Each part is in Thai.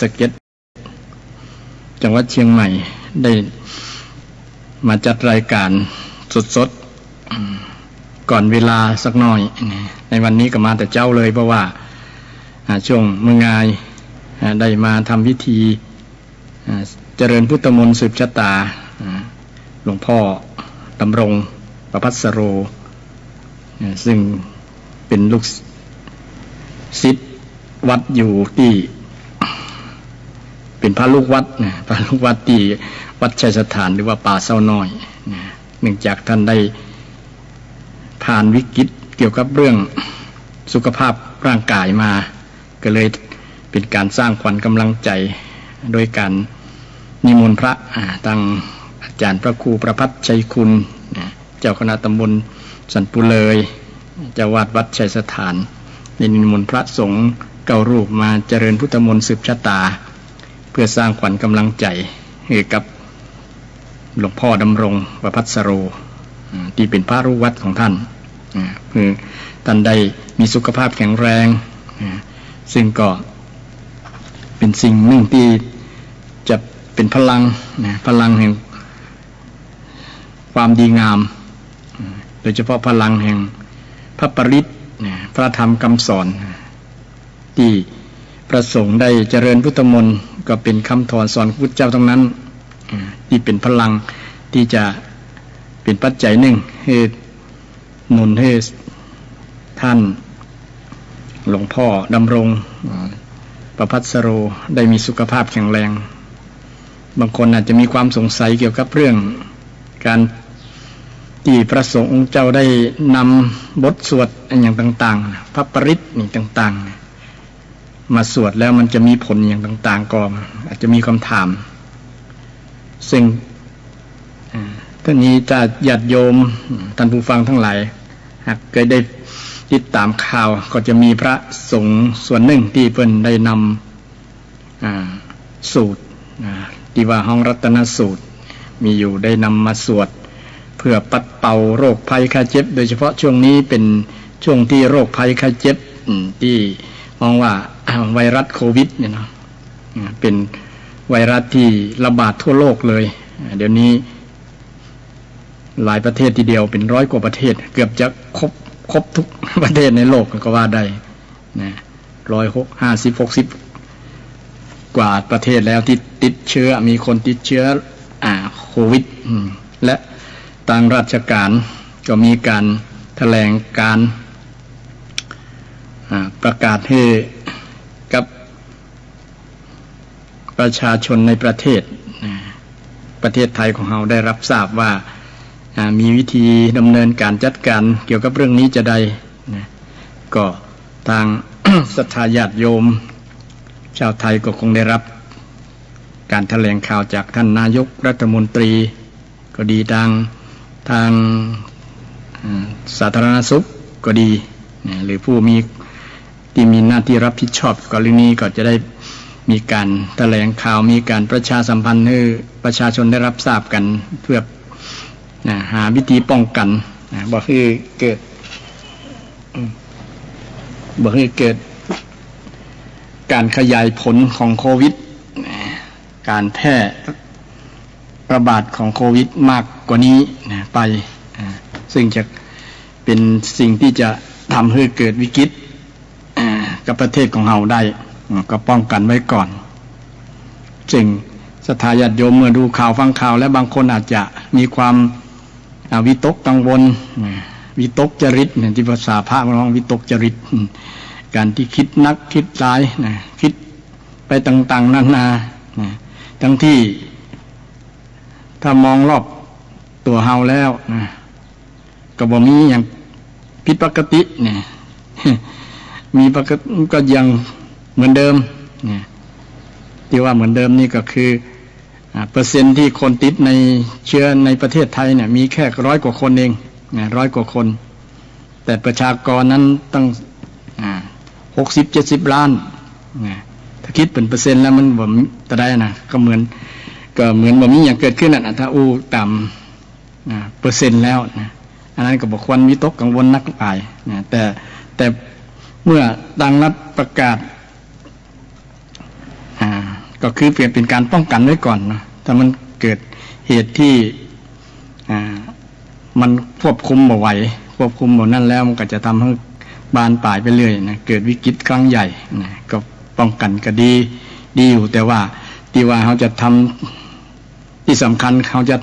สเก็ตจังหวัดเชียงใหม่ได้มาจัดรายการสดๆก่อนเวลาสักหน่อยในวันนี้ก็มาแต่เจ้าเลยเพราะว่าช่วงมื้องายได้มาทำพิธีเจริญพุทธมนต์สืบชะตาหลวงพ่อดำรงประภัสสโรซึ่งเป็นลูกศิษย์วัดอยู่ที่เป็นพระลูกวัดพระลูกวัดที่วัดชัยสถานหรือว่าป่าเศร้าน้อยเนื่องจากท่านได้ผ่านวิกฤตเกี่ยวกับเรื่องสุขภาพร่างกายมาก็เลยเป็นการสร้างขวัญกำลังใจโดยการนิมนต์พระตั้งอาจารย์พระครูประภัสชัยคุณเจ้าคณะตำบลสันปุเลยเจ้าวาดวัดชัยสถานได้นิมนต์พระสงฆ์9 รูปมาเจริญพุทธมนต์สืบชะตาเพื่อสร้างขวัญกำลังใจให้กับหลวงพ่อดำรงประภัสสโรที่เป็นพระลูกวัดของท่านคือท่านได้มีสุขภาพแข็งแรงซึ่งก็เป็นสิ่งหนึ่งที่จะเป็นพลังแห่งความดีงามโดยเฉพาะพลังแห่งพระปริตรพระธรรมคำสอนที่พระสงฆ์ได้เจริญพุทธมนต์ก็เป็นคำสอนของพุทธเจ้าทั้งนั้นที่เป็นพลังที่จะเป็นปัจจัยหนึ่งให้หนุนให้ท่านหลวงพ่อดำรงประภัสสโรได้มีสุขภาพแข็งแรงบางคนอาจจะมีความสงสัยเกี่ยวกับเรื่องการที่พระสงฆ์องค์เจ้าได้นำบทสวดอย่างต่างๆพระปริตรนี่ต่างๆมาสวดแล้วมันจะมีผลอย่างต่างๆก็อาจจะมีคำถามซึ่งท่านนี้จะญาติโยมท่านผู้ฟังทั้งหลายหากเคยได้ติดตามข่าวก็จะมีพระสงฆ์ส่วนหนึ่งที่เพิ่นได้นำสูตรที่ว่าห้องรัตนสูตรมีอยู่ได้นำมาสวดเพื่อปัดเป่าโรคภัยไข้เจ็บโดยเฉพาะช่วงนี้เป็นช่วงที่โรคภัยไข้เจ็บที่มองว่าไวรัสโควิดเนี่ยนะเป็นไวรัสที่ระบาดทั่วโลกเลยเดี๋ยวนี้หลายประเทศทีเดียวเป็น100 กว่าประเทศเกือบจะครบทุกประเทศในโลกก็ว่าได้นะ150-60กว่าประเทศแล้วที่ติดเชื้อมีคนติดเชื้อโควิดและทางราชการก็มีการแถลงการประกาศให้กับประชาชนในประเทศไทยของเราได้รับทราบว่ามีวิธีดำเนินการจัดการเกี่ยวกับเรื่องนี้จะได้ก็ทาง ศรัทธาญาติโยมชาวไทยก็คงได้รับการแถลงข่าวจากท่านนายกรัฐมนตรีก็ดีทางสาธารณสุขก็ดีหรือผู้ที่มีหน้าที่รับผิดชอบกรณีนี้ก็จะได้มีการแถลงข่าวมีการประชาสัมพันธ์ให้ประชาชนได้รับทราบกันเพื่อหาวิธีป้องกันบ่ให้เกิดการขยายผลของโควิดการแพร่ระบาดของโควิดมากกว่านี้ไปซึ่งจะเป็นสิ่งที่จะทำให้เกิดวิกฤตกับประเทศของเราได้ก็ป้องกันไว้ก่อนจึงศรัทธาญาติโยมเมื่อดูข่าวฟังข่าวและบางคนอาจจะมีความวิตกกังวลวิตกจริตที่ภาษาพระมันเรียกวิตกจริตการที่คิดนักคิดร้ายคิดไปต่างๆนานาทั้งที่ถ้ามองรอบตัวเฮาแล้วก็บ่มีอย่างผิดปกติมีปกติก็ยังเหมือนเดิมที่ว่าเหมือนเดิมนี่ก็คือเปอร์เซ็นต์ที่คนติดในเชื้อในประเทศไทยเนี่ยมีแค่100 กว่าคนเอง100 กว่าคนแต่ประชากรนั้นตั้ง60-70 ล้านถ้าคิดเป็นเปอร์เซ็นต์แล้วมันบ่จะได้นะก็เหมือนบ่มีอย่างเกิดขึ้นถ้าต่ำเปอร์เซ็นต์แล้วอันนั้นก็บ่ควรวิตกกังวลนักไปแต่เมื่อดังรัฐประกาศ ก็คือเป็นการป้องกันไว้ก่อนเนาะถ้ามันเกิดเหตุที่มันควบคุมบ่ไหวควบคุมบ่นั่นแล้วมันก็จะทำให้บานปลายไปเรื่อยนะเกิดวิกฤตครั้งใหญ่นะก็ป้องกันก็ดีอยู่แต่ว่าที่ว่าเขาจะทำที่สำคัญเขาจะ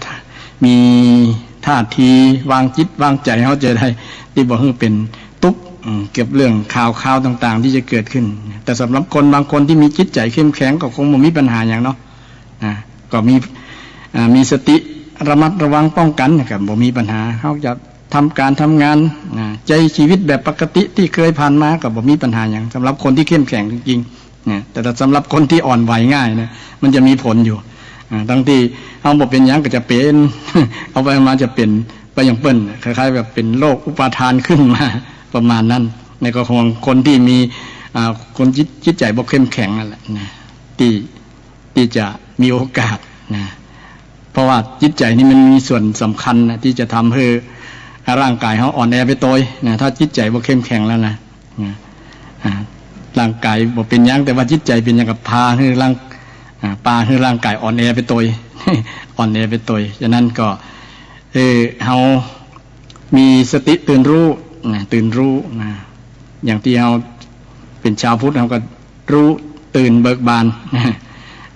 มีท่าทีวางจิตวางใจเขาจะได้ที่บอกให้เป็นตุ๊กเกี่ยวกับเรื่องข่าวต่างๆที่จะเกิดขึ้นแต่สำหรับคนบางคนที่มีจิตใจเข้มแข็งก็คงไม่มีปัญหาอย่างเนาะก็มีสติระมัดระวังป้องกันนะครับบ่มีปัญหาเขาจะทำการทำงานใจชีวิตแบบปกติที่เคยผ่านมาก็บ่มีปัญหาอย่างสำหรับคนที่เข้มแข็งจริงๆแต่สำหรับคนที่อ่อนไหวง่ายนะมันจะมีผลอยู่ทั้งที่เอาบ่เป็นอย่างก็จะเป็น เอาไปมาจะเป็นไปอย่างเปิ้นคล้ายๆแบบเป็นโรคอุปาทานขึ้นมาประมาณนั้นในกรณีของคนที่มีคนจิตใจบ่เข้มแข็งนั่นแหละนะที่จะมีโอกาสนะเพราะว่าจิตใจนี่มันมีส่วนสำคัญนะที่จะทำให้ร่างกายเขาอ่อนแอไปโดยนะถ้าจิตใจบ่เข้มแข็งแล้วนะร่างกายบ่เป็นอย่างแต่ว่าจิตใจเป็นอย่างกับพาให้ร่างกายอ่อนแอไปโดย อ่อนแอไปโดยฉะนั้นก็เขามีสติตื่นรู้นะอย่างที่เราเป็นชาวพุทธเราก็รู้ตื่นเบิกบาน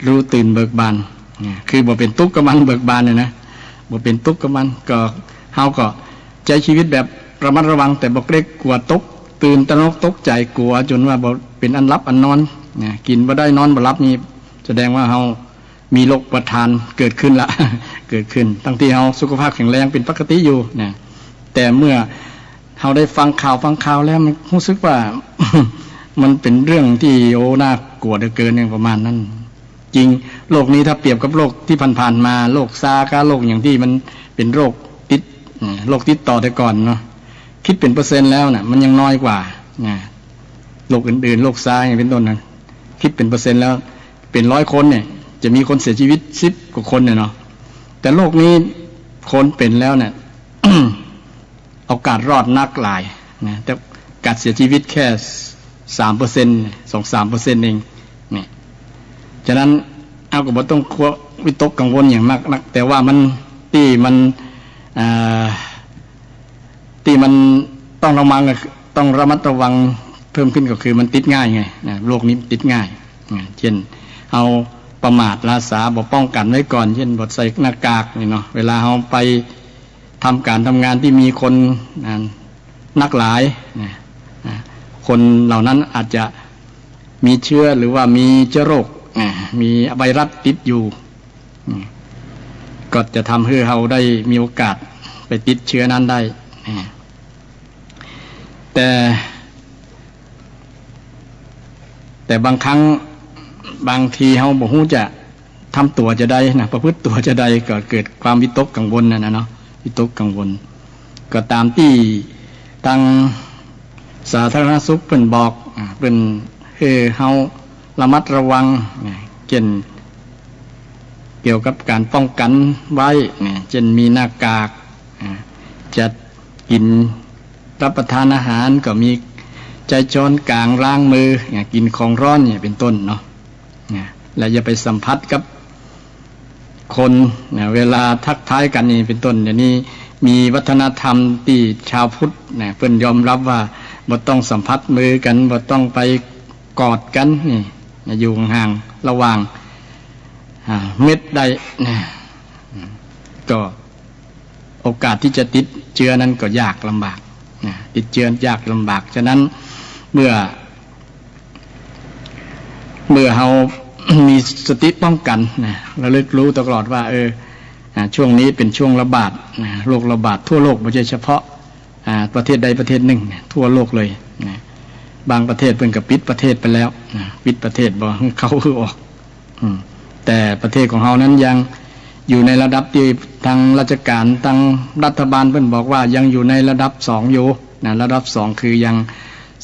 รู้ตื่นเบิกบานคือบ่เป็นทุกข์กับมันเบิกบานเลยนะบ่เป็นทุกข์กับมันก็เฮาก็ใช้ชีวิตแบบระมัดระวังแต่บ่เกรงกลัวตกตื่นตระหนกตกใจกลัวจนว่าบ่เป็นอันรับอันนอนกินบ่ได้นอนบ่หลับนี่แสดงว่าเฮามีโรคประทานเกิดขึ้นละ เกิดขึ้นทั้งที่เฮาสุขภาพแข็งแรงเป็นปกติอยู่นะแต่เมื่อเฮาได้ฟังข่าวแล้วมันรู้สึกว่า มันเป็นเรื่องที่น่ากลัวเหลือเกินอย่างประมาณนั้นจริงโรคนี้ถ้าเปรียบกับโรคที่ผ่านๆมาโรคซาร์กโรคอย่างที่มันเป็นโรคติดต่อแต่ก่อนเนาะคิดเป็นเปอร์เซ็นต์แล้วน่ะมันยังน้อยกว่าโรคอื่นๆโรคซาร์อย่างเป็นต้นนะคิดเป็นเปอร์เซ็นต์แล้วเป็น100 คนเนี่ยจะมีคนเสียชีวิต10 กว่าคนเนี่ยเนาะแต่โรคนี้คนเป็นแล้วเนี่ย โอกาสรอดนักหลายนะแต่การเสียชีวิตแค่3% 2-3% เองเนี่ยฉะนั้นเอาก็บ่ต้องวิตกกังวลอย่างมากนักแต่ว่ามันที่มันต้องระมัดระวังเพิ่มขึ้นก็คือมันติดง่ายไงโรคนี้ติดง่ายเช่นเอาประมาทลาสาบ่ป้องกันไว้ก่อนเช่นบ่ใส่หน้ากากนี่เนาะเวลาเฮาไปทำการทำงานที่มีคนนักหลายคนเหล่านั้นอาจจะมีเชื้อหรือว่ามีเชื้อโรคมีไวรัสติดอยู่ก็จะทำให้เราได้มีโอกาสไปติดเชื้อนั้นได้แต่บางครั้งบางทีเราบ่ฮู้จะทำตัวจะได้นะประพฤติตัวจะได้ก็เกิดความวิตกกังวลนะเนาะวิตกกังวลก็ตามที่ทางสาธารณสุขเพิ่นบอกเพิ่นเฮาระมัดระวังเช่นเกี่ยวกับการป้องกันไว้เช่นมีหน้ากากจะกินรับประทานอาหารก็มีใจช้อนกลางล้างมือกินของร้อนเป็นต้นเนาะและอย่าไปสัมผัสกับคนเวลาทักทายกันนี่เป็นต้นอย่างนี้มีวัฒนธรรมที่ชาวพุทธเพิ่นยอมรับว่าบ่ต้องสัมผัสมือกันบ่ต้องไปกอดกันนี่อยู่ห่างระหว่างเม็ดใดก็โอกาสที่จะติดเชื้อนั้นก็ยากลำบากติดเชื้อยากลำบากฉะนั้นเมื่อเรามีสติป้องกันระลึกรู้ตลอดว่าช่วงนี้เป็นช่วงระบาดโรคระบาดทั่วโลกไม่ใช่เฉพาะประเทศใดประเทศหนึ่งทั่วโลกเลยบางประเทศเพิ่งกับปิดประเทศไปแล้วปิดประเทศบ่เข้าออกแต่ประเทศของเรานั้นยังอยู่ในระดับที่ทางราชการทางรัฐบาลเพิ่นบอกว่ายังอยู่ในระดับ2อยู่ระดับ2คือยัง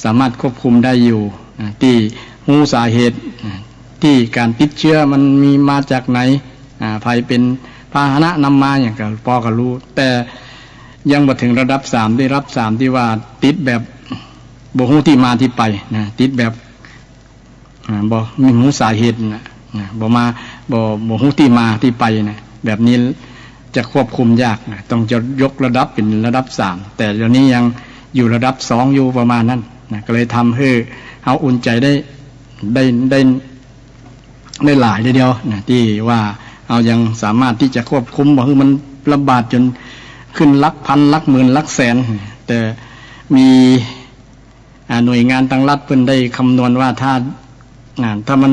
สามารถควบคุมได้อยู่ที่รู้สาเหตุที่การติดเชื้อมันมีมาจากไหนภัยเป็นพาหนะนำมาอย่างก็พอก็รู้แต่ยังบ่ถึงระดับ3ได้รับ3ที่ว่าติดแบบบ่ฮู้ที่มาที่ไปติดแบบบ่มีรู้สาเหตุ นะบ่มาบ่ฮู้ที่มาที่ไปนะแบบนี้จะควบคุมยากนะต้องจะยกระดับเป็นระดับ3แต่เดี๋ยวนี้ยังอยู่ระดับ2อยู่ประมาณนั้นนะก็เลยทำให้เฮาอุ่นใจได้หลายทีเดียวนะที่ว่าเอายังสามารถที่จะควบคุมบ่ให้มันระบาดจนขึ้นหลักพันหลักหมื่นหลักแสนแต่มีหน่วยงานทางรัฐเพิ่นได้คำนวณว่าถ้ามัน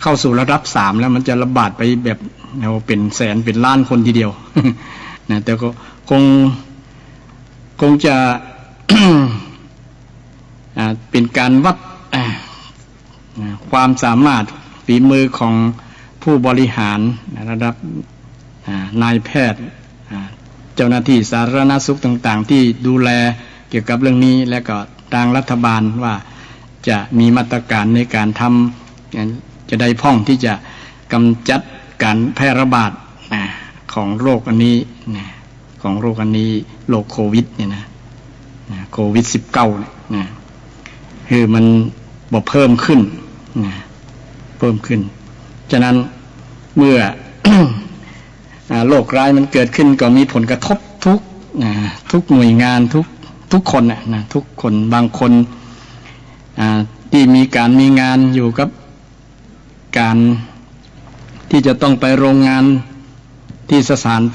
เข้าสู่ระดับ3แล้วมันจะระบาดไปแบบเป็นแสนเป็นล้านคนทีเดียว นะแต่ก็คงจะ เป็นการวัดความสามารถฝีมือของผู้บริหารระดับนายแพทย์เจ้าหน้าที่สาธารณสุขต่างๆที่ดูแลเกี่ยวกับเรื่องนี้และก็ทางรัฐบาลว่าจะมีมาตรการในการทำจะได้พ้องที่จะกำจัดการแพร่ระบาดของโรคอันนี้ของโรคอันนี้โรคโควิดเนี่ยนะโควิด19เนี่ยคือมันบ่เพิ่มขึ้นเพิ่มขึ้นฉะนั้นเมื่อ โรคร้ายมันเกิดขึ้นก็มีผลกระทบทุกหน่วยงานทุกคนนะทุกคนบางคนที่มีงานอยู่กับการที่จะต้องไปโรงงานที่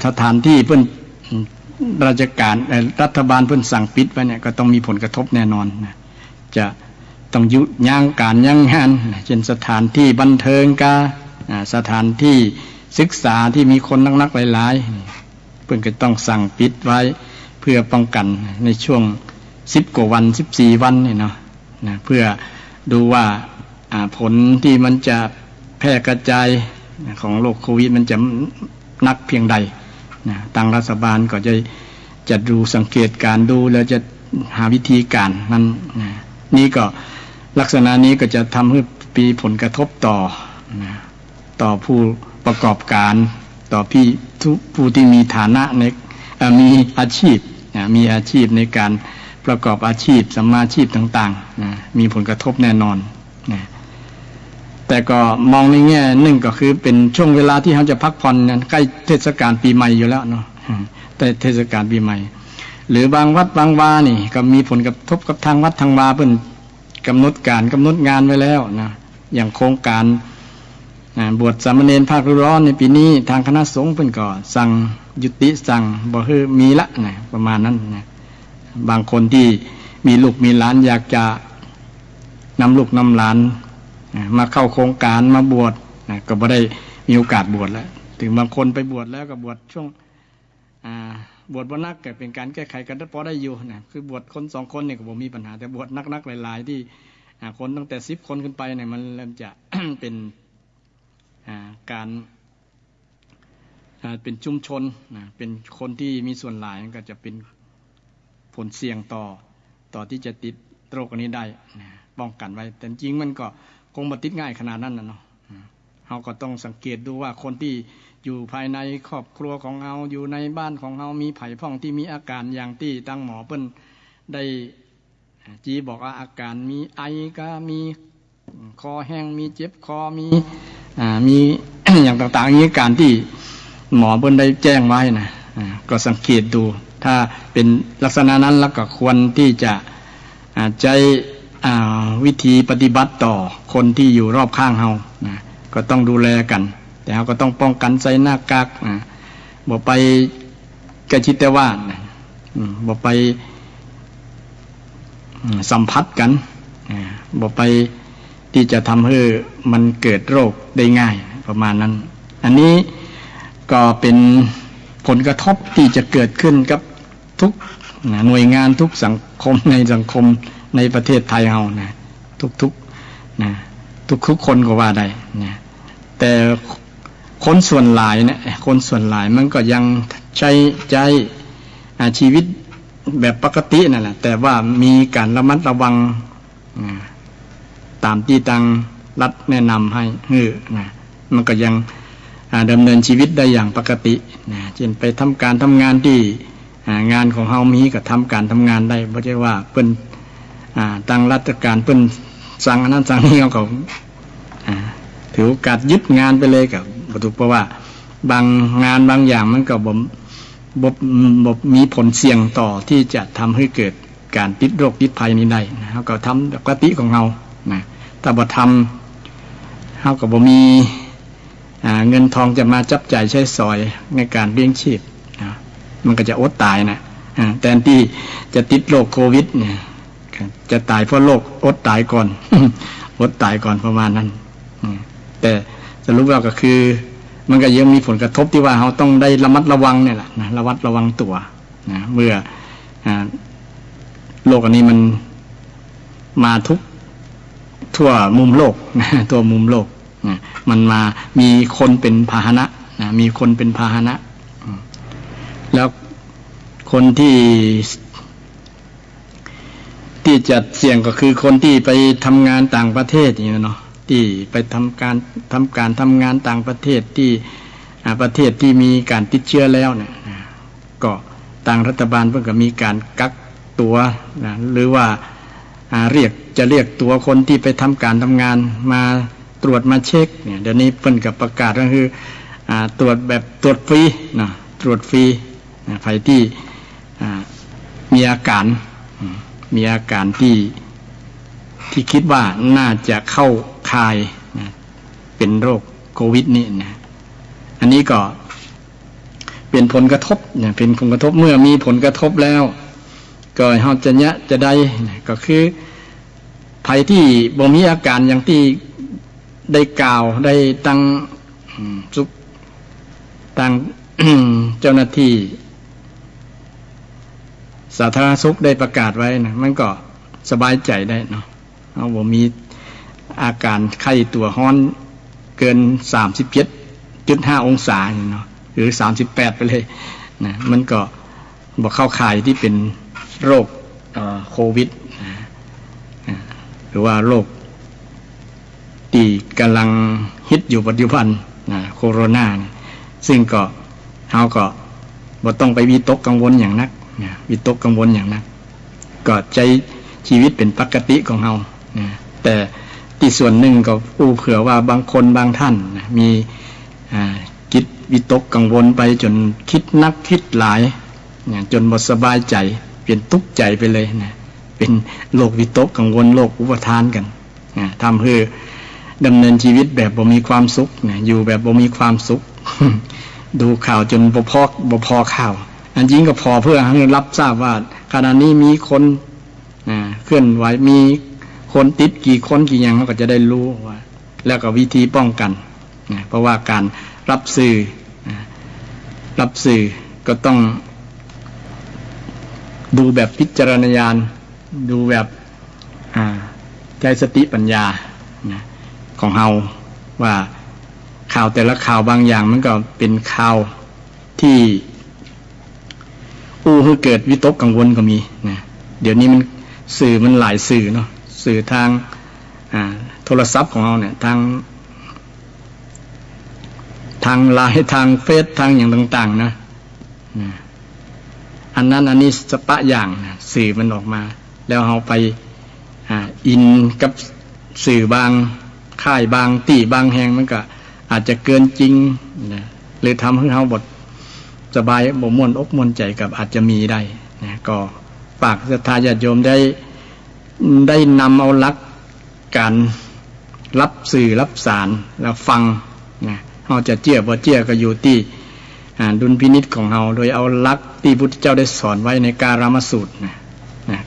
สถานที่เพิ่นราชการรัฐบาลเพิ่นสั่งปิดไว้เนี่ยก็ต้องมีผลกระทบแน่นอนนะจะต้องยุติงานเช่นสถานที่บันเทิงสถานที่ศึกษาที่มีคนนักหลายๆเพิ่นก็ต้องสั่งปิดไว้เพื่อป้องกันในช่วง10กว่าวัน14วันนี่เนาะเพื่อดูว่าผลที่มันจะแพร่กระจายของโรคโควิดมันจะนักเพียงใดทางรัฐบาลก็จะดูสังเกตการดูแล้วจะหาวิธีการนั้นนี่ก็ลักษณะนี้ก็จะทำให้มีผลกระทบต่อผู้ประกอบการต่อผู้ที่มีฐานะในมีอาชีพในการประกอบอาชีพสัมมาอาชีพต่างๆมีผลกระทบแน่นอนแต่ก็มองในแง่หนึ่งก็คือเป็นช่วงเวลาที่เขาจะพักผ่อนใกล้เทศกาลปีใหม่อยู่แล้วเนาะแต่เทศกาลปีใหม่หรือบางวัดบางวานี่ก็มีผลกระทบกับทางวัดทางวาเพิ่นกำหนดงานไว้แล้วนะอย่างโครงการบวชสามเณรภาคฤดูร้อนในปีนี้ทางคณะสงฆ์เพิ่นก็สั่งยุติสั่งบ่ให้มีละนะประมาณนั้นนะบางคนที่มีลูกมีหลานอยากจะนำลูกนำหลานมาเข้าโครงการมาบวชก็บ่ได้มีโอกาสบวชแล้วถึงบางคนไปบวชแล้วก็บวชช่วงบวชบ่นักก็เป็นการแก้ไขกันพอได้อยู่นะคือบวชคน2คนเนี่ยก็บ่มีปัญหาแต่บวชนักหลายๆที่คนตั้งแต่10คนขึ้นไปเนี่ยมันเริ่มจะ เป็นการเป็นชุมชนเป็นคนที่มีส่วนหลายก็จะเป็นผลเสี่ยงต่อที่จะติดโรคอันนี้ได้ป้องกันไว้แต่จริงมันก็คงบ่ติดง่ายขนาดนั้นนะเนาะเราก็ต้องสังเกตดูว่าคนที่อยู่ภายในครอบครัวของเราอยู่ในบ้านของเรามีไผ่พ่องที่มีอาการอย่างที่ตั้งหมอเพิ่นได้บอกว่าอาการมีไอก็มีคอแห้งมีเจ็บคอมี อย่างต่างๆอย่างนี้การที่หมอเพิ่นได้แจ้งไว้นะก็สังเกตดูถ้าเป็นลักษณะนั้นแล้วก็ควรที่จะใช้วิธีปฏิบัติต่อคนที่อยู่รอบข้างเราก็ต้องดูแลกันแต่เราก็ต้องป้องกันใส่หน้ากากบ่ไปใกล้ชิดแต่ว่าบ่ไปสัมผัสกันบ่ไปที่จะทำให้มันเกิดโรคได้ง่ายประมาณนั้นอันนี้ก็เป็นผลกระทบที่จะเกิดขึ้นกับทุกหน่วยงานทุกสังคมในสังคมในประเทศไทยเราทุกคนก็ว่าได้แต่คนส่วนหลายมันก็ยังใช้ชีวิตแบบปกตินั่นแหละแต่ว่ามีการระมัดระวังตามที่ทางรัฐแนะนำให้มันก็ยังดำเนินชีวิตได้อย่างปกติเช่นไปทำงานที่งานของเฮามีก็ทำงานได้บ่ใช่ว่าเพิ่นทางราชการเพิ่นสั่งอันนั้นสั่งนี้เขาก็ ถือโอกาสยึดงานไปเลยกับบ่ถูกเพราะว่าบางงานบางอย่างมันก็บ่มีผลเสี่ยงต่อที่จะทำให้เกิดการติดโรคติดภัยนี้ได้นะเฮาก็ทำปกติของเฮานะถ้าบ่ทำเฮาก็บ่มีเงินทองจะมาจับจ่ายใช้สอยในการเลี้ยงชีพนะมันก็จะอดตายนะแทนที่จะติดโรคโควิดเนี่ยจะตายเพราะโรคอดตายก่อน อดตายก่อนประมาณนั้นแต่สรุปแล้วก็คือมันก็ยังมีผลกระทบที่ว่าเราต้องได้ระมัดระวังเนี่ยแหละนะระมัดระวังตัวนะเมื่อโรคอันนี้มันมาทั่วมุมโลกนะทั่วมุมโลกนะมันมามีคนเป็นพาหนะนะมีคนเป็นพาหนะแล้วคนที่จะเสี่ยงก็คือคนที่ไปทำงานต่างประเทศอย่างนี้เนาะที่ไปทำงานต่างประเทศที่ประเทศที่มีการติดเชื้อแล้วเนี่ยก็ทางรัฐบาลเพิ่งก็มีการกักตัวนะหรือว่าเรียกตัวคนที่ไปทำงานมาตรวจมาเช็คเนี่ยเดี๋ยวนี้เพิ่นก็ประกาศก็คือตรวจแบบตรวจฟรีนะตรวจฟรีใครที่มีอาการที่คิดว่าน่าจะเข้าข่ายเป็นโรคโควิดนี่นะอันนี้ก็เป็นผลกระทบเนี่ยเป็นผลกระทบเมื่อมีผลกระทบแล้วก็เฮาจะได้ก็คือภัยที่บ่มีอาการอย่างที่ได้กล่าวได้ตั้งเจ้าหน้าที่สาธารณสุขได้ประกาศไว้นะมันก็สบายใจได้เนาะเอาบ่มีอาการไข้ตัวร้อนเกิน 37.5 องศาเนาะหรือ38ไปเลยนะมันก็บ่เข้าข่ายที่เป็นโรคโควิดหรือว่าโรคที่กำลังฮิตอยู่ปัจจุบันโคโรนาซึ่งก็เฮาก็บ่ต้องไปวิตกกังวลอย่างนักวิตกกังวลอย่างนักก็ใช้ชีวิตเป็นปกติของเฮาแต่ที่ส่วนหนึ่งก็เผื่อว่าบางคนบางท่านมีคิดวิตกกังวลไปจนคิดนักคิดหลายจนบ่สบายใจเป็นทุกข์ใจไปเลยนะเป็นโรควิตกกังวลโรคอุปทานกันทำให้ดำเนินชีวิตแบบบ่มีความสุขอยู่แบบบ่มีความสุข ดูข่าวจนบ่พอข่าวอันจริงก็พอเพื่อให้รับทราบว่าขณะนี้มีคนเคลื่อนไหวมีคนติดกี่คนกี่อย่างเราก็จะได้รู้ว่าแล้วก็วิธีป้องกันเพราะว่าการรับสื่อก็ต้องดูแบบพิจารณญาณดูแบบใจสติปัญญาของเฮาว่าข่าวแต่ละข่าวบางอย่างมันก็เป็นข่าวที่ให้เกิดวิตกกังวลก็มีนะเดี๋ยวนี้มันสื่อมันหลายสื่อเนาะสื่อทางโทรศัพท์ของเราเนี่ยทางไลน์ทางเฟซทางอย่างต่างๆนะอันนี้สปะอย่างนะสื่อมันออกมาแล้วเราไปอินกับสื่อบางค่ายบางที่บางแห่งมันก็อาจจะเกินจริงนะหรือทำให้เราบทสบายบ่ม่วนอกม่วนใจกับอาจจะมีได้นะก็ฝากศรัทธาญาติโยมได้นำเอาหลักการรับสื่อรับสารแล้วฟังนะเราจะเชื่อบ่เชื่อก็อยู่ที่ดุลพินิจของเราโดยเอาหลักที่พุทธเจ้าได้สอนไว้ในการามสูตรนะ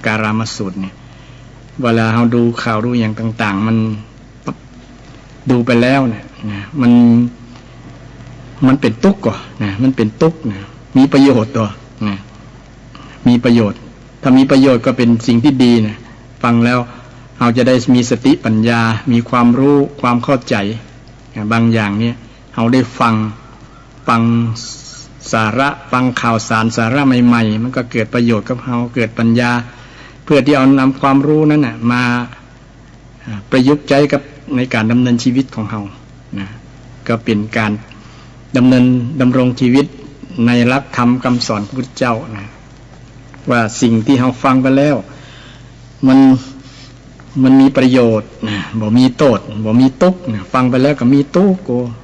การามสูตรเนี่ยเวลาเราดูข่าวดูอย่างต่างๆมันดูไปแล้วเนี่ยมันเป็นทุกข์กว่านะมันเป็นทุกข์นะมีประโยชน์ตัวนะมีประโยชน์ถ้ามีประโยชน์ก็เป็นสิ่งที่ดีนะฟังแล้วเราจะได้มีสติปัญญามีความรู้ความเข้าใจบางอย่างเนี่ยเราได้ฟังสาระฟังข่าวสารสาระใหม่ๆมันก็เกิดประโยชน์กับเราเกิดปัญญาเพื่อที่เอานำความรู้นั้นนะมาประยุกต์ใช้กับในการดำเนินชีวิตของเรานะก็เป็นการดำรงชีวิตในหลักธรรมคำสอนของพุทธเจ้านะว่าสิ่งที่เราฟังไปแล้วมัน มันมีประโยชน์บ่มีโทษบ่มีทุกข์ฟังไปแล้วก็มีทุกข์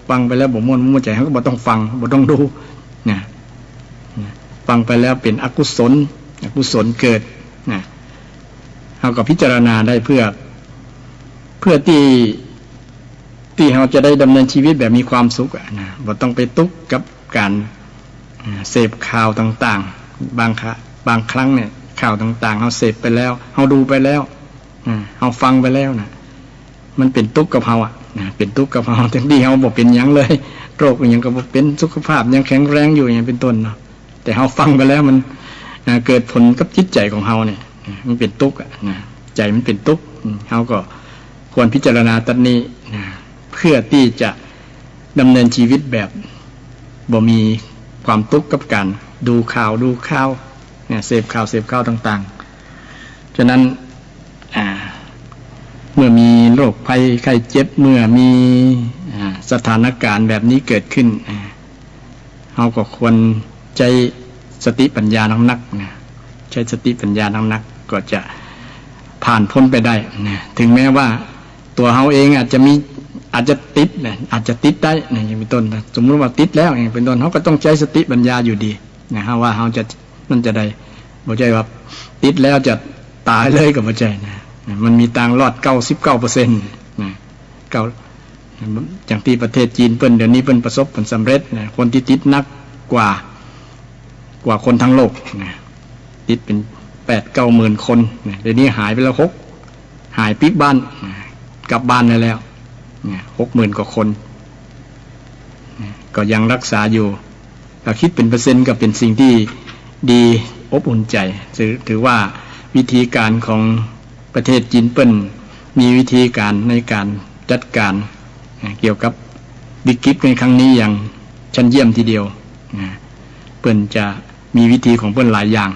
ฟังไปแล้วบ่ม่วนบ่ใจเขาก็บ่ต้องฟังบ่ต้องดูนะฟังไปแล้วเป็นอกุศลเกิดนะเขาก็พิจารณาได้เพื่อที่เราจะได้ดำเนินชีวิตแบบมีความสุขนะบ่ต้องไปทุกข์กับการเสพข่าวต่างๆบางครั้งเนี่ยข่าวต่างๆเราเสพไปแล้วเราดูไปแล้วเราฟังไปแล้วนะมันเป็นทุกข์กับเราเป็นทุกข์กับเราทั้งที่เราบ่เป็นหยังเลยโรคอย่างก็บ่เป็นสุขภาพยังแข็งแรงอยู่อย่างเป็นต้นเนาะแต่เราฟังไปแล้วมันเกิดผลกับจิตใจของเราเนี่ยมันเป็นทุกข์ใจมันเป็นทุกข์เราก็ควรพิจารณาตรงนี้เพื่อที่จะดำเนินชีวิตแบบบ่มีความทุกข์กับการดูข่าวเนี่ยเสพข่าวต่างๆฉะนั้นเมื่อมีโรคภัยไข้เจ็บเมื่อมีสถานการณ์แบบนี้เกิดขึ้นเราก็ควรใช้สติปัญญานักใช้สติปัญญานักก็จะผ่านพ้นไปได้ถึงแม้ว่าตัวเราเองอาจจะติดอาจจะติดได้อย่างเป็นต้นสมมติว่าติดแล้วอย่างเป็นต้นเขาก็ต้องใช้สติปัญญาอยู่ดีว่าเขามันจะได้บ่ใช่ว่าติดแล้วจะตายเลยก็บ่ใช่มันมีทางรอด 99% อย่างที่ประเทศจีนเพิ่นเดี๋ยวนี้เพิ่นประสบผลสำเร็จคนที่ติดนักกว่าคนทั้งโลกติดเป็น 8-9 หมื่นคนเดี๋ยวนี้หายไปแล้วหายปิกบ้านกลับบ้านได้แล้ว 60,000 กว่าคนก็ยังรักษาอยู่ถ้าคิดเป็นเปอร์เซ็นต์ก็เป็นสิ่งที่ดีอบอุ่นใจถือว่าวิธีการของประเทศจีนเปิ้นมีวิธีการในการจัดการเกี่ยวกับวิกฤตในครั้งนี้อย่างชั้นเยี่ยมทีเดียวเปิ้นจะมีวิธีของเปิ้นหลายอย่าง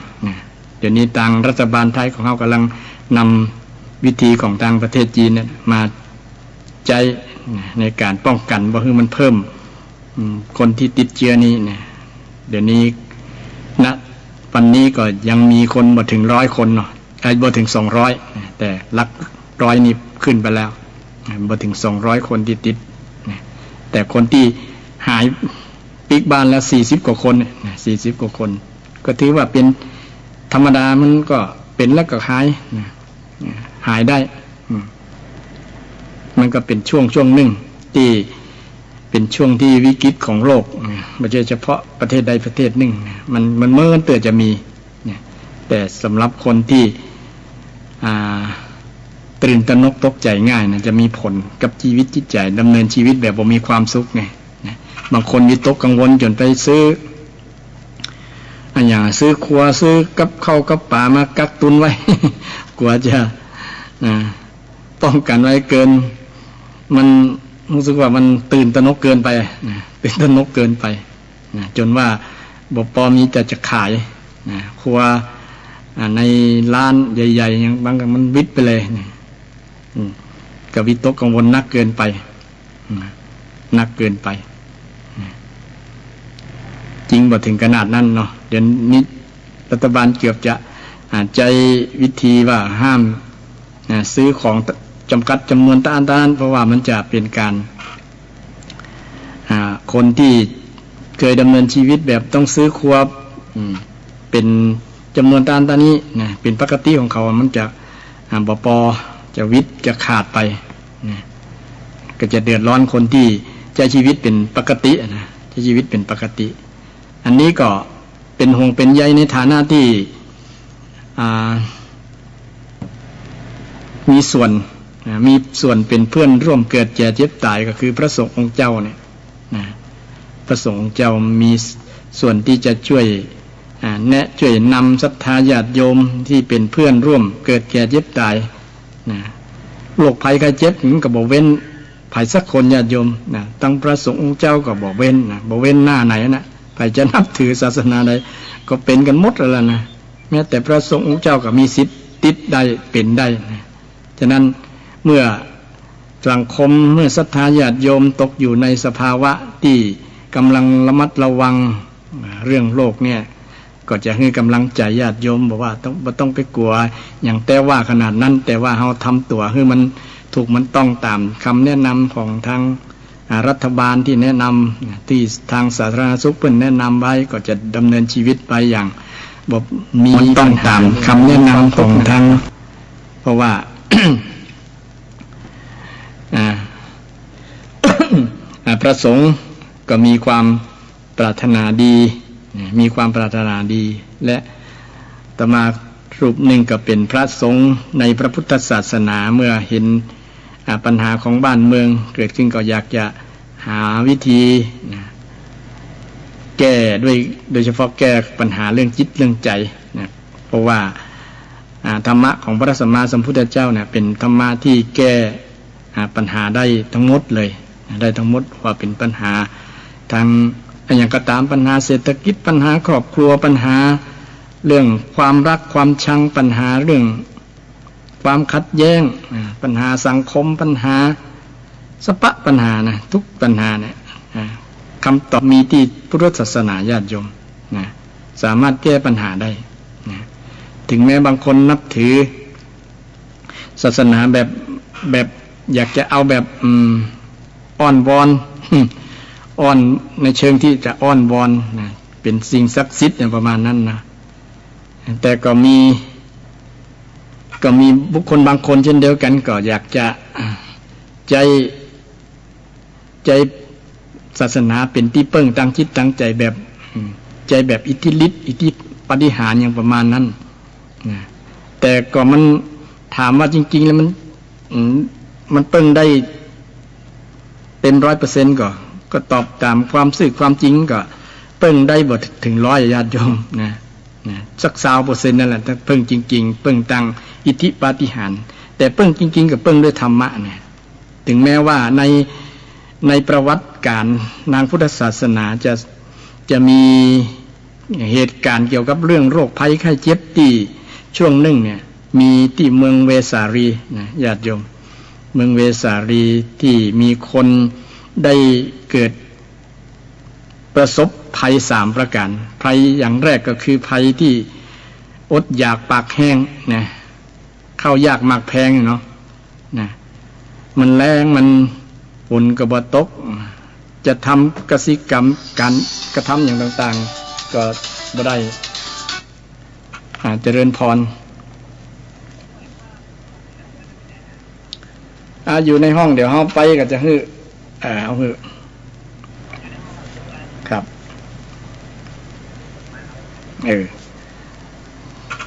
เดี๋ยวนี้ทางรัฐบาลไทยของเขากำลังนำวิธีของทางประเทศจีนมาใช้ในการป้องกันบ่ให้มันเพิ่มคนที่ติดเชื้อนี้เดี๋ยวนี้ณวันนี้ก็ยังมีคนบ่ถึง100 คนเนาะบ่ถึง200แต่หลักร้อยนี่ขึ้นไปแล้วบ่ถึง200 คนที่ติดแต่คนที่หายปิกบ้านแล้ว40 กว่าคน40 กว่าคนก็ถือว่าเป็นธรรมดามันก็เป็นแล้วก็หายได้มันก็เป็นช่วงหนึ่งที่เป็นช่วงที่วิกฤตของโลกไม่ใช่เฉพาะประเทศใดประเทศหนึ่งมันเมื่อเตือจะมีแต่สำหรับคนที่ตื่นตระหนกตกใจง่ายจะมีผลกับชีวิตจิตใจดำเนินชีวิตแบบบ่มีความสุขไงบางคนวิตกกังวลจนไปซื้ออย่างซื้อครัวซื้อกับข้าวกับปลามากักตุนไว้ กลัวจะป้องกันไว้เกินมันรู้สึกว่ามันตื่นตระหนกเกินไปตื่นตระหนกเกินไปจนว่าบ่พอมีแต่จะขายครัวในร้านใหญ่ๆอย่างบางมันวิดไปเลยก็วิตกกังวลนักเกินไปจริงบ่ถึงขนาดนั้นเนาะเดี๋ยวนี้รัฐบาลเกือบจะใจวิธีว่าห้ามซื้อของจำกัดจำนวนตามนั้นเพราะว่ามันจะเป็นการคนที่เคยดำเนินชีวิตแบบต้องซื้อครัวเป็นจำนวนตามนี้เป็นปกติของเขามันจะบ่พอจะวิทย์จะขาดไปก็จะเดือดร้อนคนที่ใช้ชีวิตเป็นปกติใช้ชีวิตเป็นปกติอันนี้ก็เป็นห่วงเป็นใยในฐานะที่มีส่วนเป็นเพื่อนร่วมเกิดแก่เจ็บตายก็คือพระสงฆ์องค์เจ้าเนี่ยพระสงฆ์องค์เจ้ามีส่วนที่จะช่วยช่วยนำศรัทธาญาติโยมที่เป็นเพื่อนร่วมเกิดแก่เจ็บตายโรคภัยไข้เจ็บก็บ่เว้นภัยสักคนญาติโยมตั้งพระสงฆ์องค์เจ้าก็บ่เว้นบ่เว้นหน้าไหนใครจะนับถือศาสนาใดก็เป็นกันหมดแล้วนะแม้แต่พระสงฆ์องค์เจ้าก็มีสิทธิ์ติดได้เป็นได้ฉะนั้นเมื่อสังคมเมื่อศรัทธาญาติโยมตกอยู่ในสภาวะที่กำลังระมัดระวังเรื่องโลกเนี่ย ก็จะให้กำลังใจญาติโยมบอกว่าต้องไปกลัวอย่างแต่ว่าขนาดนั้นแต่ว่าเราทำตัวให้มันถูกมันต้องตามคำแนะนำของทางรัฐบาลที่แนะนำที่ทางสาธารณสุขเพิ่นแนะนำไว้ก็จะดำเนินชีวิตไปอย่างแบบมีต้องตามคำแนะนำของทางเพราะว่า พระสงฆ์ก็มีความปรารถนาดีและอาตมารูปหนึ่งก็เป็นพระสงฆ์ในพระพุทธศาสนาเมื่อเห็นปัญหาของบ้านเมืองเกิดขึ้นก็อยากจะหาวิธีแก้โดยเฉพาะแก้ปัญหาเรื่องจิตเรื่องใจนะเพราะว่าธรรมะของพระสัมมาสัมพุทธเจ้าเนี่ยเป็นธรรมะที่แก้ปัญหาได้ทั้งหมดเลยได้ทั้งหมดว่าเป็นปัญหาทางอย่างก็ตามปัญหาเศรษฐกิจปัญหาครอบครัวปัญหาเรื่องความรักความชังปัญหาเรื่องความขัดแย้งปัญหาสังคมปัญหาสปะปัญหานะทุกปัญหาเนี่ยคำตอบมีที่พุทธศาสนาญาติโยมนะสามารถแก้ปัญหาได้นะถึงแม้บางคนนับถือศาสนาแบบอยากจะเอาแบบอ้อนวอนอ้อนในเชิงที่จะอ้อนวอนนะเป็นสิ่งศักดิ์สิทธิ์อย่างประมาณนั้นนะแต่ก็มีบุคคลบางคนเช่นเดียวกันก็อยากจะใจศาสนาเป็นที่เปิ้งตั้งจิตตั้งใจแบบอิทธิฤทธิ์อิทธิปาฏิหาริย์อย่างประมาณนั้นนะแต่ก็มันถามว่าจริงๆแล้วมันเปิ้งได้เต็ม 100% ก็ตอบตามความซื่อความจริงก็เปิ้งได้บ่ถึง100ญาติโยมนะสัก20%นั่นแหละถ้าเปิ้งจริงๆเปิ้งตั้งอิทธิปาฏิหาริย์แต่เปิ้งจริงๆกับเปิ้งด้วยธรรมะเนี่ยถึงแม้ว่าในประวัติการทางพุทธศาสนาจะมีเหตุการณ์เกี่ยวกับเรื่องโรคภัยไข้เจ็บที่ช่วงหนึ่งเนี่ยมีที่เมืองเวสาลีนะญาติโยมเมืองเวสาลีที่มีคนได้เกิดประสบภัย3ประการภัยอย่างแรกก็คือภัยที่อดอยากปากแห้งนะข้าวยากหมากแพงเนาะนะมันแรงมันฝนก็บ่ตกจะทำกสิกรรมการกระทำอย่างต่างๆก็บ่ได้เจริญพรอยู่ในห้องเดี๋ยวเฮาไปก็จะฮื้อเอาฮื้อครับ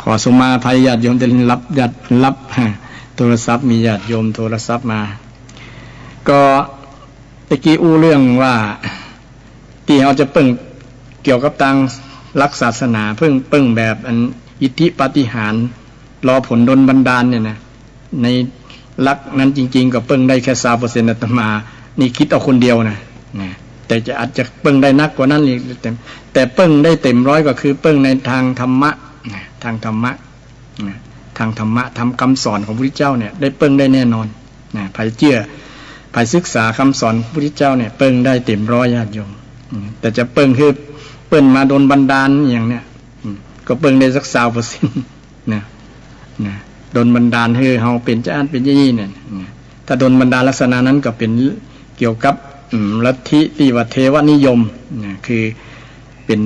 ขอสุมาภัยญาติโยมจะรับโทรศัพท์มีญาติโยมโทรศัพท์มาก็ตะกี้เรื่องว่าที่เราจะเปิ้งเกี่ยวกับทางหลักศาสนาเปิ้งแบบอันอิทธิปาฏิหาริย์รอผลดลบันดาลเนี่ยนะในหลักนั้นจริงๆก็เปิ้งได้แค่20%อาตมานี่คิดเอาคนเดียวนะแต่จะอาจจะเปิ้งได้นักกว่านั้นอีกแต่เปิ้งได้เต็ม100ก็คือเปิ้งในทางธรรมะทางธรรมะทำคำสอนของพระพุทธเจ้าเนี่ยได้เปิ้งได้แน่นอนไผเชื่อไผศึกษาคำสอนพระพุทธเจ้าเนี่ยเปิ้งได้เต็ม100ญาติโยมแต่จะเปิ้งคือเปิ้งมาโดนบันดาลอย่างเนี้ยก็เปิ้งได้สัก20%นะโดนบันดาลให้เฮาเป็นเจ้าเป็นยี่เนี่ยถ้าโดนบันดาลลักษณะนั้นก็เป็นเกี่ยวกับลัทธิที่ว่าเทวนิยมคือเป็น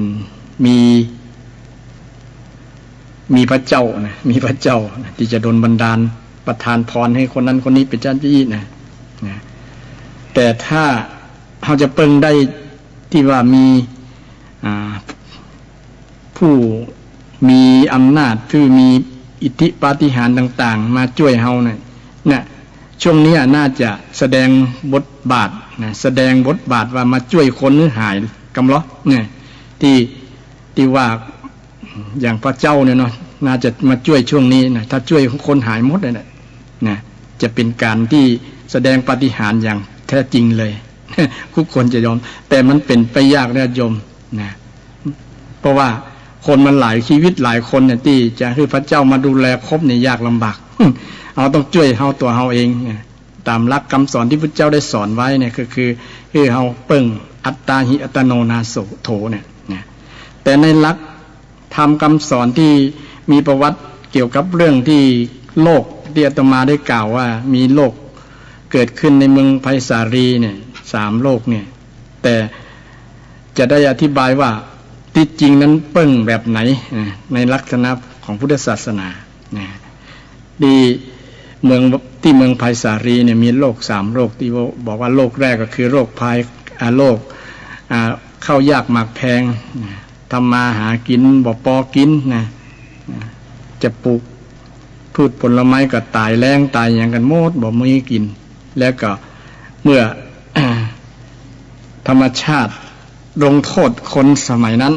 มีพระเจ้านะมีพระเจ้าที่จะโดนบันดาลประทานพรให้คนนั้นคนนี้เป็นเจ้ายี่นะแต่ถ้าเราจะเปิ้งได้ที่ว่ามีผู้มีอำนาจผู้มีอิทธิปาฏิหาริย์ต่างๆมาช่วยเฮาเนี่ยช่วงนี้น่าจะแสดงบทบาทแสดงบทบาทว่ามาช่วยคนหรือหายกำล้อเนี่ยที่ว่าอย่างพระเจ้าเนี่ยเนาะน่าจะมาช่วยช่วงนี้นะถ้าช่วยคนหายหมดเลยนะจะเป็นการที่แสดงปาฏิหาริย์อย่างแท้จริงเลยทุกคนจะยอมแต่มันเป็นไปยากนะโยมนะเพราะว่าคนมันหลายชีวิตหลายคนเนี่ยที่จะให้พระเจ้ามาดูแลครบเนี่ยยากลำบากเราต้องช่วยเฮาตัวเฮาเองตามหลักคำสอนที่พระเจ้าได้สอนไว้เนี่ยคือเฮาเปิ้งอัตตาหิอัตโนนาโสโถเนี่ยแต่ในหลัก ธรรมคำสอนที่มีประวัติเกี่ยวกับเรื่องที่โลกที่อาตมาได้กล่าวว่ามีโลกเกิดขึ้นในเมืองไผ่สาลีเนี่ย3 โลกเนี่ยแต่จะได้อธิบายว่าที่จริงนั้นเปิ้งแบบไหนในลักษณะของพุทธศาสนาดีเมืองไผ่สาลีเนี่ยมีโลก3 โลกที่บอกว่าโลกแรกก็คือโลกภัยโลกเข้ายากหมากแพงทำมาหากินบ่พอกินนะจะปลูกพืชผลไม้ก็ตายแล้งตายอย่างกันหมดบ่มีกินแล้วก็เมื่อ ธรรมชาติลงโทษคนสมัยนั้น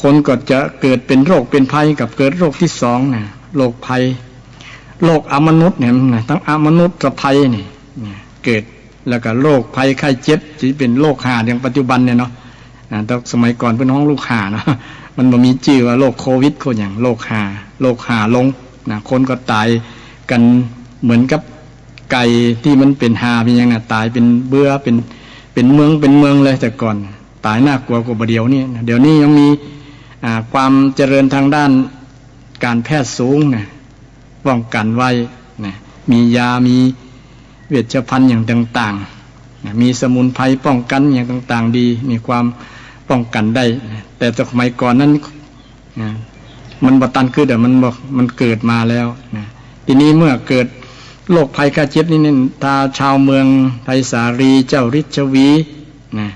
คนก็จะเกิดเป็นโรคเป็นภัยกับเกิดโรคที่2นะโรคภัยโรคอมนุษย์เนี่ยทั้งอมนุษย์กับภัยนี่เกิดแล้วก็โรคภัยไข้เจ็บที่เป็นโรคหาอย่างปัจจุบันเนี่ยเนาะแต่สมัยก่อนเป็นห้องลูกหาเนาะมันบ่มีชื่อว่าโรคโควิดคนอย่างโรคหาลงนะคนก็ตายกันเหมือนกับไก่ที่มันเป็นหาเป็นอย่างน่ะตายเป็นเบื่อเป็นเมืองเลยแต่ก่อนตายน่ากลัวกว่าเดี๋ยวนี้เดี๋ยวนี้ยังมีความเจริญทางด้านการแพทย์สูงนะป้องกันไว้นะมียามีเวชภัณฑ์อย่างต่างๆนะมีสมุนไพรป้องกันอย่างต่างๆดีมีความป้องกันได้นะแต่สมัยก่อนนั้นนะมันบ่ตันคือเดี๋ยวมันเกิดมาแล้วนะทีนี้เมื่อเกิดโรคภัยไข้เจ็บนี่ถ้าชาวเมืองไผ่สาลีเจ้าฤชวีนะ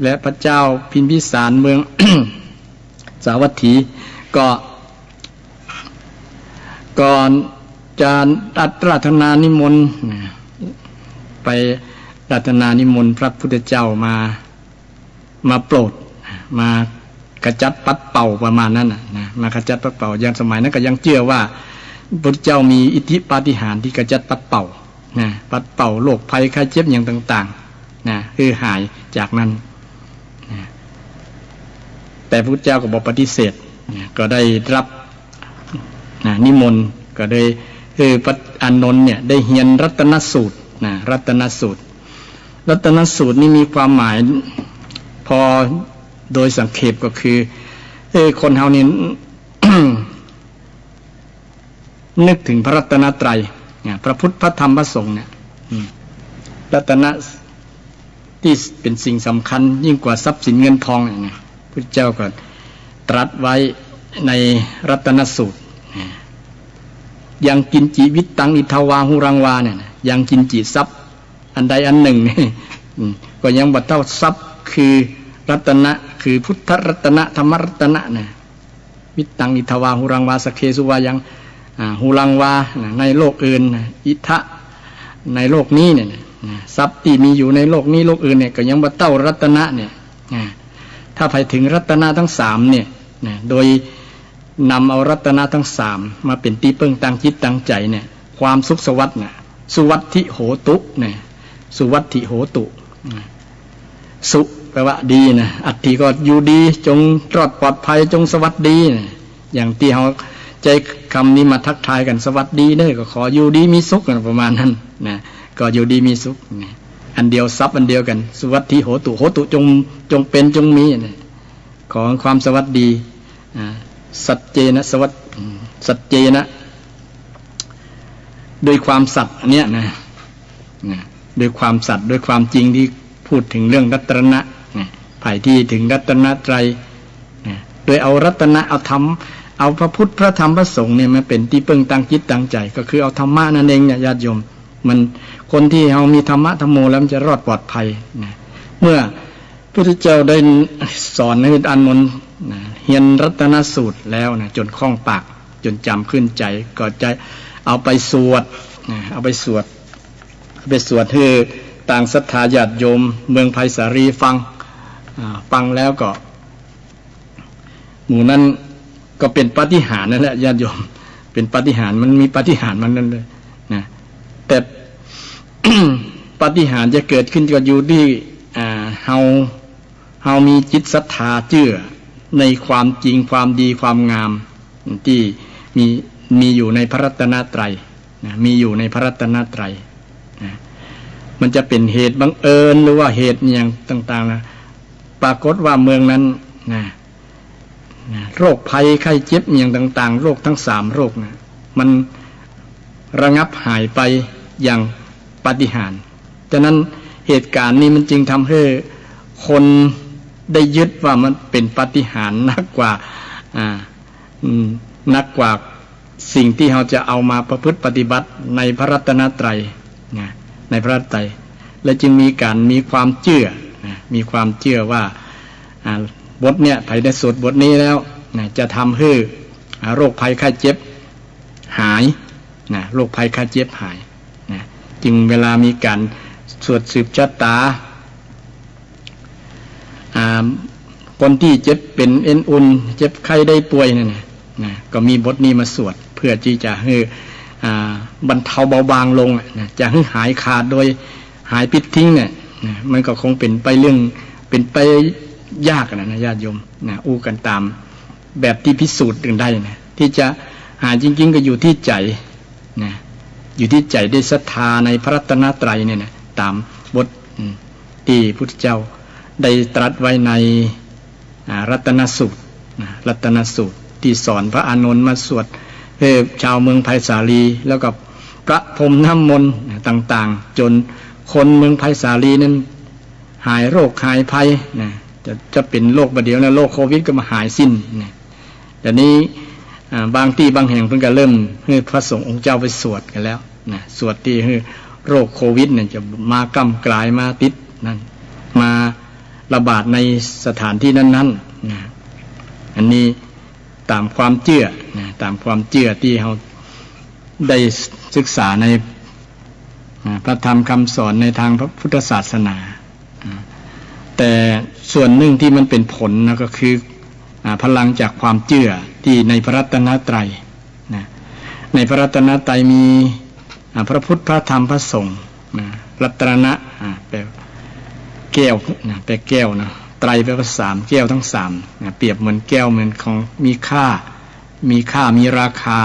และพระเจ้าพิมพิสารเมือง สาวัตถีก็ก่อนจะรัตนานิมนต์ไปรัตนานิมนต์พระพุทธเจ้ามาโปรดมากระจัดปัดเป่าประมาณนั้นนะมากระจัดปัดเป่าอย่างสมัยนั้นก็ยังเชื่อว่าพระพุทธเจ้ามีอิทธิปาฏิหาริย์ที่กระจัดปัดเป่านะปัดเป่าโรคภัยไข้เจ็บอย่างต่างๆนะคือหายจากนั้นนะแต่พระพุทธเจ้าก็บอกปฏิเสธนะก็ได้รับนะนิมนต์ก็ได้พระอานนท์เนี่ยได้เรียนรัตนสูตรนะรัตนสูตรนี่มีความหมายพอโดยสังเขปก็คือคนเฮานี่ นึกถึงพระรัตนตรัยพระพุทธพระธรรมพระสงฆ์เนี่ยรัตนะที่เป็นสิ่งสำคัญยิ่งกว่าทรัพย์สินเงินทองเนี่ยพระเจ้าก็ตรัสไว้ในรัตนสูตรยังกินจิวิตตังอิทวาหุรังวาเนี่ยยังกินจิทรัพย์อันใดอันหนึ่งก็ยังบ่เท่าทรัพย์คือรัตนะคือพุทธรัตนะธรรมรัตนะเนี่ยวิตตังอิทวาหุรังวาสเคสุวายังหุรังวาในโลกอื่นอิทะในโลกนี้เนี่ยทรัพย์ที่มีอยู่ในโลกนี้โลกอื่นเนี่ยก็ยังบ่เท่ารัตนะเนี่ยถ้าไปถึงรัตนะทั้ง3เนี่ยโดยนำเอารัตนะทั้ง3มาเป็นที่พึ่งตั้งจิตตั้งใจเนี่ยความสุขสวัสดิ์เนี่ยสุวัตถิโหตุเนี่ยสุวัตถิโหตุสุแปลว่าดีนะอัตถิก็อยู่ดีจงรอดปลอดภัยจงสวัสดีนะอย่างที่เราใจคำนี้มาทักทายกันสวัสดีเด้อก็ขออยู่ดีมีสุขประมาณนั้นนะก็อยู่ดีมีสุขนะอันเดียวทรัพย์อันเดียวกันสุวัตถิโหตุจงเป็นจงมีนะขอความสวัสดีสัจเจนะสัจเจนะโดยความสัตย์เนี้ยนะโดยความสัตย์โดยความจริงที่พูดถึงเรื่องรัตนะฝ่ายที่ถึงรัตนตรัยโดยเอารัตนะเอาธรรมเอาพระพุทธพระธรรมพระสงฆ์เนี่ยมาเป็นที่พึ่งตั้งจิตตั้งใจก็คือเอาธรรมะนั่นเองเนี่ยญาติโยมมันคนที่เรามีธรรมะธรรมโมแล้วมันจะรอดปลอดภัยเมื่อพระพุทธเจ้าได้สอนให้อานนท์เรียนรัตนสูตรแล้วนะจนคล่องปากจนจำขึ้นใจก็จะเอาไปสวดเอาไปสวดให้ต่างศรัทธาญาติโยมเมืองไผ่สาลีฟังแล้วก็หมู่นั้นก็เป็นปาฏิหาริย์นั่นแหละญาติโยมเป็นปาฏิหาริย์มันมีปาฏิหาริย์มันนั่นเลยนะแต่ ปาฏิหาริย์จะเกิดขึ้นก็อยู่ที่เฮามีจิตศรัทธาเชื่อในความจริงความดีความงามที่มีอยู่ในพระรัตนตรัยนะมีอยู่ในพระรัตนตรัยนะมันจะเป็นเหตุบังเอิญหรือว่าเหตุอย่างต่างๆนะปรากฏว่าเมืองนั้นนะ โรคภัยไข้เจ็บอย่างต่างๆโรคทั้ง3โรคนะมันระงับหายไปอย่างปาฏิหาริย์ฉะนั้นเหตุการณ์นี้มันจึงทำให้คนได้ยึดว่ามันเป็นปาฏิหาริย์นักกว่าสิ่งที่เราจะเอามาประพฤติปฏิบัติในพระรัตนตรัยในพระรัตนตรัยและจึงมีความเชื่อมีความเชื่อว่าบทเนี่ยไผได้สวดบทนี้แล้วจะทำให้โรคภัยไข้เจ็บหายโรคภัยไข้เจ็บหายจึงเวลามีการสวดสืบชะตาคนที่เจ็บเป็นเอ็นอุ่นเจ็บไข้ได้ป่วยนั่นนะก็มีบทนี้มาสวดเพื่อที่จะให้บรรเทาเบาบางลงจะให้หายขาดโดยหายปิดทิ้งเนี่ยมันก็คงเป็นไปยากนะญาติโยมอู้กันตามแบบที่พิสูจน์ได้นะที่จะหายจริงๆก็อยู่ที่ใจนะอยู่ที่ใจได้ศรัทธาในพระรัตนตรัยเนี่ยนะตามบทที่พุทธเจ้าได้ตรัสไว้ในรัตนสูตรรัตนสูตรที่สอนพระอานนท์มาสวดให้ชาวเมืองไผ่สาลีแล้วกับประพรมน้ำมนต์ต่างๆจนคนเมืองไผ่สาลีนั้นหายโรคหายภัยจะเป็นโรคประเดี๋ยวนะโรคโควิดก็มาหายสิ้นแต่นี้บางที่บางแห่งเพิ่งก็เริ่มให้พระสงฆ์องค์เจ้าไปสวดกันแล้วสวดที่ให้โรคโควิดเนี่ยจะมากำกลายมาติดนั่นมาระบาดในสถานที่นั้นๆอันนี้ตามความเชื่อตามความเชื่อที่เราได้ศึกษาในพระธรรมคำสอนในทางพระพุทธศาสนาแต่ส่วนหนึ่งที่มันเป็นผลนะก็คือพลังจากความเชื่อที่ในพระรัตนตรัยในพระรัตนตรัยมีพระพุทธพระธรรมพระสงฆ์รัตนะแปลแก้วแปลแก้วนะไตรแปลว่า3แก้วทั้ง3เปรียบเหมือนแก้วเหมือนของมีค่ามีราคา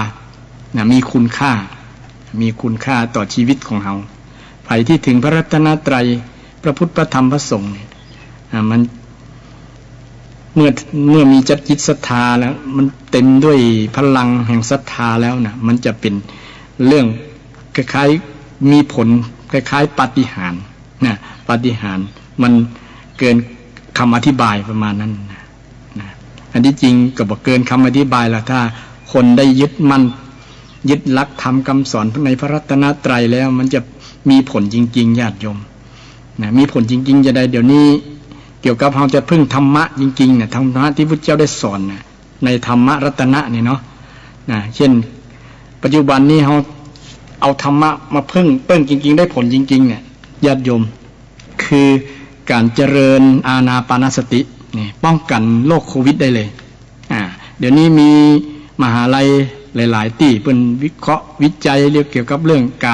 มีคุณค่าต่อชีวิตของเราใครที่ถึงพระรัตนตรัยพระพุทธพระธรรมพระสงฆ์มันเมื่อมีจิตศรัทธาแล้วมันเต็มด้วยพลังแห่งศรัทธาแล้วนะมันจะเป็นเรื่องคล้ายๆมีผลคล้ายๆปาฏิหาริย์ปาฏิหาริย์มันเกินคำอธิบายประมาณนั้นนะอันที่จริงก็บอกเกินคำอธิบายแล้วถ้าคนได้ยึดมั่นยึดหลักธรรมคำสอนในพระรัตนตรัยแล้วมันจะมีผลจริงๆญาติโยมมีผลจริงๆจะได้เดี๋ยวนี้เกี่ยวกับเราจะพึ่งธรรมะจริงๆธรรมะที่พุทธเจ้าได้สอนในธรรมรัตนะนี่เนาะเช่นปัจจุบันนี้เราเอาธรรมะมาพึ่งจริงๆได้ผลจริงๆญาติโยมคือการเจริญอานาปานสติป้องกันโรคโควิดได้เลยเดี๋ยวนี้มีมหาลัยหลายๆที่เป็นวิเคราะห์วิจัยเกี่ยวกับเรื่องก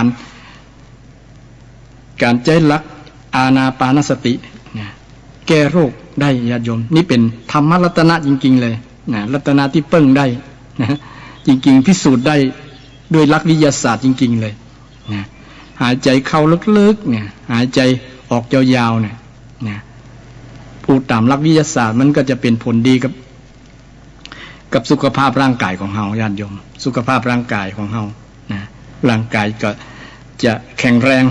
ารใช้หลักอานาปานสติแก้โรคได้ญาติโยมนี่เป็นธรรมรัตนะจริงๆเลยรัตนะที่เปิ้งได้จริงๆพิสูจน์ได้ด้วยหลักวิทยาศาสตร์จริงๆเลยหายใจเข้าลึกๆหายใจออกยาวๆพูดตามหลักวิทยาศาสตร์มันก็จะเป็นผลดีกับสุขภาพร่างกายของเฮาญาติโยมสุขภาพร่างกายของเฮาร่างกายก็จะแข็งแรง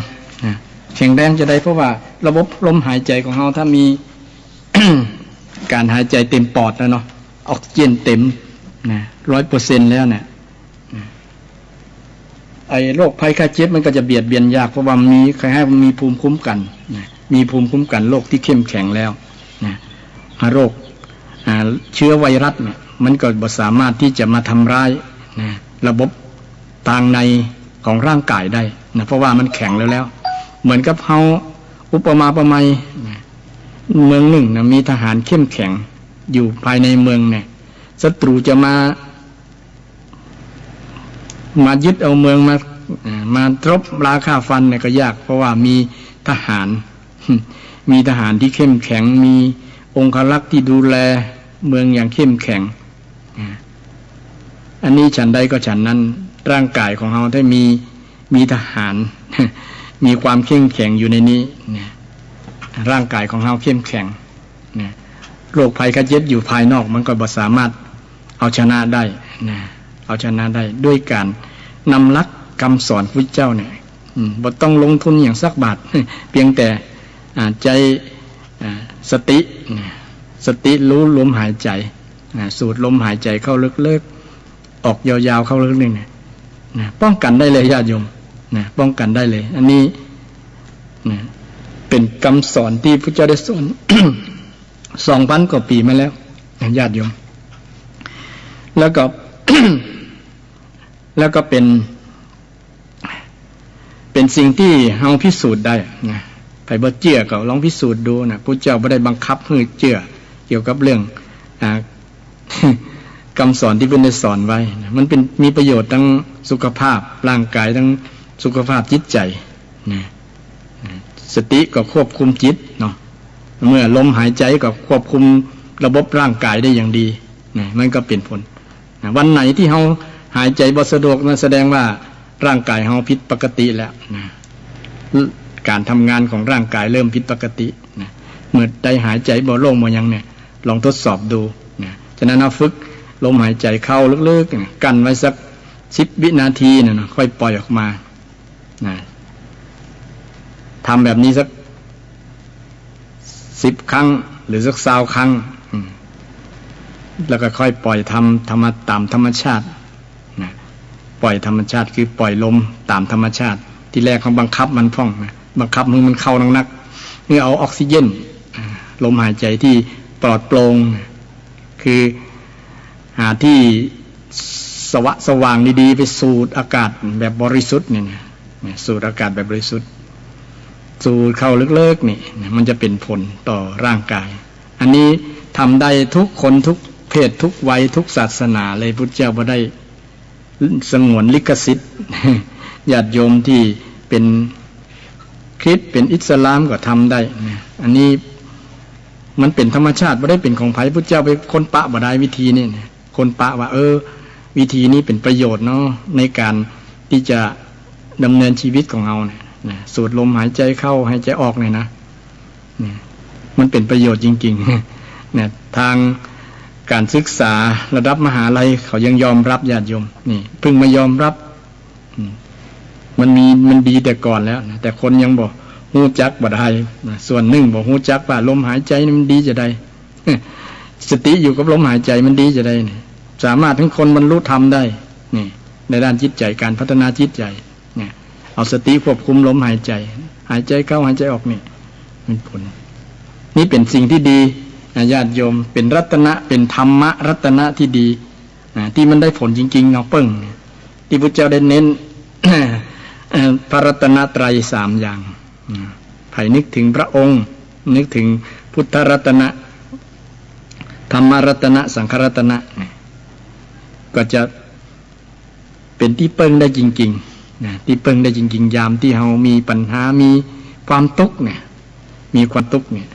จะได้เพราะว่าระบบลมหายใจของเฮาถ้ามี การหายใจเต็มปอดแล้วเนาะออกซิเจนเต็ม100% แล้วเนี่ยไอ้โรคภัยไข้เจ็บมันก็จะเบียดเบียนยากเพราะว่ามีใครให้มีภูมิคุ้มกันมีภูมิคุ้มกันโรคที่เข้มแข็งแล้วโรคเชื้อไวรัสเนี่ยมันก็บ่สามารถที่จะมาทำร้ายระบบทางในของร่างกายได้เพราะว่ามันแข็งแล้วเหมือนกับเฮาอุปมาประไมยเมืองหนึ่งมีทหารเข้มแข็งอยู่ภายในเมืองเนี่ยศัตรูจะมายึดเอาเมืองมาทบราฆ่าฟันเนี่ยก็ยากเพราะว่ามีทหารที่เข้มแข็งมีองครักษ์ที่ดูแลเมืองอย่างเข้มแข็งอันนี้ฉันใดก็ฉันนั้นร่างกายของเราถ้ามีทหารมีความเข้มแข็งอยู่ในนี้ร่างกายของเราเข้มแข็งโรคภัยไข้เจ็บอยู่ภายนอกมันก็บ่สามารถ เอาชนะได้นะเอาชนะได้ด้วยการนำหลักคำสอนพระเจ้าเนี่ยบ่ต้องลงทุนอย่างสักบาท เพียงแต่ใจสติรู้ลมหายใจสูดลมหายใจเข้าลึกๆออกยาวๆเข้าลึกๆนี่นะป้องกันได้เลยญาติโยมนะป้องกันได้เลยอันนี้นะเป็นคำสอนที่พระเจ้าได้สอน 2,000 กว่าปีมาแล้วญาติโยมแล้วก็ แล้วก็เป็นสิ่งที่เฮาพิสูจน์ได้นะไปบ่เชื่อก็ลองพิสูจน์ดูนะพระเจ้าบ่ได้บังคับให้เชื่อเกี่ยวกับเรื่องคำสอนที่เพิ่นได้สอนไว้นะมันเป็นมีประโยชน์ทั้งสุขภาพร่างกายทั้งสุขภาพจิตใจนะสติก็ควบคุมจิตเนาะเมื่อลมหายใจก็ควบคุมระบบร่างกายได้อย่างดีนะมันก็เป็นผลนะวันไหนที่เฮาหายใจบ่สะดวกนั่นแสดงว่าร่างกายเฮาผิดปกติแล้วนะการทำงานของร่างกายเริ่มผิดปกตินะเมื่อได้หายใจบ่โล่งบ่หยังเนี่ยลองทดสอบดูนะฉะนั้นเราฝึกลมหายใจเข้าลึกๆกั้นไว้สัก10 วินาทีนะค่อยปล่อยออกมานะทำแบบนี้สัก10 ครั้งหรือสัก20 ครั้งแล้วก็ค่อยปล่อยทำตามธรรมชาตินะปล่อยธรรมชาติคือปล่อยลมตามธรรมชาติที่แรกเขาบังคับมันพ่องนะบังคับมือมันเข้านักๆเมื่อเอาออกซิเจนลมหายใจที่ปลอดโปร่งคือหาที่สว่างดีๆไปสูดอากาศแบบบริสุทธิ์เนี่ยสูดอากาศแบบบริสุทธิ์สูดเข้าลึกๆนี่มันจะเป็นผลต่อร่างกายอันนี้ทำได้ทุกคนทุกเพศทุกวัยทุกศาสนาเลยพุทธเจ้าบ่ได้สงวนลิขสิทธิ์ ญาติโยมที่เป็นคริสต์เป็นอิสลามก็ทำได้อันนี้มันเป็นธรรมชาติบ่ได้เป็นของไผพุทธเจ้าไปค้นปะบ่ได้วิธีนี่ค้นปะว่าวิธีนี้เป็นประโยชน์เนาะในการที่จะดำเนินชีวิตของเราเนี่ยสูดลมหายใจเข้าหายใจออกเนี่ยนะมันเป็นประโยชน์จริงๆเนี่ยทางการศึกษาระดับมหาลัยเขายังยอมรับญาติโยมนี่เพิ่งมายอมรับมันดีแต่ก่อนแล้วนะแต่คนยังบอกฮู้จักบ่ได้ส่วนหนึ่งบอกฮู้จักว่าลมหายใจนี่มันดีจะได้ สติอยู่กับลมหายใจมันดีจะได้นี่สามารถทั้งคนบรรลุธรรมได้นี่ในด้านจิตใจการพัฒนาจิตใจเนี่ยเอาสติควบคุมลมหายใจหายใจเข้าหายใจออกนี่เป็นผลนี่เป็นสิ่งที่ดีญาติโยมเป็นรัตนะเป็นธรรมะรัตนะที่ดีที่มันได้ผลจริงๆเนาะเปิ้งที่พระเจ้าได้เน้น พระรัตนตรัย3อย่างไผนึกถึงพระองค์นึกถึงพุทธรัตนะธรรมรัตนะสังฆรัตนะก็จะเป็นที่เปิ้งได้จริงๆที่เปิ้งได้จริงๆยามที่เฮามีปัญหามีความทุกข์เนี่ยมีความทุกข์เนี่ย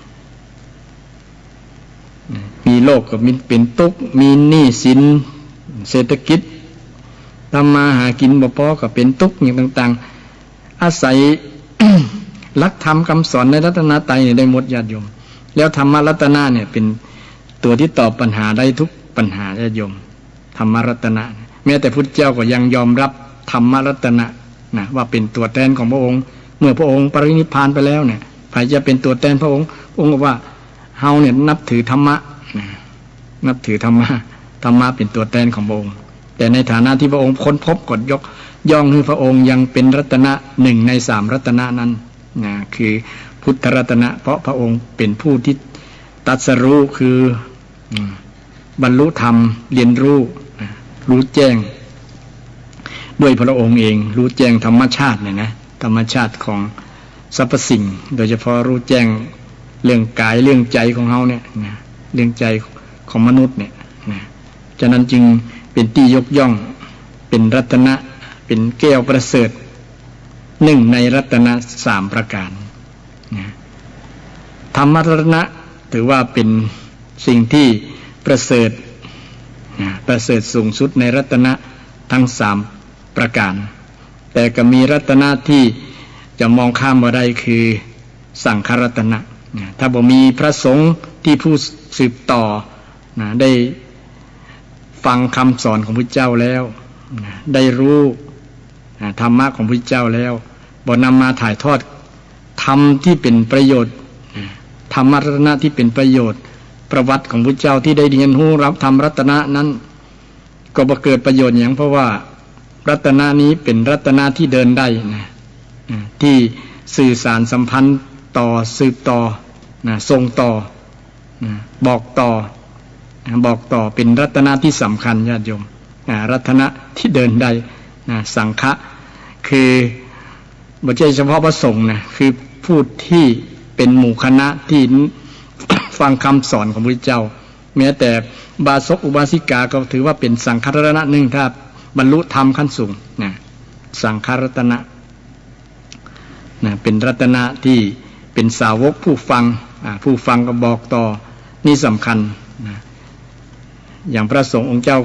มีโลกก็มีเป็นทุกข์มีหนี้สินเศรษฐกิจทำมาหากินบ่พอก็เป็นทุกข์อย่างต่างๆอาศัย หลักธรรมคำสอนในรัตนตรัยเนี่ยได้หมดญาติโยมแล้วธรรมรัตนะเนี่ยเป็นตัวที่ตอบปัญหาได้ทุกปัญหาญาติโยมธรรมรัตนะแม้แต่พุทธเจ้าก็ยังยอมรับธรรมรัตนะนะว่าเป็นตัวแทนของพระองค์เมื่อพระองค์ปรินิพพานไปแล้วเนี่ยใครจะเป็นตัวแทนพระองค์บอกว่าเฮาเนี่ยนับถือธรรมะนับถือธรรมะเป็นตัวแทนของพระองค์แต่ในฐานะที่พระองค์ค้นพบกดยกย่องให้พระองค์ยังเป็นรัตนะ1 ใน 3รัตนะนั้นนะคือพุทธรัตนะเพราะพระองค์เป็นผู้ที่ตรัสรู้คือบรรลุธรรมเรียนรู้แจ้งด้วยพระองค์เองรู้แจ้งธรรมชาติเนี่ยนะธรรมชาติของสรรพสิ่งโดยเฉพาะรู้แจ้งเรื่องกายเรื่องใจของเฮาเนี่ยนะเรื่องใจของมนุษย์เนี่ยนะฉะนั้นจึงเป็นที่ยกย่องเป็นรัตนะเป็นแก้วประเสริฐ1 ในรัตนะ3ประการนะธรรมรัตนะถือว่าเป็นสิ่งที่ประเสริฐประเสริฐสูงสุดในรัตนะทั้ง3ประการแต่ก็มีรัตนะที่จะมองข้ามบ่ได้คือสังฆรัตนะถ้าบ่มีพระสงฆ์ที่ผู้สืบต่อได้ ฟังคำสอนของพระเจ้าแล้วได้รู้ธรรมะของพระเจ้าแล้วบ่นำมาถ่ายทอดธรรมที่เป็นประโยชน์ธรรมรัตนะที่เป็นประโยชน์ประวัติของพระเจ้าที่ได้เรียนรู้รับธรรมรัตนะนั้นก็บ่เกิดประโยชน์อย่างเพราะว่ารัตนะนี้เป็นรัตนะที่เดินได้นะที่สื่อสารสัมพันธ์ต่อสืบต่อส่งต่อบอกต่อเป็นรัตนะที่สำคัญญาติโยมรัตนะที่เดินได้สังฆะคือบ่ใช่เฉพาะพระสงฆ์นะคือผู้ที่เป็นหมู่คณะที่ ฟังคำสอนของพระเจ้าแม้แต่บาศกอุบาสิกาก็ถือว่าเป็นสังฆรัตนะหนึ่งถ้าบรรลุธรรมขั้นสูงสังฆรัตนะเป็นรัตนะที่เป็นสาวกผู้ฟังก็บอกต่อนี่สำคัญอย่างพระสงฆ์องค์เจ้า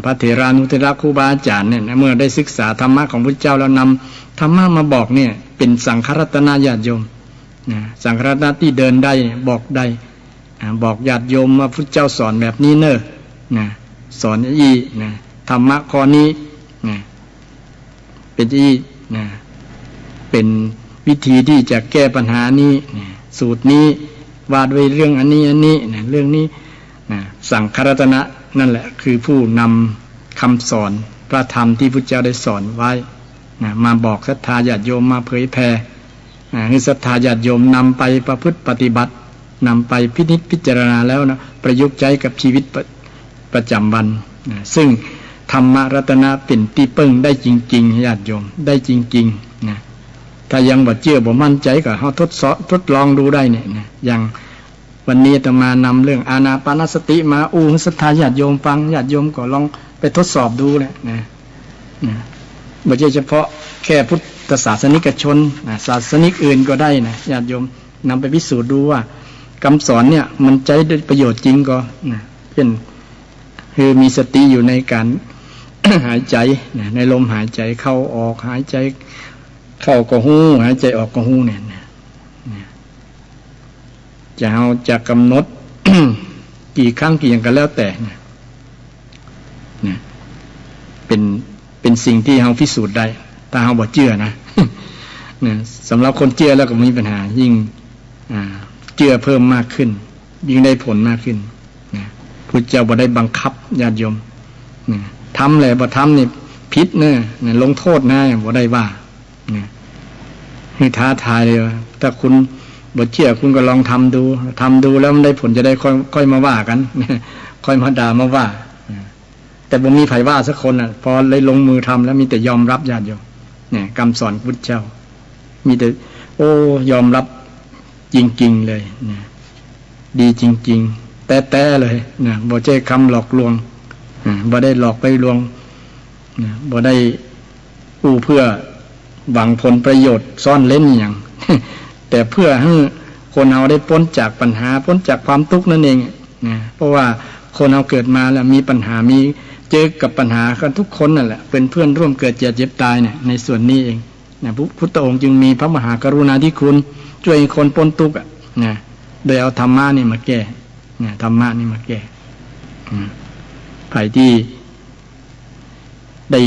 พระเถรานุเถระครูบาอาจารย์เนี่ยเมื่อได้ศึกษาธรรมะของพระเจ้าแล้วนำธรรมะมาบอกเนี่ยเป็นสังฆรัตนะญาติโยมสังฆรัตนะที่เดินได้บอกได้บอกญาติโยมว่าพระเจ้าสอนแบบนี้เนอะสอนอีธรรมะข้อนี้เป็นอีเป็นวิธีที่จะแก้ปัญหานี้สูตรนี้ว่าด้วยเรื่องอันนี้เรื่องนี้สังฆรัตนะนั่นแหละคือผู้นำคำสอนพระธรรมที่พระเจ้าได้สอนไว้มาบอกศรัทธาญาติโยมมาเผยแผ่ให้ศรัทธาญาติโยมนำไปประพฤติปฏิบัตินำไปพินิจพิจารณาแล้วนะประยุกต์ใช้กับชีวิตประจำวันซึ่งธรรมรัตนะเป็นที่พึ่งได้จริงๆญาติโยมได้จริงๆถ้ายังบ่เชื่อบ่มั่นใจก็เฮาทดลองดูได้เนี่ยอย่างวันนี้อาตมานำเรื่องอานาปานสติมาให้ศรัทธาญาติโยมฟังญาติโยมก็ลองไปทดสอบดูแหละบ่ใช่เฉพาะแค่พุทธศาสนิกชนศาสนิกอื่นก็ได้นะญาติโยมนำไปพิสูจน์ดูว่าคำสอนเนี่ยมันใช้ได้ประโยชน์จริงก็เช่นคือมีสติอยู่ในการ หายใจในลมหายใจเข้าออกหายใจเข้าก็หูหายใจออกก็หูเนี่ยจะกำหนด กี่ครั้งกี่อย่างก็แล้วแต่เป็นสิ่งที่เราพิสูจน์ได้ถ้าเราบ่เชื่อนะ สำหรับคนเชื่อแล้วก็มีปัญหายิ่งเชื่อเพิ่มมากขึ้นยิ่งได้ผลมากขึ้นพุทธเจ้าบ่ได้บังคับญาติโยมทำเลยบ่ทำนี่ผิดเนี่ยลงโทษนะบ่ได้ว่าให้ท้าทายเลยถ้าคุณบ่เชื่อคุณก็ลองทำดูแล้วมันได้ผลจะได้ค่อยมาว่ากันค่อยมาด่ามาว่าแต่บ่มีไผว่าสักคนพอเลยลงมือทำแล้วมีแต่ยอมรับญาติโยมคำสอนพุทธเจ้ามีแต่ยอมรับจริงๆเลยดีจริงๆแต่เลยบ่ใช่คำหลอกลวงบ่ได้หลอกไปลวงบ่ได้เพื่อหวังผลประโยชน์ซ่อนเล่นอย่าง แต่เพื่อให้คนเราได้พ้นจากปัญหาพ้นจากความทุกข์นั่นเองเพราะว่าคนเราเกิดมาแล้วมีปัญหามีเจอกับปัญหากันทุกคนนั่นแหละเป็นเพื่อนร่วมเกิดเจ็บตายเนี่ยในส่วนนี้เองพุทธองค์จึงมีพระมหากรุณาธิคุณช่วยคนพ้นทุกข์โดยเอาธรรมะนี่มาแก้ธรรมะนี่มาแก้ใครที่ได้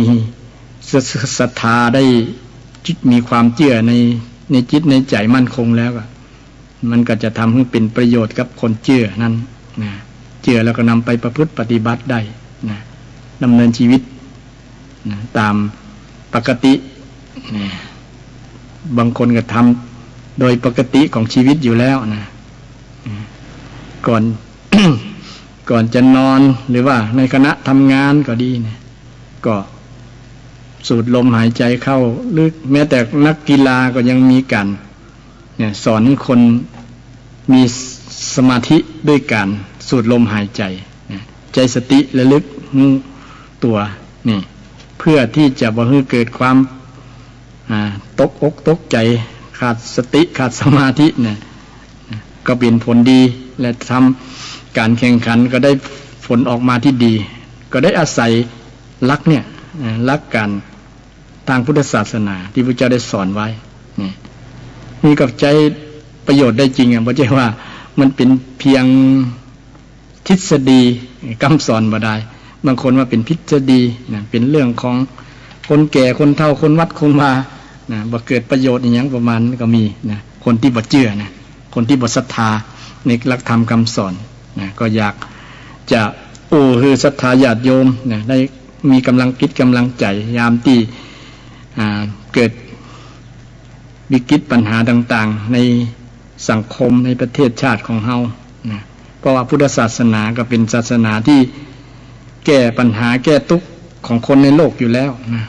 ศรัทธาได้มีความเชื่อในจิตในใจมั่นคงแล้วมันก็จะทำให้เป็นประโยชน์กับคนเชื่อนั้นเชื่อแล้วก็นำไปประพฤติปฏิบัติได้ดำเนินชีวิตตามปกติบางคนก็ทำโดยปกติของชีวิตอยู่แล้วก่อน ก่อนจะนอนหรือว่าในขณะทำงานก็ดีก็สูดลมหายใจเข้าหรือแม้แต่นักกีฬาก็ยังมีกันสอนให้คนมีสมาธิด้วยการสูดลมหายใจใจสติระลึกตัวนี่เพื่อที่จะบ่ให้เกิดความตกอกตกใจขาดสติขาดสมาธิก็เป็นผลดีและทำการแข่งขันก็ได้ผลออกมาที่ดีก็ได้อาศัยลักลักการทางพุทธศาสนาที่พระเจ้าได้สอนไว้นี่กับใจประโยชน์ได้จริงไม่ใช่ว่ามันเป็นเพียงทฤษฎีคำสอนบ่ได้ บางคนว่าเป็นพิษจะดีนะเป็นเรื่องของคนแก่คนเฒ่าคนวัดคนมานะบ่เกิดประโยชน์อย่างประมาณก็มีนะคนที่บ่เชื่อนะคนที่บ่ศรัทธาในหลักธรรมคำสอนนะก็อยากจะคือศรัทธาญาติโยมนะได้มีกำลังคิดกำลังใจยามที่เกิดวิกฤตปัญหาต่างๆในสังคมในประเทศชาติของเฮานะเพราะว่าพุทธศาสนาก็เป็นศาสนาที่แก้ปัญหาแก้ทุกข์ของคนในโลกอยู่แล้วนะ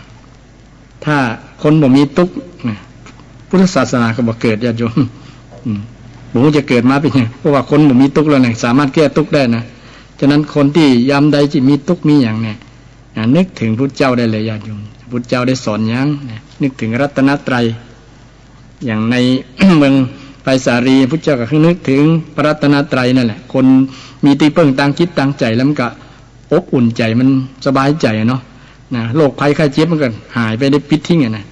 ถ้าคนบ่มีทุกข์นะพุทธศาสนาก็บ่เกิดญาติโยมบ่รู้จะเกิดมาเป็นยังเพราะว่าคนบ่มีทุกข์แล้วเนี่ยสามารถแก้ทุกข์ได้นะฉะนั้นคนที่ยามใดที่มีทุกข์มีอย่างเนี่ยนึกถึงพุทธเจ้าได้เลยญาติโยมพุทธเจ้าได้สอนอย่างนึกถึงรัตนตรัยอย่างใน เมืองไผ่สาลีพุทธเจ้าก็คือนึกถึงพระรัตนตรัยนั่นแหละคนมีที่พึ่งตั้งคิดตั้งใจแล้วมันก็อบอุ่นใจมันสบายใจเนาะนะโรคภัยไข้เจ็บมันก็หายไปได้ปิดทิ้งอ่ะนะ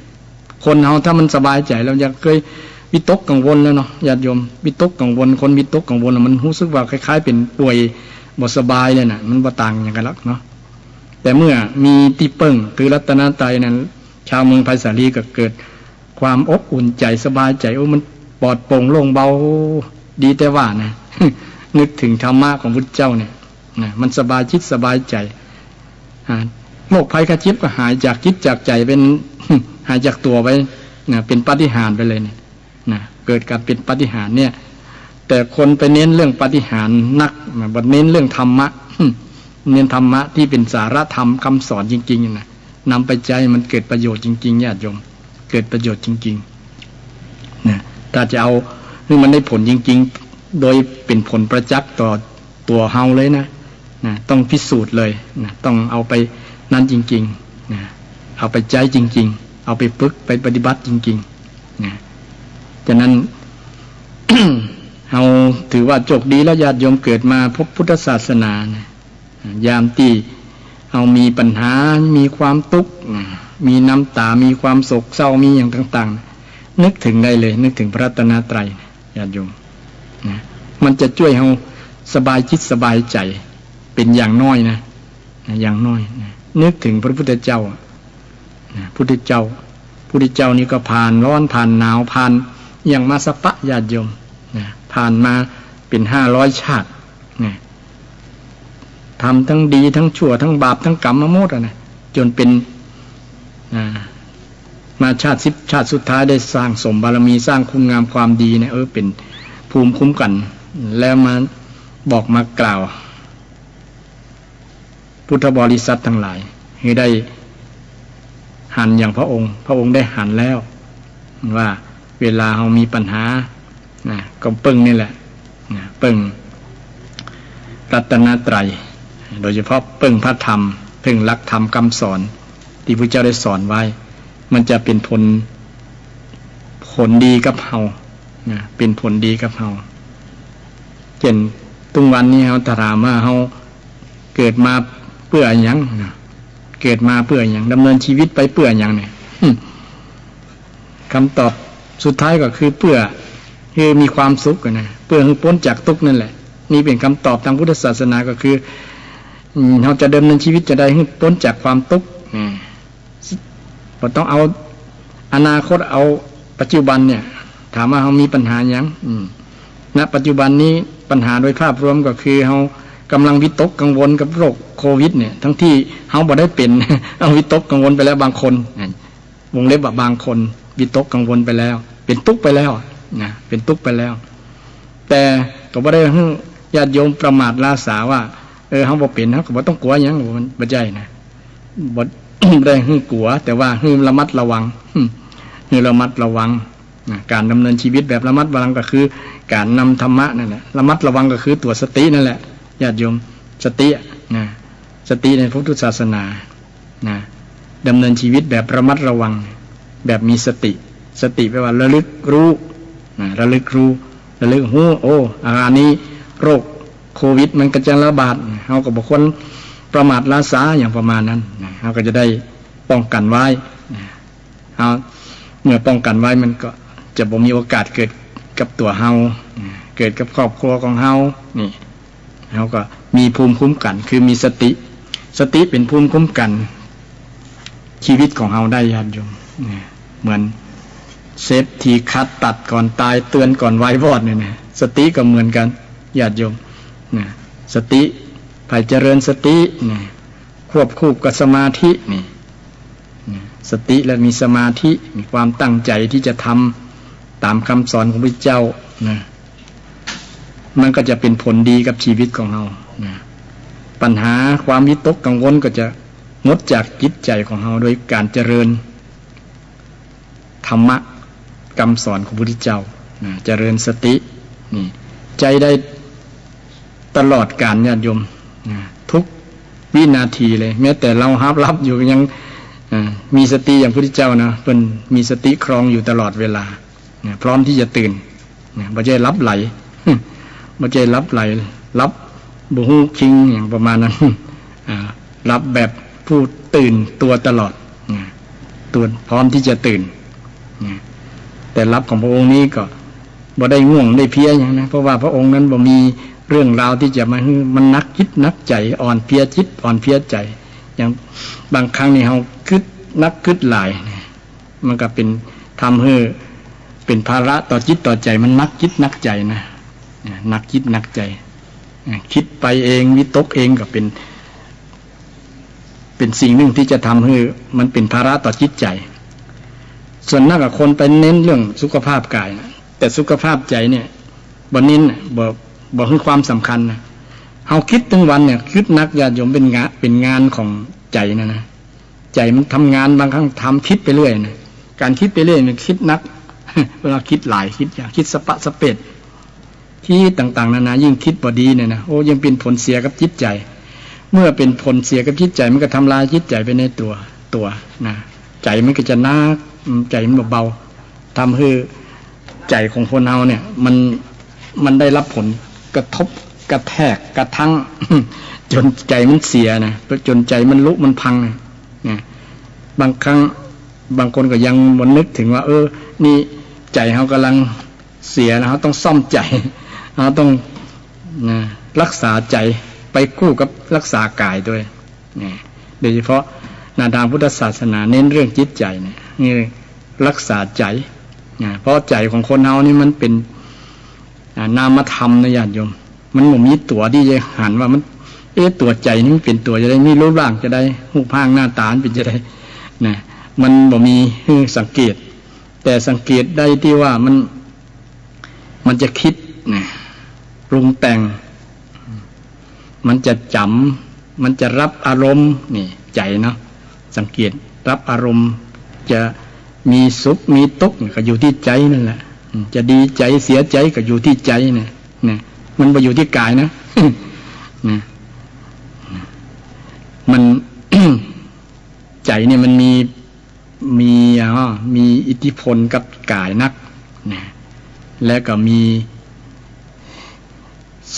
คนเฮาถ้ามันสบายใจแล้วอยากเคยวิตกกังวลแล้วเนาะญาติโยมวิตกกังวลคนวิตกกังวลมันรู้สึกว่าคล้ายๆเป็นป่วยบ่สบายเลยน่ะมันบ่ต่างอย่างกันหรอกเนาะแต่เมื่อมีที่พึ่งคือรัตนตรัยนั้นชาวเมืองไผ่สาลีก็เกิดความอบอุ่นใจสบายใจมันปลอดโปร่งโล่งเบาดีแต่ว่านะ นึกถึงธรรมะของพุทธเจ้าเนี่ยนะมันสบายจิตสบายใจโรคภัยไข้เจ็บก็หายจากจิตจากใจเป็น หายจากตัวไปนะเป็นปาฏิหาริย์ไปเลยเนี่ยนะเกิดการเป็นปาฏิหาริย์เนี่ยแต่คนไปเน้นเรื่องปาฏิหาริย์นักบัดเน้นเรื่องธรรมะ เน้นธรรมะที่เป็นสาระธรรมคำสอนจริงๆนะนำไปใจมันเกิดประโยชน์จริงๆญาติโยมเกิดประโยชน์จริงๆนะถ้าจะเอาให้มันได้ผลจริงๆโดยเป็นผลประจักษ์ต่อตัวเฮาเลยนะต้องพิสูจน์เลยนะต้องเอาไปนั้นจริงๆนะเอาไปใจจริงๆเอาไปฝึกไปปฏิบัติจริงๆนะฉะนั้น เฮาถือว่าโชคดีแล้วญาติโยมเกิดมาพบพุทธศาสนานะยามที่เฮามีปัญหามีความทุกข์มีน้ำตามีความโศกเศร้ามีอย่างต่างๆนึกถึงได้เลยนึกถึงพระรัตนตรัยญาติโยมนะมันจะช่วยเฮาสบายจิตสบายใจเป็นอย่างน้อยนะอย่างน้อยนะนึกถึงพระพุทธเจ้านะพุทธเจ้านี่ก็ผ่านร้อนผ่านหนาวผ่านอย่างมาสปะญาติโยมนะผ่านมาเป็น500ชาตินะทำทั้งดีทั้งชั่วทั้งบาปทั้งกรรมมาหมดนะจนเป็นมาชาติสุดท้ายได้สร้างสมบารมีสร้างคุณงามความดีนะเป็นภูมิคุ้มกันแล้วมาบอกมากล่าวพุทธบริษัททั้งหลายให้ได้หันอย่างพระองค์ได้หันแล้วว่าเวลาเรามีปัญหาก็ปึ้งนี่แหละปึ้งรัตนตรัยโดยเฉพาะปึ้งพระธรรมปึ้งหลักธรรมคำสอนที่พระเจ้าได้สอนไว้มันจะเป็นผลดีกับเฮาเป็นผลดีกับเฮาเช่นทุกวันนี้เฮาถามว่าเฮาเกิดมาเพื่อหยังเกิดมาเพื่อหยังดำเนินชีวิตไปเพื่อหยังเนี่ยคำตอบสุดท้ายก็คือเพื่อให้มีความสุขนะเพื่อให้พ้นจากทุกข์นั่นแหละนี่เป็นคำตอบทางพุทธศาสนาก็คือเราจะดำเนินชีวิตจะได้ให้พ้นจากความทุกข์เราต้องเอาอนาคตเอาปัจจุบันเนี่ยถามว่าเรามีปัญหาหยังณปัจจุบันนี้ปัญหาโดยภาพรวมก็คือเรากำลังวิตกกังวลกับโรคโควิดเนี่ยทั้งที่เราบ่ได้เป็น เอาวิตกกังวลไปแล้วบางคนวงเล็บว่าบางคนวิตกกังวลไปแล้วเป็นทุกข์ไปแล้วนะเป็นทุกข์ไปแล้วแต่ก็บ่ได้ให้ญาติโยมประมาทลาสาว่าเฮาบ่เป็นเฮาก็บ่ต้องกลัวหยังมันบ่ใช่นะบ่ ได้ให้กลัวแต่ว่าให้ระมัดระวังให้ระมัดระวังการดำเนินชีวิตแบบระมัดระวังก็คือการนำธรรมะนั่นแหละระมัดระวังก็คือตัวสตินั่นแหละญาติโยมสตินะสติในพุทธศาสนานะดำเนินชีวิตแบบระมัดระวังแบบมีสติแปลว่าระลึกรู้ระลึกรู้ระลึกหูอาการนี้โรคโควิดมันก็จะระบาดเฮาก็บ่ควรประมาทละสาอย่างประมาณนั้นเฮาก็จะได้ป้องกันไว้เฮาเมื่อป้องกันไว้มันก็จะบ่มีโอกาสเกิดกับตัวเฮาเกิดกับครอบครัวของเฮานี่เฮาก็มีภูมิคุ้มกันคือมีสติ สติเป็นภูมิคุ้มกันชีวิตของเราได้ญาติโยมเหมือนเซฟทีคัดตัดก่อนตายเตือนก่อนไว้วอดเนี่ยนะสติก็เหมือนกันญาติโยมนะสติไปเจริญสตินี่ควบคู่กับสมาธินี่สติและมีสมาธิมีความตั้งใจที่จะทำตามคำสอนของพระเจ้านะมันก็จะเป็นผลดีกับชีวิตของเรานะปัญหาความวิตกกังวลก็จะงดจากจิตใจของเราโดยการเจริญธรรมะคำสอนของพระพุทธเจ้านะเจริญสตินี่ใจได้ตลอดกาลญาติโยมนะทุกวินาทีเลยแม้แต่เรารับอยู่ยังมีสติอย่างพระพุทธเจ้านะเพิ่นมีสติครองอยู่ตลอดเวลานะพร้อมที่จะตื่นนะบ่ใช่รับไหลบ่ใช่รับไหลรับบ่ฮู้คิงอย่างประมาณนั้นรับแบบผู้ตื่นตัวตลอดนะตัวพร้อมที่จะตื่นนะแต่รับของพระองค์นี้ก็บ่ได้ง่วงได้เพลียอย่างนะเพราะว่าพระองค์นั้นบ่มีเรื่องราวที่จะมันนักคิดนักใจอ่อนเพลียจิตอ่อนเพลียใจอย่างบางครั้งนี่เฮาคิดนักคิดหลายมันก็เป็นทำให้เป็นภาระต่อจิตต่อใจมันนักคิดนักใจนะนักคิดนักใจคิดไปเองวิตกเองก็เป็นสิ่งหนึ่งที่จะทำให้มันเป็นภาระต่อจิตใจส่วนนักกับคนไปเน้นเรื่องสุขภาพกายนะแต่สุขภาพใจเนี่ยบ่เน้นบ่ให้ความสำคัญนะเฮาคิดทั้งวันเนี่ยคิดนักญาติโยมเป็นงานของใจนะใจมันทำงานบางครั้งทำคิดไปเรื่อยนะการคิดไปเรื่อยมันคิดนัก เวลาคิดหลายคิดอย่างคิดสปะสเปดที่ต่างๆนานายิ่งคิดบ่ดีเนี่ยนะโอ้ยังเป็นผลเสียกับจิตใจเมื่อเป็นผลเสียกับจิตใจมันก็ทำลายจิตใจไปในตัวนะใจมันก็จะนักใจมันเบาๆทำให้ใจของคนเราเนี่ยมันได้รับผลกระทบกระแทกกระทั่ง จนใจมันเสียนะจนใจมันลุมันพังนะบางครั้งบางคนก็ยังบ่นึกถึงว่านี่ใจเขากำลังเสียนะเขาต้องซ่อมใจเขาต้องนะรักษาใจไปคู่กับรักษากายด้วยนะโดยเฉพาะในทางพุทธศาสนาเน้นเรื่องจิตใจเนี่ยนี่รักษาใจนะเพราะใจของคนเรานี่มันเป็นนามธรรมนะญาติโยมมันบ่มีตัวที่จะหันว่ามันตัวใจนี่มันเป็นตัวจะได้มีรูปร่างจะได้รูปร่างหน้าตาเป็นจะได้นะมันบ่มีสังเกตแต่สังเกตได้ที่ว่ามันจะคิดนะปรุงแต่งมันจะจำมันจะรับอารมณ์นี่ใจเนาะสังเกตรับอารมณ์จะมีสุขมีทุกข์ก็อยู่ที่ใจนั่นแหละจะดีใจเสียใจก็อยู่ที่ใจเนี่ยมันบ่อยู่ที่กายนะ มัน ใจเนี่ยมันมีอิทธิพลกับกายนักนะและก็มี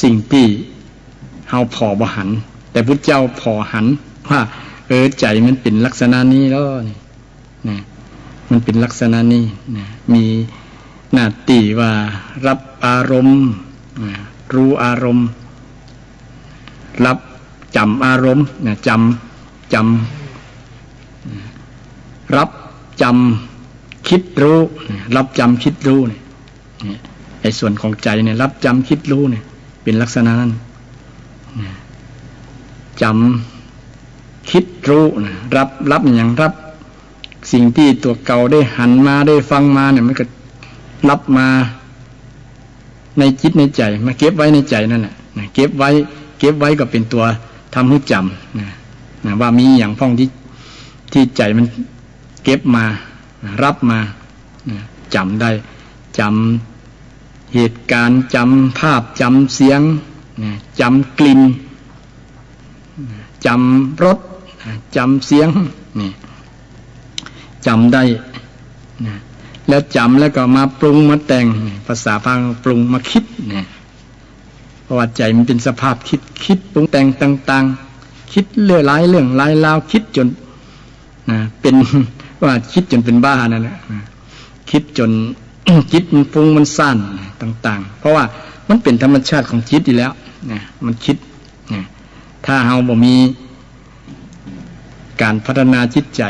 สิ่งที่เฮาพอบ่หันแต่พุทธเจ้าพอหันว่าใจมันเป็นลักษณะนี้แล้วนี่นะมันเป็นลักษณะนี้นะมีหน้าที่ว่ารับอารมณ์รู้อารมณ์รับจำอารมณ์นะจำรับจำคิดรู้รับจำคิดรู้เนี่ยไอ้ส่วนของใจเนี่ยรับจำคิดรู้เนี่ยเป็นลักษณะนั้นจำคิดรู้นะรับอย่างรับสิ่งที่ตัวเก่าได้หันมาได้ฟังมาเนี่ยมันก็รับมาในจิตในใจมาเก็บไว้ในใจนั่นแหละเก็บไว้ก็เป็นตัวทำให้จำนะว่ามีอย่างพ้องที่ใจมันเก็บมารับมาจำได้จำเหตุการณ์จำภาพจำเสียงจำกลิ่นจำรสจำเสียงนี่จำได้แล้วจำแล้วก็มาปรุงมาแต่งภาษาพาปรุงมาคิดเนี่ยเพราะว่าใจมันเป็นสภาพคิดปรุงแต่งต่างๆคิดเรื่องหลายราวคิดจนเป็นว่าคิดจนเป็นบ้านั่นแหละคิดจน จิตมันปรุงมันซ่านต่างๆเพราะว่ามันเป็นธรรมชาติของจิตอยู่แล้วมันคิดถ้าเฮาบ่มี การพัฒนาจิตใจ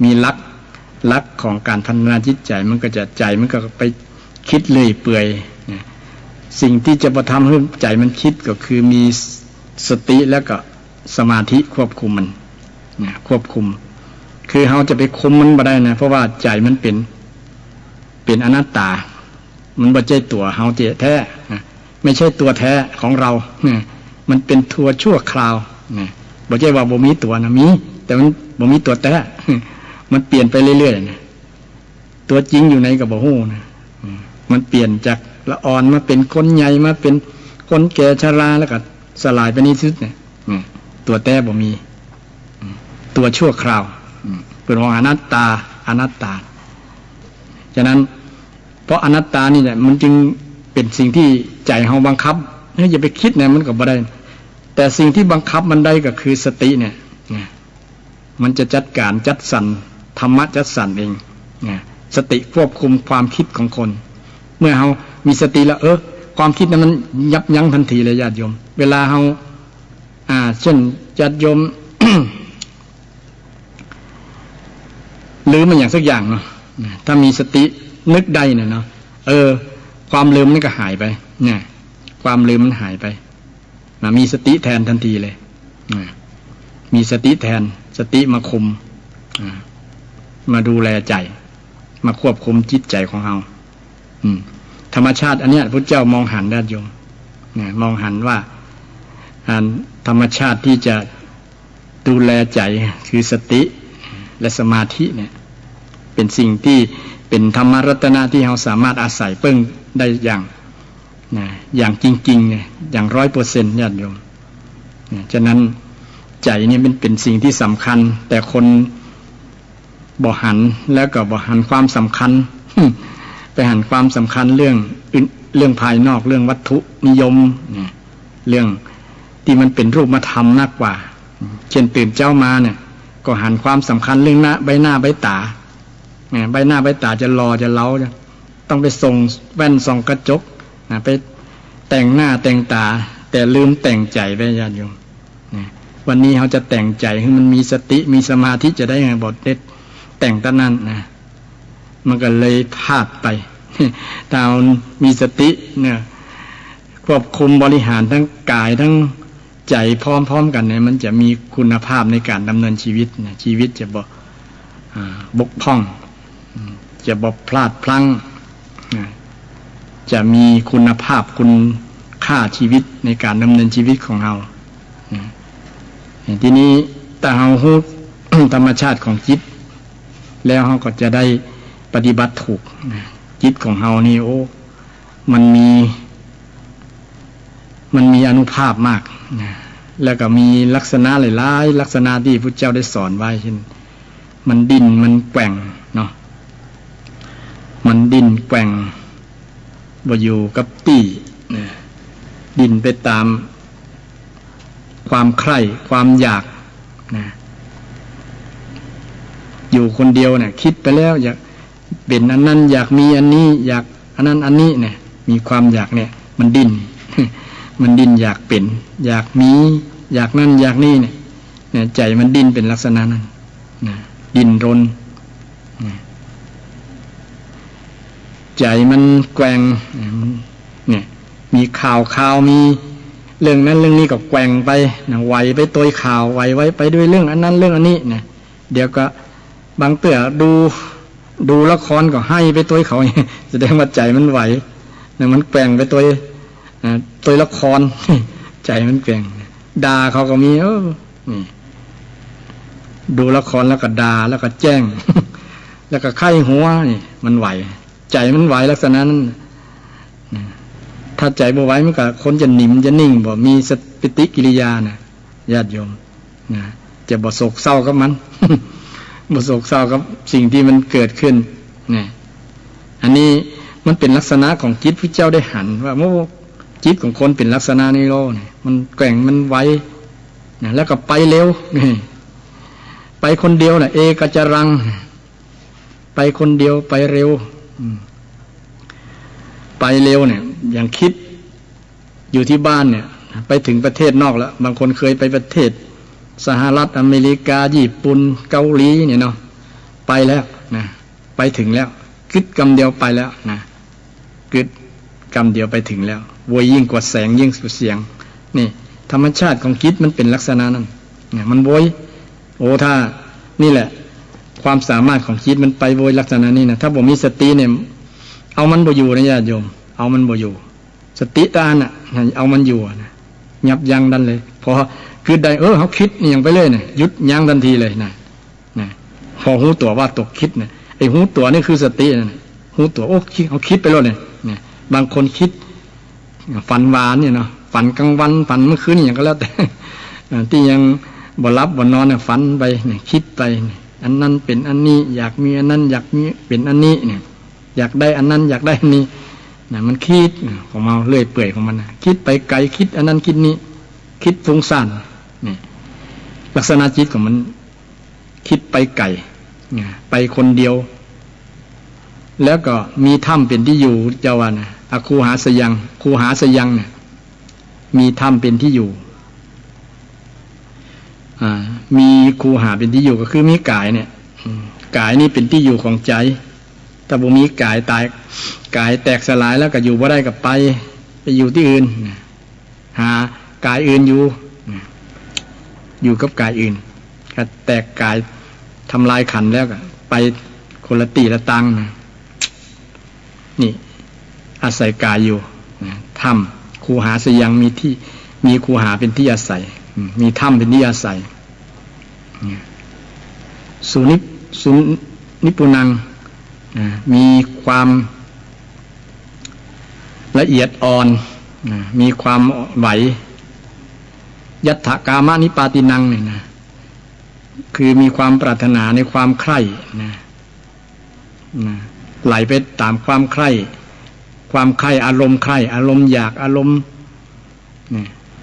มีลักของการพัฒนาจิตใจมันก็จะใจมันก็ไปคิดเลื่อยเปื่อยสิ่งที่จะประทำให้ใจมันคิดก็คือมีสติแล้วก็สมาธิควบคุมมันควบคุมคือเราจะไปคุมมันบ่ได้นะเพราะว่าใจมันเป็นอนัตตามันบ่ใช่ตัวเราแท้ไม่ใช่ตัวแท้ของเรามันเป็นตัวชั่วคราวบ่ใช่ว่าบ่มีตัวนะมีแต่มันบ่มีตัวแท้มันเปลี่ยนไปเรื่อยๆนะตัวจริงอยู่ในกับบ่ฮู้นะมันเปลี่ยนจากละอ่อนมาเป็นคนใหญ่มาเป็นคนแก่ชราแล้วก็สลายไปนิดๆเนี่ยตัวแท้บ่มีตัวชั่วคราวเป็นของอนัตตาฉะนั้นเพราะอนัตตานี่แหละมันจึงเป็นสิ่งที่ใจเฮาบังคับอย่าไปคิดนะมันก็บ่ได้แต่สิ่งที่บังคับมันได้ก็คือสติเนี่ยมันจะจัดการจัดสรรธรรมะจัดสรรเองสติควบคุมความคิดของคนเมื่อเฮามีสติแล้วความคิดนั้นมันยับยั้งทันทีเลยญาติโยมเวลาเฮาเช่นญาติโยม ลืมมันอย่างสักอย่างเนาะถ้ามีสตินึกได้เนี่ยเนาะความลืมมันก็หายไปเนี่ยความลืมมันหายไปมีสติแทนทันทีเลยมีสติแทนสติมาคุมมาดูแลใจมาควบคุมจิตใจของเราธรรมชาติอันเนี้ยพระเจ้ามองหันญาติโยมมองหันว่าธรรมชาติที่จะดูแลใจคือสติและสมาธิเนี่ยเป็นสิ่งที่เป็นธรรมรัตนะที่เราสามารถอาศัยเพิ่งได้อย่างจริงๆเนี่ยอย่าง 100% ญาติโยมฉะนั้นใจนี่มันเป็นสิ่งที่สำคัญแต่คนบ่หันแล้วก็บ่หันความสำคัญ ไปหันความสำคัญเรื่องภายนอกเรื่องวัตถุนิยมเรื่องที่มันเป็นรูปธรรมมากกว่าเช่นตื่นเจ้ามาเนี่ยก็หันความสำคัญเรื่องใบหน้าใบตาใบหน้าใบตาจะรอจะเล้าต้องไปส่งแว่นส่องกระจกไปแต่งหน้าแต่งตาแต่ลืมแต่งใจไปญาติโยมวันนี้เขาจะแต่งใจให้มันมีสติมีสมาธิจะได้ไงบทเด็ดแต่งตอนนั้นนะมันก็เลยพลาดไปถ้าเรามีสติเนี่ยควบคุมบริหารทั้งกายทั้งใจพร้อมๆกันเนี่ยมันจะมีคุณภาพในการดำเนินชีวิตนะชีวิตจะบกพร่องจะพลาดพลั้งจะมีคุณภาพคุณค่าชีวิตในการดำเนินชีวิตของเราทีนี้แต่เรารู้ ธรรมชาติของจิตแล้วเราก็จะได้ปฏิบัติถูกจิตของเรานี่มันมีอานุภาพมากแล้วก็มีลักษณะหลายๆลักษณะที่พุทธเจ้าได้สอนไว้เช่นมันดิ้นมันแกว่งเนาะมันดิ้นแกว่งบ่อยู่กับที่ดิ้นไปตามความใคร่ความอยากอยู่คนเดียวเนี่ยคิดไปแล้วอยากเป็นอันนั้นอยากมีอันนี้อยากอันนั้นอันนี้เนี่ยมีความอยากเนี่ยมันดิ้น มันดิ้นอยากเป็นอยากมีอยากนั่นอยากนี่เนี่ยใจมันดิ้นเป็นลักษณะนั้นดิ้นรนใจมันแกว่งเนี่ยมีข่าวมีเรื่องนั้นเรื่องนี้ก็แกว่งไปไหวไปตัวข่าวไหวไว้ไปด้วยเรื่องอันนั้นเรื่องอันนี้เนี่ยเดี๋ยวก็บางเตื่อดูละครก็ให้ไปตัวเขาแสดงว่าใจมันไหวเนี่ยมันแกว่งไปตัวละคร ใจมันแกว่งด่าเขาก็มีนี่ดูละครแล้วก็ด่าแล้วก็แจ้ง แล้วก็ไข้หัวนี่มันไหวใจมันไหวลักษณะนั้นถ้าใจบ่ไหวมันก็คนจะหนิมจะนิ่งบ่มีสติกิริยานะญาติโยมจะบ่โศกเศร้ากับมัน บ่โศกเศร้ากับสิ่งที่มันเกิดขึ้นนี่อันนี้มันเป็นลักษณะของจิตพระเจ้าได้หันว่าจิตของคนเป็นลักษณะนี้โลนี่มันแกว่งมันไวแล้วก็ไปเร็วนี่ไปคนเดียวน่ะเอกจรังไปคนเดียวไปเร็วไปเร็วเนี่ยอย่างคิดอยู่ที่บ้านเนี่ยไปถึงประเทศนอกแล้วบางคนเคยไปประเทศ สหรัฐอเมริกาญี่ปุ่นเกาหลีเนี่ยเนาะไปแล้วนะไปถึงแล้วกึดกำเดียวไปแล้วนะกึดกำเดียวไปถึงแล้วโวยยิ่งกว่าแสงยิ่งกว่าเสียงนี่ธรรมชาติของจิตมันเป็นลักษณะนั้นเนี่ยมันโวยโอ้ถ้านี่แหละความสามารถของจิตมันไปโวยลักษณะนี้นะถ้าบ่มีสติเนี่ยเอามันบ่อยู่นะญาติโยมเอามันบ่อยู่สติตาน่ะเอามันอยู่นะยับยั้งดันเลยพอคือได้เขาคิดนี่ยังไปเลยเนี่ยหยุดยั้งทันทีเลยนะพอหูตัวว่าตกคิดเนี่ยไอ้หูตัวนี่คือสตินะหูตัวโอ้เขาคิดไปแล้วเนี่ยบางคนคิดฝันหวานเนี่ยเนาะฝันกลางวันฝันเมื่อคืนอย่างก็แล้วแต่ที่ยังบ่หลับบ่นอนเนี่ยฝันไปเนี่ยคิดไปอันนั้นเป็นอันนี้อยากมีอันนั้นอยากมีเป็นอันนี้เนี่ยอยากได้อันนั้นอยากได้อันนี้นะมันคิดของมันเรื่อยเปื่อยของมันนะคิดไปไกลคิดอันนั้นคิดนี้คิดฟุ้งซ่านนี่ลักษณะจิตของมันคิดไปไกลไปคนเดียวแล้วก็มีถ้ำเป็นที่อยู่เจ้าว่านะคูหาสยังคูหาสยังเนี่ยมีถ้ำเป็นที่อยู่มีคูหาเป็นที่อยู่ก็คือมีกายเนี่ยกายนี่เป็นที่อยู่ของใจถ้าบ่มีกายตายกายแตกสลายแล้วก็อยู่บ่ได้ก็ไปอยู่ที่อื่นหากายอื่นอยู่กับกายอื่นก็แตกกายทำลายขันธ์แล้วก็ไปคนละตีละตังนะนี่อาศัยกายอยู่ถ้ำคูหาสยังมีคูหาเป็นที่อาศัยมีถ้ำเป็นที่อาศัยสุนิปุนังมีความละเอียดอ่อนมีความไหวยัตถกามนิปาตินังเนี่ยนะคือมีความปรารถนาในความใคร่ไหลไปตามความใคร่อารมณ์ใคร่อารมณ์อยากอารมณ์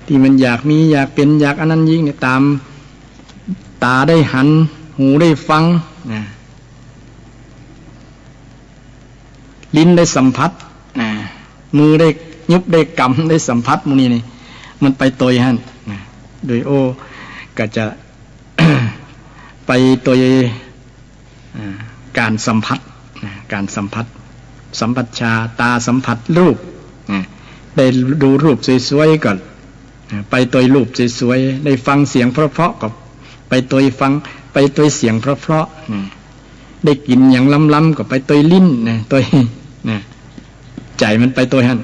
ที่มันอยากมีอยากเป็นอยากอันนั้นยิ่งเนี่ยตามตาได้หันหูได้ฟังลิ้นได้สัมผัสมือได้ยุบได้กำได้สัมผัสมูนี่มันไปตัวฮั่นโดยก็จะ ไปตัวการสัมผัสสัมผัสชาตาสัมผัสรูปได้ดูรูปสวยๆก่อนไปตัวรูปสวยๆได้ฟังเสียงเพราะๆก็ไปตัวฟังไปตัวเสียงเพราะๆได้กินอย่างล้ำๆก็ไปตัวลิ้นตัวใจมันไปตัวฮั่น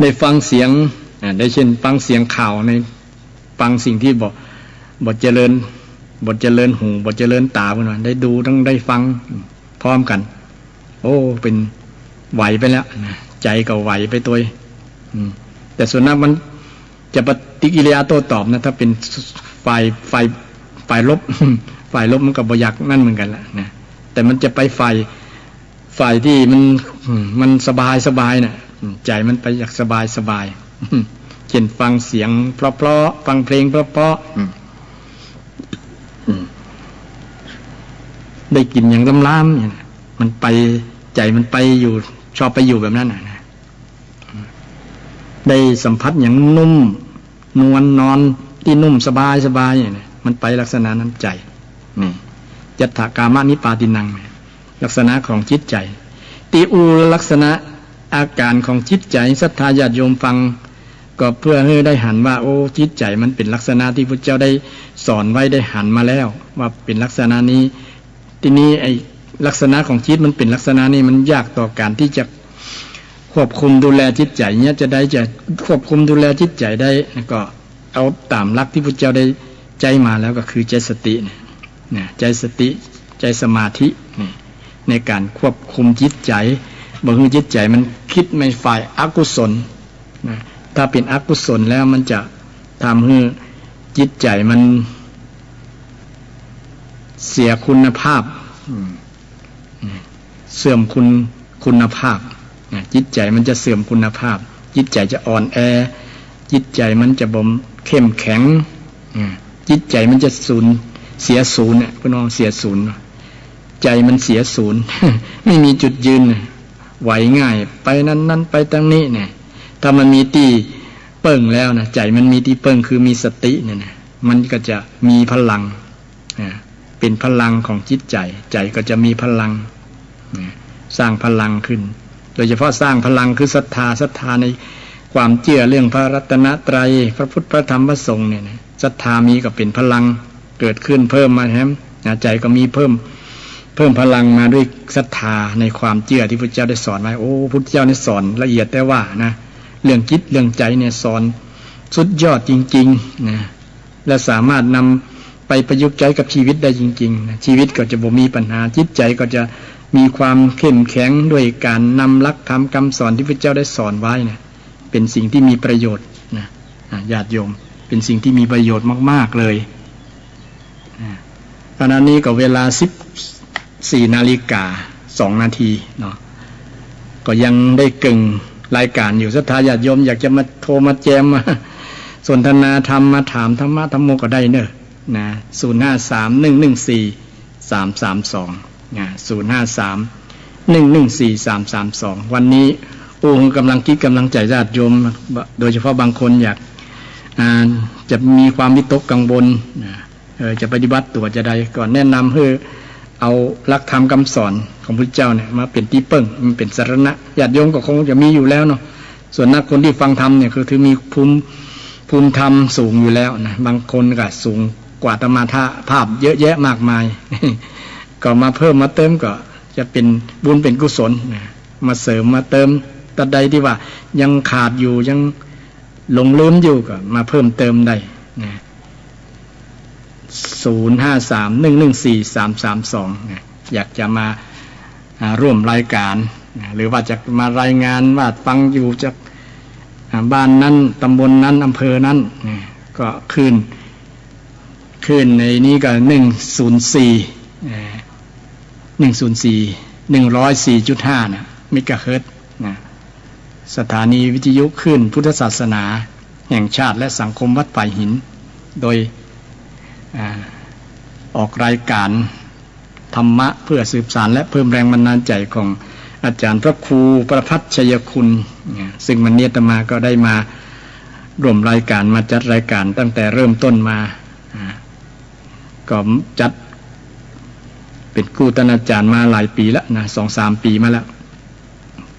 ได้ฟังเสียงได้เช่นฟังเสียงข่าวในฟังสิ่งที่บทเจริญหูบทเจริญตาพุ่นว่าได้ดูทั้งได้ฟังพร้อมกันโอ้เป็นไหวไปแล้วใจก็ไหวไปตัวแต่ส่วนนั้นมันจะปฏิกิริยาโต้ตอบนะถ้าเป็นฝ่ายลบ ฝ่ายลบมันก็บ่อยากนั่นเหมือนกันแหละนะแต่มันจะไปฝ่ายที่มันสบายน่ะใจมันไปอยากสบายเช่นฟังเสียงเพราะๆฟังเพลงเพราะได้กินอย่างล้ำๆอย่างนั้นมันไปใจมันไปอยู่ชอบไปอยู่แบบนั้นนะได้สัมผัสอย่างนุ่มนวลนอนที่นุ่มสบายอย่างนี้มันไปลักษณะนั้นใจนี่ยัตถกามนิปาตินังลักษณะของจิตใจติอูลักษณะอาการของจิตใจศรัทธาญาติโยมฟังก็เพื่อให้ได้หันว่าโอ้จิตใจมันเป็นลักษณะที่พระเจ้าได้สอนไว้ได้หันมาแล้วว่าเป็นลักษณะนี้ทีนี้ไอ้ลักษณะของจิตมันเป็นลักษณะนี้มันยากต่อการที่จะควบคุมดูแลจิตใจเนี่ยจะควบคุมดูแลจิตใจได้ก็เอาตามหลักที่พระเจ้าได้ใจมาแล้วก็คือใจสติเนี่ยใจสติใจสมาธินี่ในการควบคุมจิตใจบางทีจิตใจมันคิดไม่ฝ่ายอกุศลนะถ้าเป็นอกุศลแล้วมันจะทำให้จิตใจมันเสียคุณภาพเสื่อมคุณภาพจิตใจมันจะเสื่อมคุณภาพจิตใจจะอ่อนแอจิตใจมันจะบ่มเข้มแข็งจิตใจมันจะเสียศูนย์เนี่ยพี่น้องเสียศูนย์ใจมันเสียศูนย์ ไม่มีจุดยืนไหวง่ายไปนั้นไปตรงนี้เนี่ยถ้ามันมีตี เปิ่งแล้วนะใจมันมีที่เปิ่งคือมีสติเนี่ยนะมันก็จะมีพลังเป็นพลังของจิตใจใจก็จะมีพลังสร้างพลังขึ้นโดยเฉพาะสร้างพลังคือศรัทธาในความเชื่อเรื่องพระรัตนตรัยพระพุทธพระธรรมพระสงฆ์เนี่ยศรัทธามีก็เป็นพลังเกิดขึ้นเพิ่มมาแฮมใจก็มีเพิ่มพลังมาด้วยศรัทธาในความเชื่อที่พระเจ้าได้สอนไว้โอ้พุทธเจ้าได้สอนละเอียดแต่ว่านะเรื่องจิตเรื่องใจเนี่ยสอนสุดยอดจริงๆนะและสามารถนำไปประยุกต์ใช้กับชีวิตได้จริงๆนะชีวิตก็จะบ่มีปัญหาจิตใจก็จะมีความเข้มแข็งด้วยการนำหลักธรรมคำสอนที่พระเจ้าได้สอนไว้นะเป็นสิ่งที่มีประโยชน์นะญาติโยมเป็นสิ่งที่มีประโยชน์มากๆเลยขณะนี้ก็เวลา14:02 น.เนาะก็ยังได้กึ่งรายการอยู่ศรัทธาญาติโยมอยากจะมาโทรมาแจมมาสนทนาธรรมมาถามธรรมะธรรมโมก็ได้เนอะนะ053-114-332นะ053-114-332วันนี้กำลังคิดกำลังใจญาติโยมโดยเฉพาะบางคนอยากจะมีความวิตกกังวลจะปฏิบัติตัวจะใดก่อนแนะนำให้เอาหลักธรรมคำสอนของพระเจ้าเนี่ยมาเป็นที่เปิ้งมันเป็นสรณะญาติโยมก็คงจะมีอยู่แล้วเนาะส่วนนักคนที่ฟังธรรมเนี่ยคือถือมีภูมิธรรมสูงอยู่แล้วนะบางคนก็สูงกว่าธรรมะภาพเยอะแยะมากมาย ก็มาเพิ่มมาเติมก็จะเป็นบุญเป็นกุศลนะมาเสริมมาเติมตัดใดที่ว่ายังขาดอยู่ยังหลงลืมอยู่ก็มาเพิ่มเติมได้นะ053-114-332นะอยากจะมาร่วมรายการหรือว่าจะมารายงานว่าฟังอยู่จากบ้านนั้นตำบลนั้นอำเภอนั้นก็ขึ้นในนี้ก็104.5นะเมกะเฮิรตซ์นะสถานีวิทยุขึ้นพุทธศาสนาแห่งชาติและสังคมวัดป่ายหินโดยออกรายการธรรมะเพื่อสืบสานและเพิ่มแรงบันดาลใจของอาจารย์พระครูประภัสชัยคุณซึ่งวันนี้อาตมาก็ได้มาร่วมรายการมาจัดรายการตั้งแต่เริ่มต้นมาก็จัดเป็นครูท่านอาจารย์มาหลายปีแล้วนะ 2-3 ปีมาแล้ว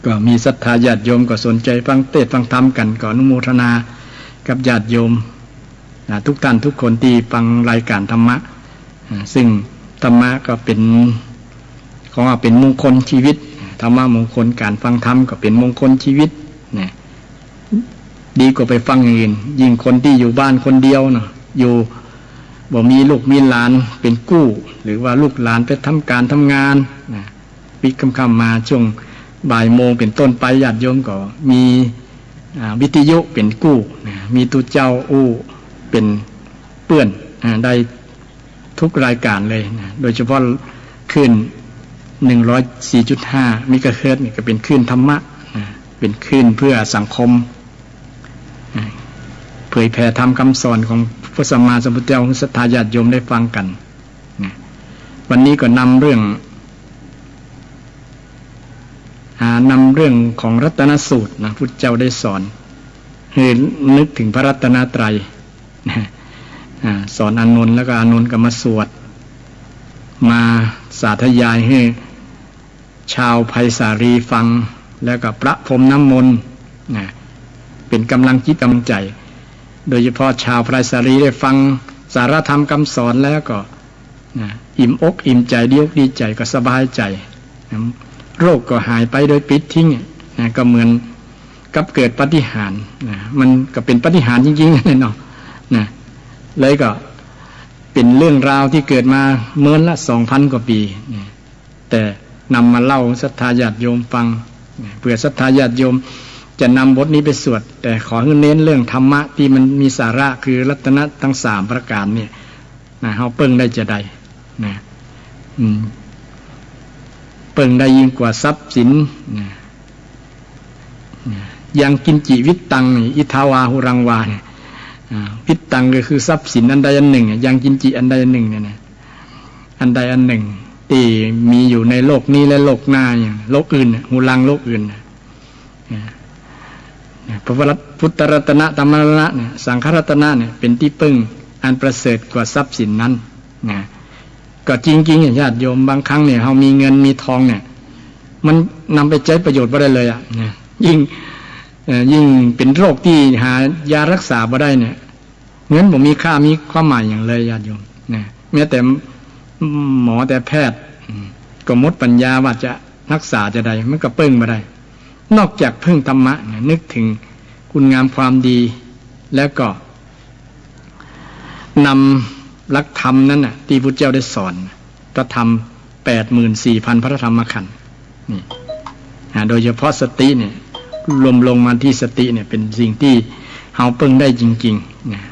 ก็มีศรัทธาญาติโยมก็สนใจฟังเทศน์ฟังธรรมกันก็อนุโมทนากับญาติโยมทุกท่านทุกคนที่ฟังรายการธรรมะซึ่งธรรมะก็เป็นของว่าเป็นมงคลชีวิตธรรมะมงคลการฟังธรรมก็เป็นมงคลชีวิตนะดีกว่าไปฟังอย่างอื่นยิ่งคนที่อยู่บ้านคนเดียวเนาะอยู่บ่มีลูกมีหลานเป็นกู้หรือว่าลูกหลานไปทำการทำงานนะปิดค่ำๆมาช่วงบ่ายโมงเป็นต้นไปญาติโยมก็มีวิทยุเป็นกู้นะมีตุเจ้าเป็นเปื้อนได้ทุกรายการเลยนะโดยเฉพาะขึ้น104.5 เมกะเฮิรตซ์นี่ก็เป็นคลื่นธรรมะนะเป็นคลื่นเพื่อสังคมเผยแผ่ธรรมคำสอนของพระสัมมาสัมพุทธเจ้าให้ศรัทธาญาติโยมได้ฟังกันนะวันนี้ก็นำเรื่องของรัตนสูตรนะพุทธเจ้าได้สอนให้นึกถึงพระรัตนตรัยนะสอนอานนท์แล้วก็อานนท์ก็มาสวดมาสาธยายให้ชาวไผ่สาลีฟังแล้วก็ประพรมน้ำมนต์นะเป็นกำลังจิตกำลังใจโดยเฉพาะชาวไผ่สาลีได้ฟังสารธรรมคำสอนแล้วก็อิ่มอกอิ่มใจดีใจก็สบายใจโรคก็หายไปโดยปิดทิ้งก็เหมือนกับเกิดปาฏิหาริย์มันก็เป็นปาฏิหาริย์จริงๆเนาะเลยก็เป็นเรื่องราวที่เกิดมาเมื่อละ 2,000 กว่าปีแต่นำมาเล่าศรัทธาญาติโยมฟังเพื่อศรัทธาญาติโยมจะนำบทนี้ไปสวดแต่ขอให้เน้นเรื่องธรรมะที่มันมีสาระคือรัตนะทั้ง3ประการเนี่ยเฮาเปิ้งได้จะได้นะเปิ้งได้ยิ่งกว่าทรัพย์สินยังกินจิวิตตังอิทาวาหุรังวาเนี่ยวิตตังก็คือทรัพย์สินอันใดอันหนึ่งยังกินจิอันใดอันหนึ่งเนี่ยนะอันใดอันหนึ่งที่มีอยู่ในโลกนี้และโลกหน้าอย่างโลกอื่นหูรังโลกอื่น พระพุทธรัตนะธรรมรัตนะเนี่ยสังฆรัตนะเนี่ยเป็นที่พึ่งอันประเสริฐกว่าทรัพย์สินนั้นนะก็จริงๆญาติโยมบางครั้งเนี่ยเรามีเงินมีทองเนี่ยมันนำไปใช้ประโยชน์บ่ได้เลยนะยิ่งเป็นโรคที่หายารักษาบ่ได้เนี่ยเงินบ่มีค่ามีความหมายอย่างเลยญาติโยมนะแม้แต่หมอแต่แพทย์ก็หมดปัญญาว่าจะรักษาจะได้มันก็เพิ่งบ่ได้นอกจากพึ่งธรรมะเนี่ยนึกถึงคุณงามความดีแล้วก็นำหลักธรรมนั้นน่ะที่พุทธเจ้าได้สอนก็ทำ 84,000 พระธรรมขันธ์นี่โดยเฉพาะสติเนี่ยรวมลงมาที่สติเนี่ยเป็นสิ่งที่เฮาเพิ่งได้จริงๆนะ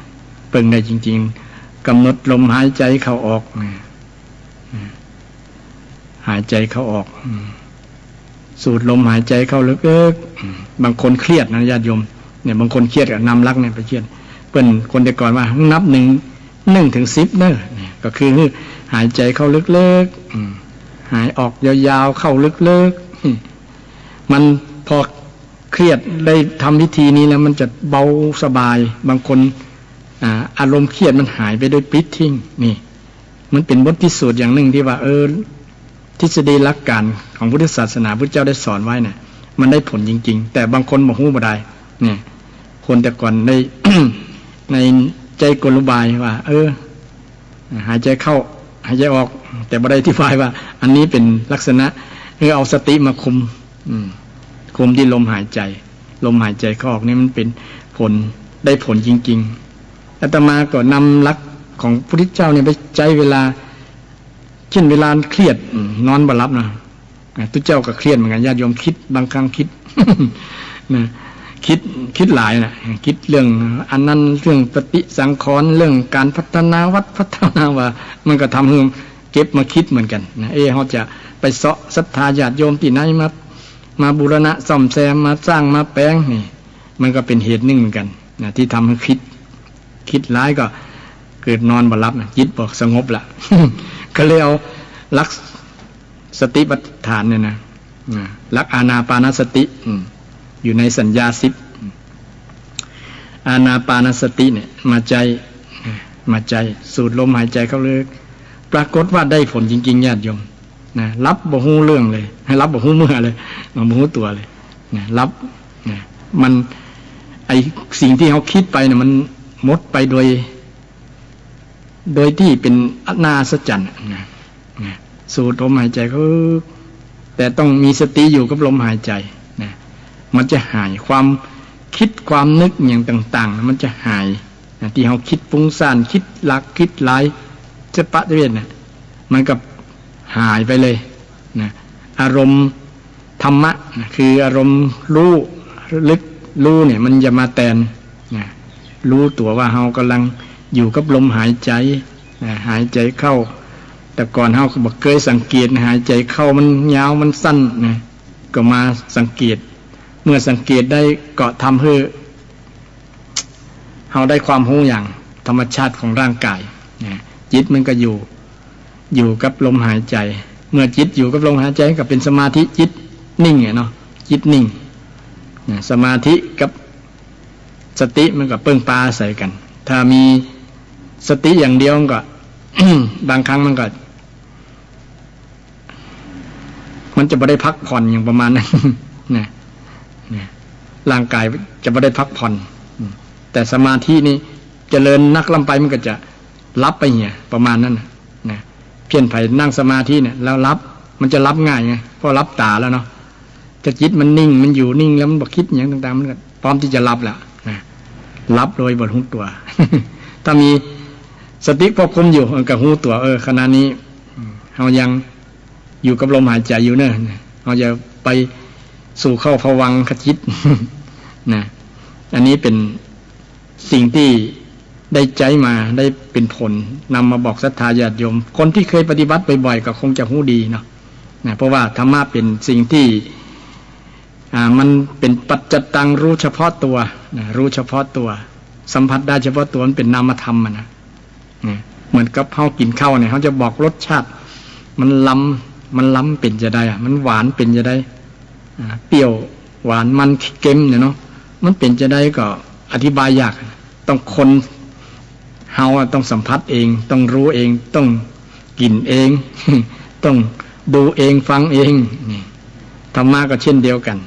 เพิ่งได้จริงๆกำหนดลมหายใจเข้าออกหายใจเข้าออกสูดลมหายใจเข้าลึกๆบางคนเครียดนะญาติโยมเนี่ยบางคนเครียดกับนำรักเนี่ยไปเครียดเปิ้นคนแต่ก่อนว่านับ1ถึง10เนอะเนี่ยก็คือหายใจเข้าลึกๆหายออกยาวๆเข้าลึกๆมันพอเครียดได้ทำวิธีนี้แล้วมันจะเบาสบายบางคนอารมณ์เครียดมันหายไปโดยปลิดทิ้งนี่มันเป็นบทพิสูจน์อย่างหนึ่งที่ว่าทฤษฎีหลักการของพุทธศาสนาพุทธเจ้าได้สอนไว้เนี่ยมันได้ผลจริงๆแต่บางคนบ่ฮู้บ่ได้เนี่ยคนแต่ก่อนได้ ในใจกลอุบายว่าหายใจเข้าหายใจออกแต่บ่ได้อธิบายว่าอันนี้เป็นลักษณะเอาสติมาคุมที่ลมหายใจเข้าออกนี่มันเป็นผลได้ผลจริงๆอาตมาก็นำหลักของพระพุทธเจ้าเนี่ยไปใจเวลาเช่นเวลาเครียดนอนบ่หลับนะทุกเจ้าก็เครียดเหมือนกันญาติโยมคิดบางครั้งคิด นะคิดหลายนะคิดเรื่องอันนั้นเรื่องปฏิสังขรณ์เรื่องการพัฒนาวัดพัฒนาว่ามันก็ทำให้เก็บมาคิดเหมือนกันนะเขาจะไปเสาะศรัทธาญาติโยมที่ไหนมาบูรณะซ่อมแซมมาสร้างมาแปลงนี่มันก็เป็นเหตุหนึ่งเหมือนกันนะที่ทำให้คิดร้ายก็เกิดนอนบ่หลับนะจิตบ่สงบละ ก็เลยเอาหลักสติปัฏฐานเนี่ยนะหลักอานาปานสติอยู่ในสัญญา10อานาปานสติเนี่ยมาใจสูดลมหายใจเข้าลึกปรากฏว่าได้ผลจริงๆญาติโยมนะรับบ่ฮู้เรื่องเลยให้รับบ่ฮู้เมื่อเลยบ่ฮู้ตัวเลยนะรับนะมันไอสิ่งที่เขาคิดไปเนี่ยมันหมดไปโดยที่เป็นน่าอัศจรรย์นะสูดลมหายใจก็แต่ต้องมีสติอยู่กับลมหายใจนะมันจะหายความคิดความนึกอย่างต่างๆมันจะหายนะที่เขาคิดฟุ้งซ่านคิดหลักคิดหลายจะปะเวทนะมันก็หายไปเลยนะอารมณ์ธรรมะนะคืออารมณ์รู้ลึกรู้เนี่ยมันจะมาแทนนะรู้ตัวว่าเรากำลังอยู่กับลมหายใจนะหายใจเข้าแต่ก่อนเราก็บอกเคยสังเกตหายใจเข้ามันยาวมันสั้นนะก็มาสังเกตเมื่อสังเกตได้ก็ทำให้เราได้ความรู้อย่างธรรมชาติของร่างกายนะจิตมันก็อยู่กับลมหายใจเมื่อจิตอยู่กับลมหายใจก็เป็นสมาธิจิตนิ่งเนาะจิตนิ่งนะสมาธิกับสติมันก็เปิ้งปลาใส่กันถ้ามีสติอย่างเดียวก็ บางครั้งมันจะไม่ได้พักผ่อนอย่างประมาณนั้น นะร่างกายจะไม่ได้พักผ่อนแต่สมาธินี่เจริญนักลำไปมันก็จะรับไปเนี่ยประมาณนั้นนะเพี้ยนไผ่นั่งสมาธิเนี่ยแล้วรับมันจะรับง่ายไงเพราะรับตาแล้วเนาะจะจิตมันนิ่งมันอยู่นิ่งแล้วมันบอกคิดอย่างต่างๆมันก็พร้อมที่จะรับแล้วนะรับโดยบทหูตัว ถ้ามีสติควบคุมอยู่กับหูตัวขณะนี้เรายังอยู่กับลมหายใจอยู่เนอะเราจะไปสู่เข้าภวังคจิต นะอันนี้เป็นสิ่งที่ได้ใจมาได้เป็นผลนำมาบอกศรัทธาญาติโยมคนที่เคยปฏิบัติบ่อยๆก็คงจะหู้ดีเนาะนะเพราะว่าธรรมะเป็นสิ่งที่มันเป็นปัจจตังรู้เฉพาะตัวนะรู้เฉพาะตัวสัมผัสได้เฉพาะตัวมันเป็นนามธรรมนะเหมือนกับเขากินข้าวเนี่ยเขาจะบอกรสชาติมันล้ำเป็นจะได้มันหวานเป็นจะได้เปรี้ยวหวานมันเค็มเนี่ยเนาะ มันเป็นจะได้ก็อธิบายยากต้องคนเฮาต้องสัมผัสเองต้องรู้เองต้องกินเอง ต้องดูเองฟังเองนี่ธรรมะก็เช่นเดียวกัน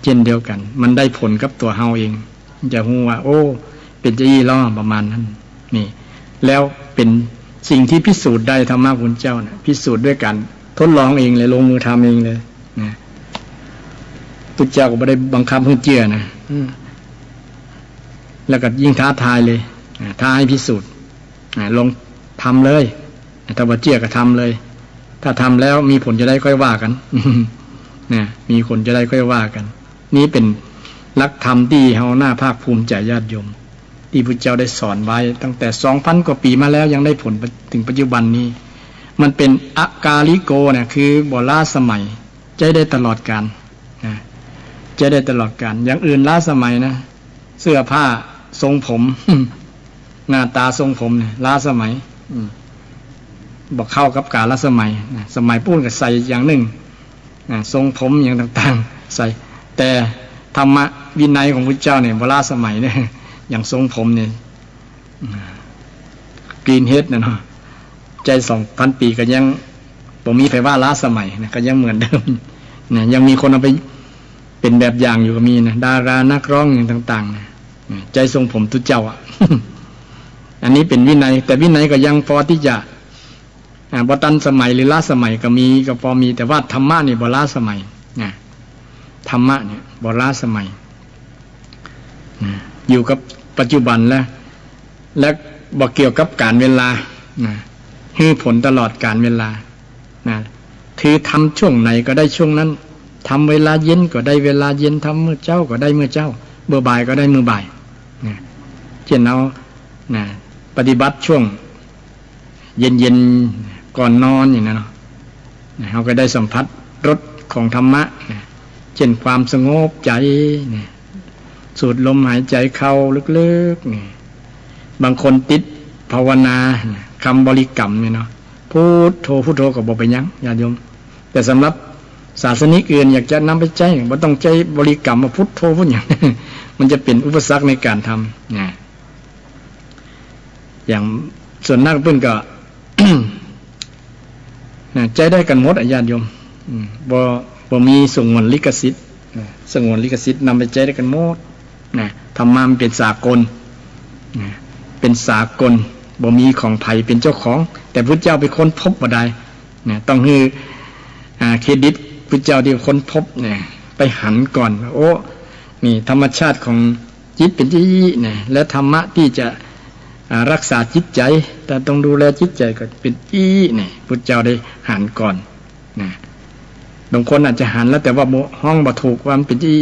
เช่นเดียวกันมันได้ผลกับตัวเฮาเองจะรู้ว่าโอ้เป็นจะยี่ล้อประมาณนั้นนี่แล้วเป็นสิ่งที่พิสูจน์ได้ธรรมะพุทธเจ้านะพิสูจน์ด้วยกันทดลองเองเลยลงมือทำเองเลยนะพุทธเจ้าก็ไม่ได้บังคับให้เชื่อนะแล้วก็ยิ่งท้าทายเลยท้าให้พิสูจน์ลงทำเลยถ้าว่าเชื่อก็ทำเลยถ้าทำแล้วมีผลจะได้ค่อยว่ากันนะมีผลจะได้ค่อยว่ากันนี้เป็นหลักธรรมที่เฮาหน้าภาคภูมิใจญาติโยมที่พระเจ้าได้สอนไว้ตั้งแต่ 2,000 กว่าปีมาแล้วยังได้ผลถึงปัจจุบันนี้มันเป็นอากาลิโกเนี่ยคือบ่ล้าสมัยใจได้ตลอดกาลนะจะได้ตลอดกาลอย่างอื่นล้าสมัยนะเสื้อผ้าทรงผม หน้าตาทรงผมเนี่ยล้าสมัยบอกเข้ากับกาลสมัยสมัยปุ้นก็ใส่อย่างหนึ่งทรงผมอย่างต่างๆใส่แต่ธรรมะวินัยของพระเจ้าเนี่ยบ่ล้าสมัยเนี่ยอย่างทรงผมเนี่ยกรีนเฮดเนี่ยเนาะใจ 2,000 ปีก็ยังบ่มีไผว่าล้าสมัยนะก็ยังเหมือนเดิมนะยังมีคนเอาไปเป็นแบบอย่างอยู่ก็มีนะดารานักร้องอย่างต่างๆนะใจทรงผมตุเจ้าอ่ะ อันนี้เป็นวินัยแต่วินัยก็ยังพอที่จะบ่ตันสมัยหรือล้าสมัยก็มีก็พอมีแต่ว่าธรรมะนี่บ่ล้าสมัยนะธรรมะเนี่ยบ่ล้าสมัยอยู่กับปัจจุบันและบ่เกี่ยวกับการเวลาให้ผลตลอดการเวลาถือทำช่วงไหนก็ได้ช่วงนั้นทำเวลาเย็นก็ได้เวลาเย็นทำเมื่อเจ้าก็ได้เมื่อเจ้าเมื่อบ่ายก็ได้เมื่อบ่ายเช่นเอาปฏิบัติช่วงเย็นๆก่อนนอนอย่างนั้นเราก็ได้สัมผัสรสของธรรมะเช่นความสงบใจสูดลมหายใจเข้าลึกๆบางคนติดภาวนาคำบริกรรมเนี่ยเนาะพุทโธพุทโธก็บอกไปยังญาติโยมแต่สำหรับศาสนิกอื่นอยากจะนำไปใจว่าต้องใจบริกรรมมาพุทโธพุทอย่าง มันจะเป็นอุปสรรคในการทำอย่างส่วนนักเพิ่นก็ ใจได้กันหมดญาติโยมบ่มีสงวนลิขสิทธิ์สงวนลิขสิทธิ์นำไปใจได้กันหมดธรรมะมันเป็นสากลเป็นสากลบ่มีของไผเป็นเจ้าของแต่พุทธเจ้าไปค้นพบบ่ได้ต้องให้เครดิตพุทธเจ้าที่ค้นพบไปหันก่อนโอ้นี่ธรรมชาติของจิตเป็นที่และธรรมะที่จะรักษาจิตใจแต่ต้องดูแลจิตใจก็เป็นพุทธเจ้าได้หันก่อนบางคนอาจจะหันแล้วแต่ว่าห้องบ่ถูกว่ามันเป็นที่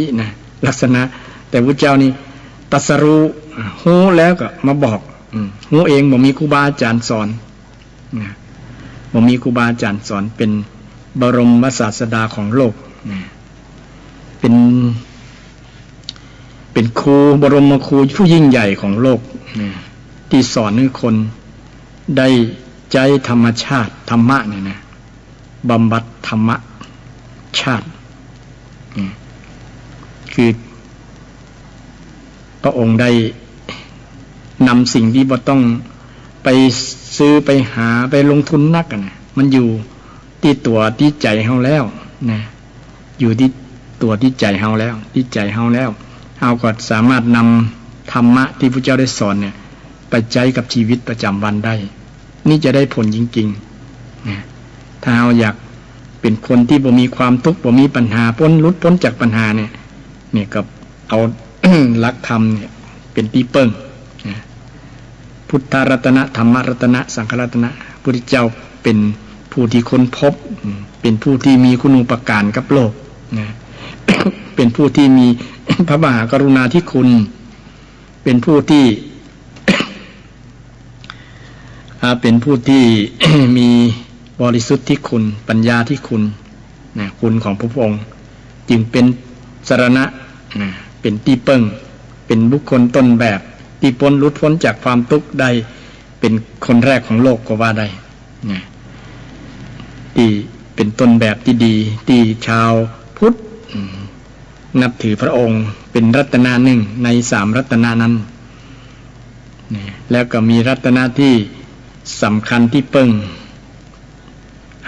ลักษณะแต่พุทธเจ้านี่ตรัสรู้ฮู้แล้วก็มาบอกฮู้เองบ่มีครูบาอาจารย์สอนบ่มีครูบาอาจารย์สอนเป็นบรมศาสดาของโลกเป็นครูบรมครูผู้ยิ่งใหญ่ของโลกที่สอนให้คนได้ใจธรรมชาติธรรมะเนี่ยนะบำบัดธรรมะชาติคือพระองค์ได้นำสิ่งที่บ่ต้องไปซื้อไปหาไปลงทุนนักนะมันอยู่ที่ตัวที่ใจเฮาแล้วนะอยู่ที่ตัวที่ใจเฮาแล้วที่ใจเฮาแล้วเฮาก็สามารถนำธรรมะที่พระเจ้าได้สอนเนี่ยไปใช้กับชีวิตประจำวันได้นี่จะได้ผลจริงๆนะถ้าเฮาอยากเป็นคนที่บ่มีความทุกข์บ่มีปัญหาพ้นจากปัญหาเนี่ยก็เอา หลักธรรมเนี่ยเป็นที่เปิ้งพุทธรัตนะธรรมรัตนะสังฆรัตนะพุทธเจ้าเป็นผู้ที่ค้นพบเป็นผู้ที่มีคุณูปการกับโลก เป็นผู้ที่มี พระมหากรุณาธิคุณเป็นผู้ที่ เป็นผู้ที่ มีบริสุทธิ์ที่คุณปัญญาที่คุณคุณของพระองค์จึงเป็นสรณะเป็นที่เปิ้งเป็นบุคคลต้นแบบที่หลุดพ้นจากความทุกข์ได้เป็นคนแรกของโลกก็ว่าได้ที่เป็นต้นแบบที่ดีที่ชาวพุทธ นับถือพระองค์เป็นรัตนะหนึ่งใน3รัตนะนั้นแล้วก็มีรัตนะที่สำคัญที่เปิ้ง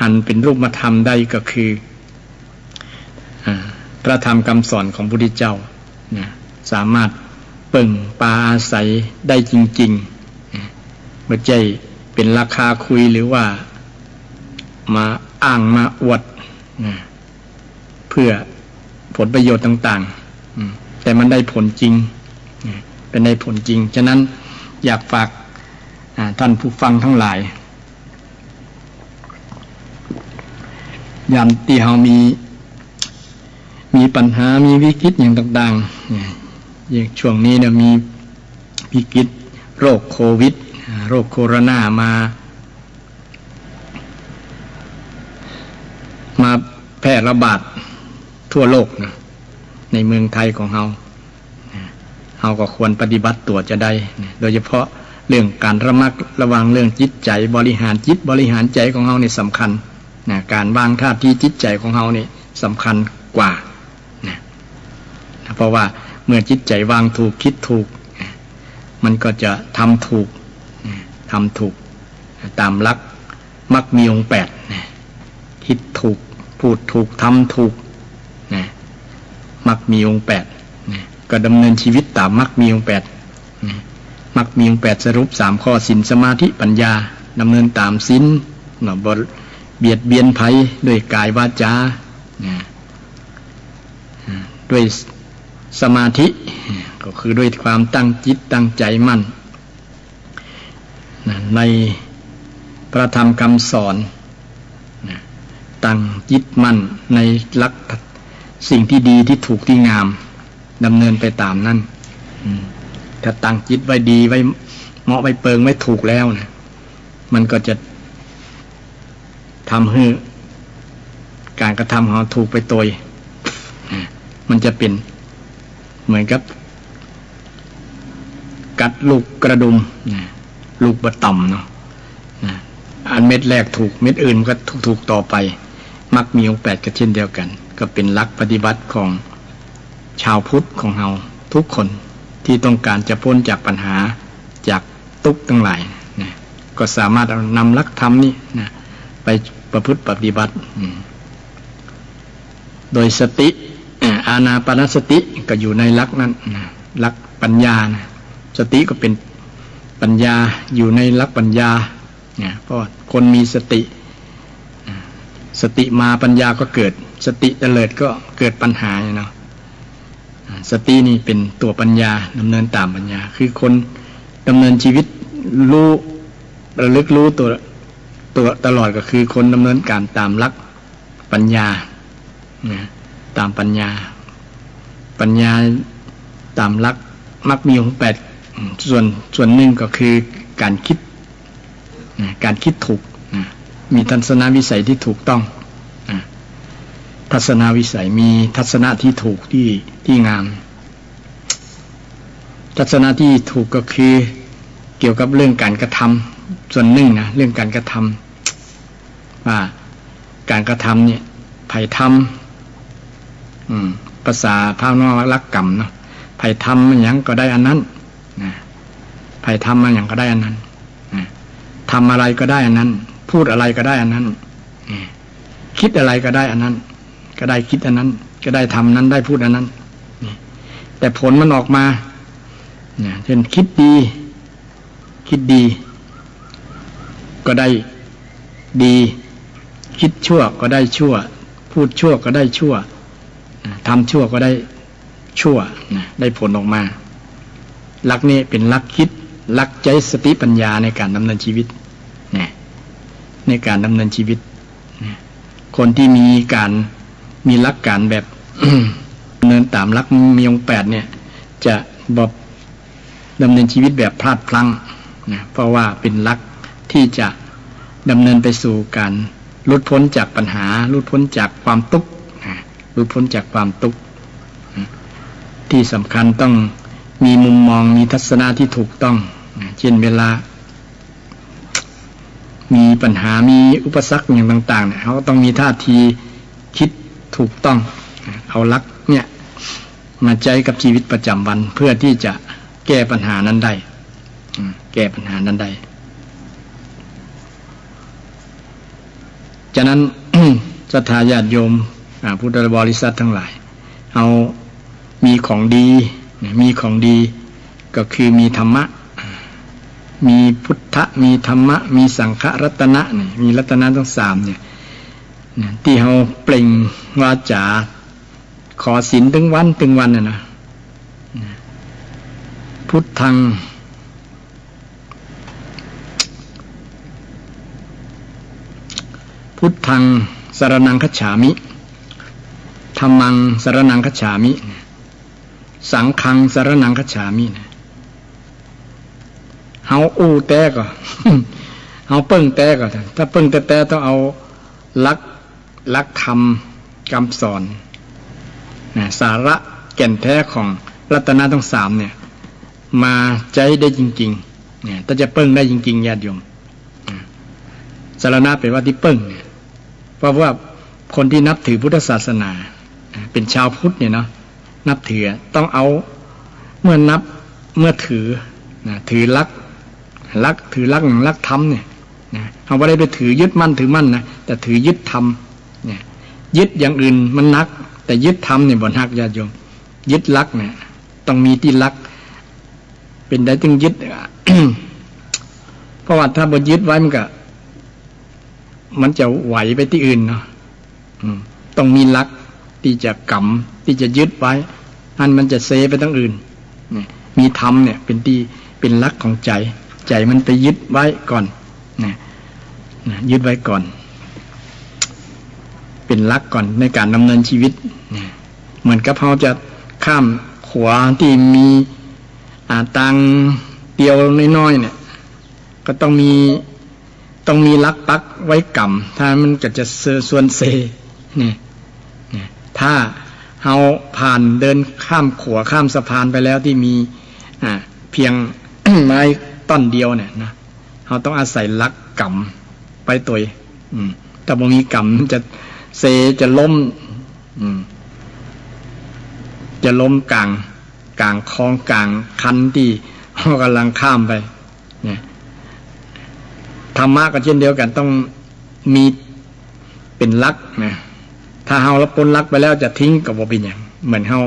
อันเป็นรูปธรรมได้ก็คือพระธรรมคำสอนของพระพุทธเจ้าสามารถเปิ้งปาอาศัยได้จริงๆไม่ใช่เป็นราคาคุยหรือว่ามาอ้างมาอวดเพื่อผลประโยชน์ต่างๆแต่มันได้ผลจริงเป็นได้ผลจริงฉะนั้นอยากฝากท่านผู้ฟังทั้งหลายยามที่เรามีปัญหามีวิกฤตอย่างต่างๆอย่างช่วงนี้เนี่ยมีวิกฤตโรคโควิดโรคโคโรนามาแพร่ระบาดทั่วโลกนะในเมืองไทยของเราก็ควรปฏิบัติตัวจะได้โดยเฉพาะเรื่องการระมัดระวังเรื่องจิตใจบริหารจิตบริหารใจของเราเนี่ยสำคัญนะการวางท่าทีจิตใจของเราเนี่ยสำคัญกว่านะเพราะว่าเมื่อจิตใจวางถูกคิดถูกมันก็จะทำถูกตามหลักมรรคมีองค์8คิดถูกพูดถูกทำถูกมรรคมีองค์8ก็ดำเนินชีวิตตามมรรคมีองค์8มรรคมีองค์8สรุป3ข้อศีลสมาธิปัญญาดำเนินตามศีลบ่เบียดเบียนภัยด้วยกายวาจาด้วยสมาธิก็คือด้วยความตั้งจิตตั้งใจมั่นในพระธรรมคำสอนตั้งจิตมั่นในหลักสิ่งที่ดีที่ถูกที่งามดำเนินไปตามนั้นถ้าตั้งจิตไว้ดีไว้เหมาะไว้เปิงไว้ถูกแล้วนะมันก็จะทำให้การกระทำของเราถูกไปตัวมันจะเป็นเหมือนกับกัดลูกกระดุมลูกบะต่ำเนาะอันเม็ดแรกถูกเม็ดอื่นก็ถูกต่อไปมักมีองค์8ก็เช่นเดียวกันก็เป็นหลักปฏิบัติของชาวพุทธของเราทุกคนที่ต้องการจะพ้นจากปัญหาจากทุกข์ทั้งหลายก็สามารถนำหลักธรรมนี้ไปประพฤติปฏิบัติโดยสติอานาปานสติก็อยู่ในหลักนั้นหลักปัญญาสติก็เป็นปัญญาอยู่ในหลักปัญญาเพราะคนมีสติมาปัญญาก็เกิดสติเตลิดก็เกิดปัญหาเนาะสตินี่เป็นตัวปัญญาดำเนินตามปัญญาคือคนดำเนินชีวิตรู้ระลึกรู้ตัวตลอดก็คือคนดำเนินการตามหลักปัญญาตามปัญญาตามหลักมรรคมีองค์8ส่วนหนึ่งก็คือการคิดถูกมีทัศนวิสัยที่ถูกต้องทัศนวิสัยมีทัศนะที่ถูกที่งามทัศนะที่ถูกก็คือเกี่ยวกับเรื่องการกระทำส่วนหนึ่งนะเรื่องการกระทำว่าการกระทำเนี่ยไผ่ทำภาษาพระนวรักกรรมเนาะไผ่ทำมันอย่างก็ได้อันนั้นไผ่ทำมันอย่างก็ได้อันนั้นทำอะไรก็ได้อันนั้นพูดอะไรก็ได้อันนั้นคิดอะไรก็ได้อันนั้นก็ได้คิดอันนั้นก็ได้ทำนั้นได้พูดอันนั้นแต่ผลมันออกมาเช่นคิดดีก็ได้ดีคิดชั่วก็ได้ชั่วพูดชั่วก็ได้ชั่วทำชั่วก็ได้ชั่วได้ผลออกมาหลักนี้เป็นหลักคิดหลักใจสติปัญญาในการดำเนินชีวิตในการดำเนินชีวิตคนที่มีหลักการแบบ ดำเนินตามหลักมีองค์8เนี่ยจะดำเนินชีวิตแบบพลาดพลั้งเพราะว่าเป็นหลักที่จะดำเนินไปสู่การหลุดพ้นจากปัญหาหลุดพ้นจากความทุกข์หลุดพ้นจากความทุกข์ที่สำคัญต้องมีมุมมองมีทัศนะที่ถูกต้องเช่นเวลามีปัญหามีอุปสรรคอย่างต่างๆเนี่ยเขาต้องมีท่าทีคิดถูกต้องเอาหลักเนี่ย มาใช้กับชีวิตประจำวันเพื่อที่จะแก้ปัญหานั้นได้แก้ปัญหานั้นได้ฉะนั้น ศรัทธาญาติโยมพุทธบริษัททั้งหลายเอามีของดีมีของดีก็คือมีธรรมะมีพุทธะมีธรรมะมีสังฆรัตนะนี่มีรัตนะทั้งสามเนี่ยที่เราเปล่งวาจาขอศีลถึงวันนะพุทธังสรณังคัจฉามิธัมมังสรณังคัจฉามิสังฆังสรณังคัจฉามิเฮาอู้แต่ก็ เฮาเปิ้งแต่ก็ถ้าเปิ้งแต่ต้องเอาลักธรรมคำสอนสาระแก่นแท้ของรัตนะทั้งสามเนี่ยมาใจได้จริงๆเนี่ยถ้าจะเปิ้งได้จริงๆญาติโยมสรณะเป็นว่าที่เปิ้งเนี่ยเพราะว่าคนที่นับถือพุทธศาสนาเป็นชาวพุทธเนี่ยเนาะนับถือต้องเอาเมื่อถือถือลักธรรมเนี่ยเอาไม่ได้ไปถือยึดมั่นถือมั่นนะแต่ถือยึดธรรมเนี่ยยึดอย่างอื่นมันนักแต่ยึดธรรมเนี่ยบ่นักญาติโยมยึดลักเนี่ยต้องมีที่ลักเป็นได้จึงยึด เพราะว่าถ้าบ่ยึดไว้มันจะไหวไปที่อื่นเนาะต้องมีลักที่จะกำที่จะยึดไว้มันจะเซไปทั้งอื่นมีธรรมเนี่ยเป็นลักของใจมันไปยึดไว้ก่อนยึดไว้ก่อนเป็นลักก่อนในการดำเนินชีวิตเหมือนกับเราจะข้ามขวาที่มีตังเดียวน้อยๆเนี่ยก็ต้องมีลักปักไว้กำถ้ามันก็จะส่วนเซเนี่ยถ้าเราผ่านเดินข้ามขวาข้ามสะพานไปแล้วที่มีเพียง ไม้ต้นเดียวเนี่ยนะเราต้องอาศัยลักกำไปตัวแต่บ่มีกำจะเซจะล้มกลางคลองกลางคันที่เรากำลังข้ามไปเนี่ยธรรมะก็เช่นเดียวกันต้องมีเป็นลักนะถ้าเราละพ้นลักไปแล้วจะทิ้งก็บ่เป็นอย่างเหมือนเรา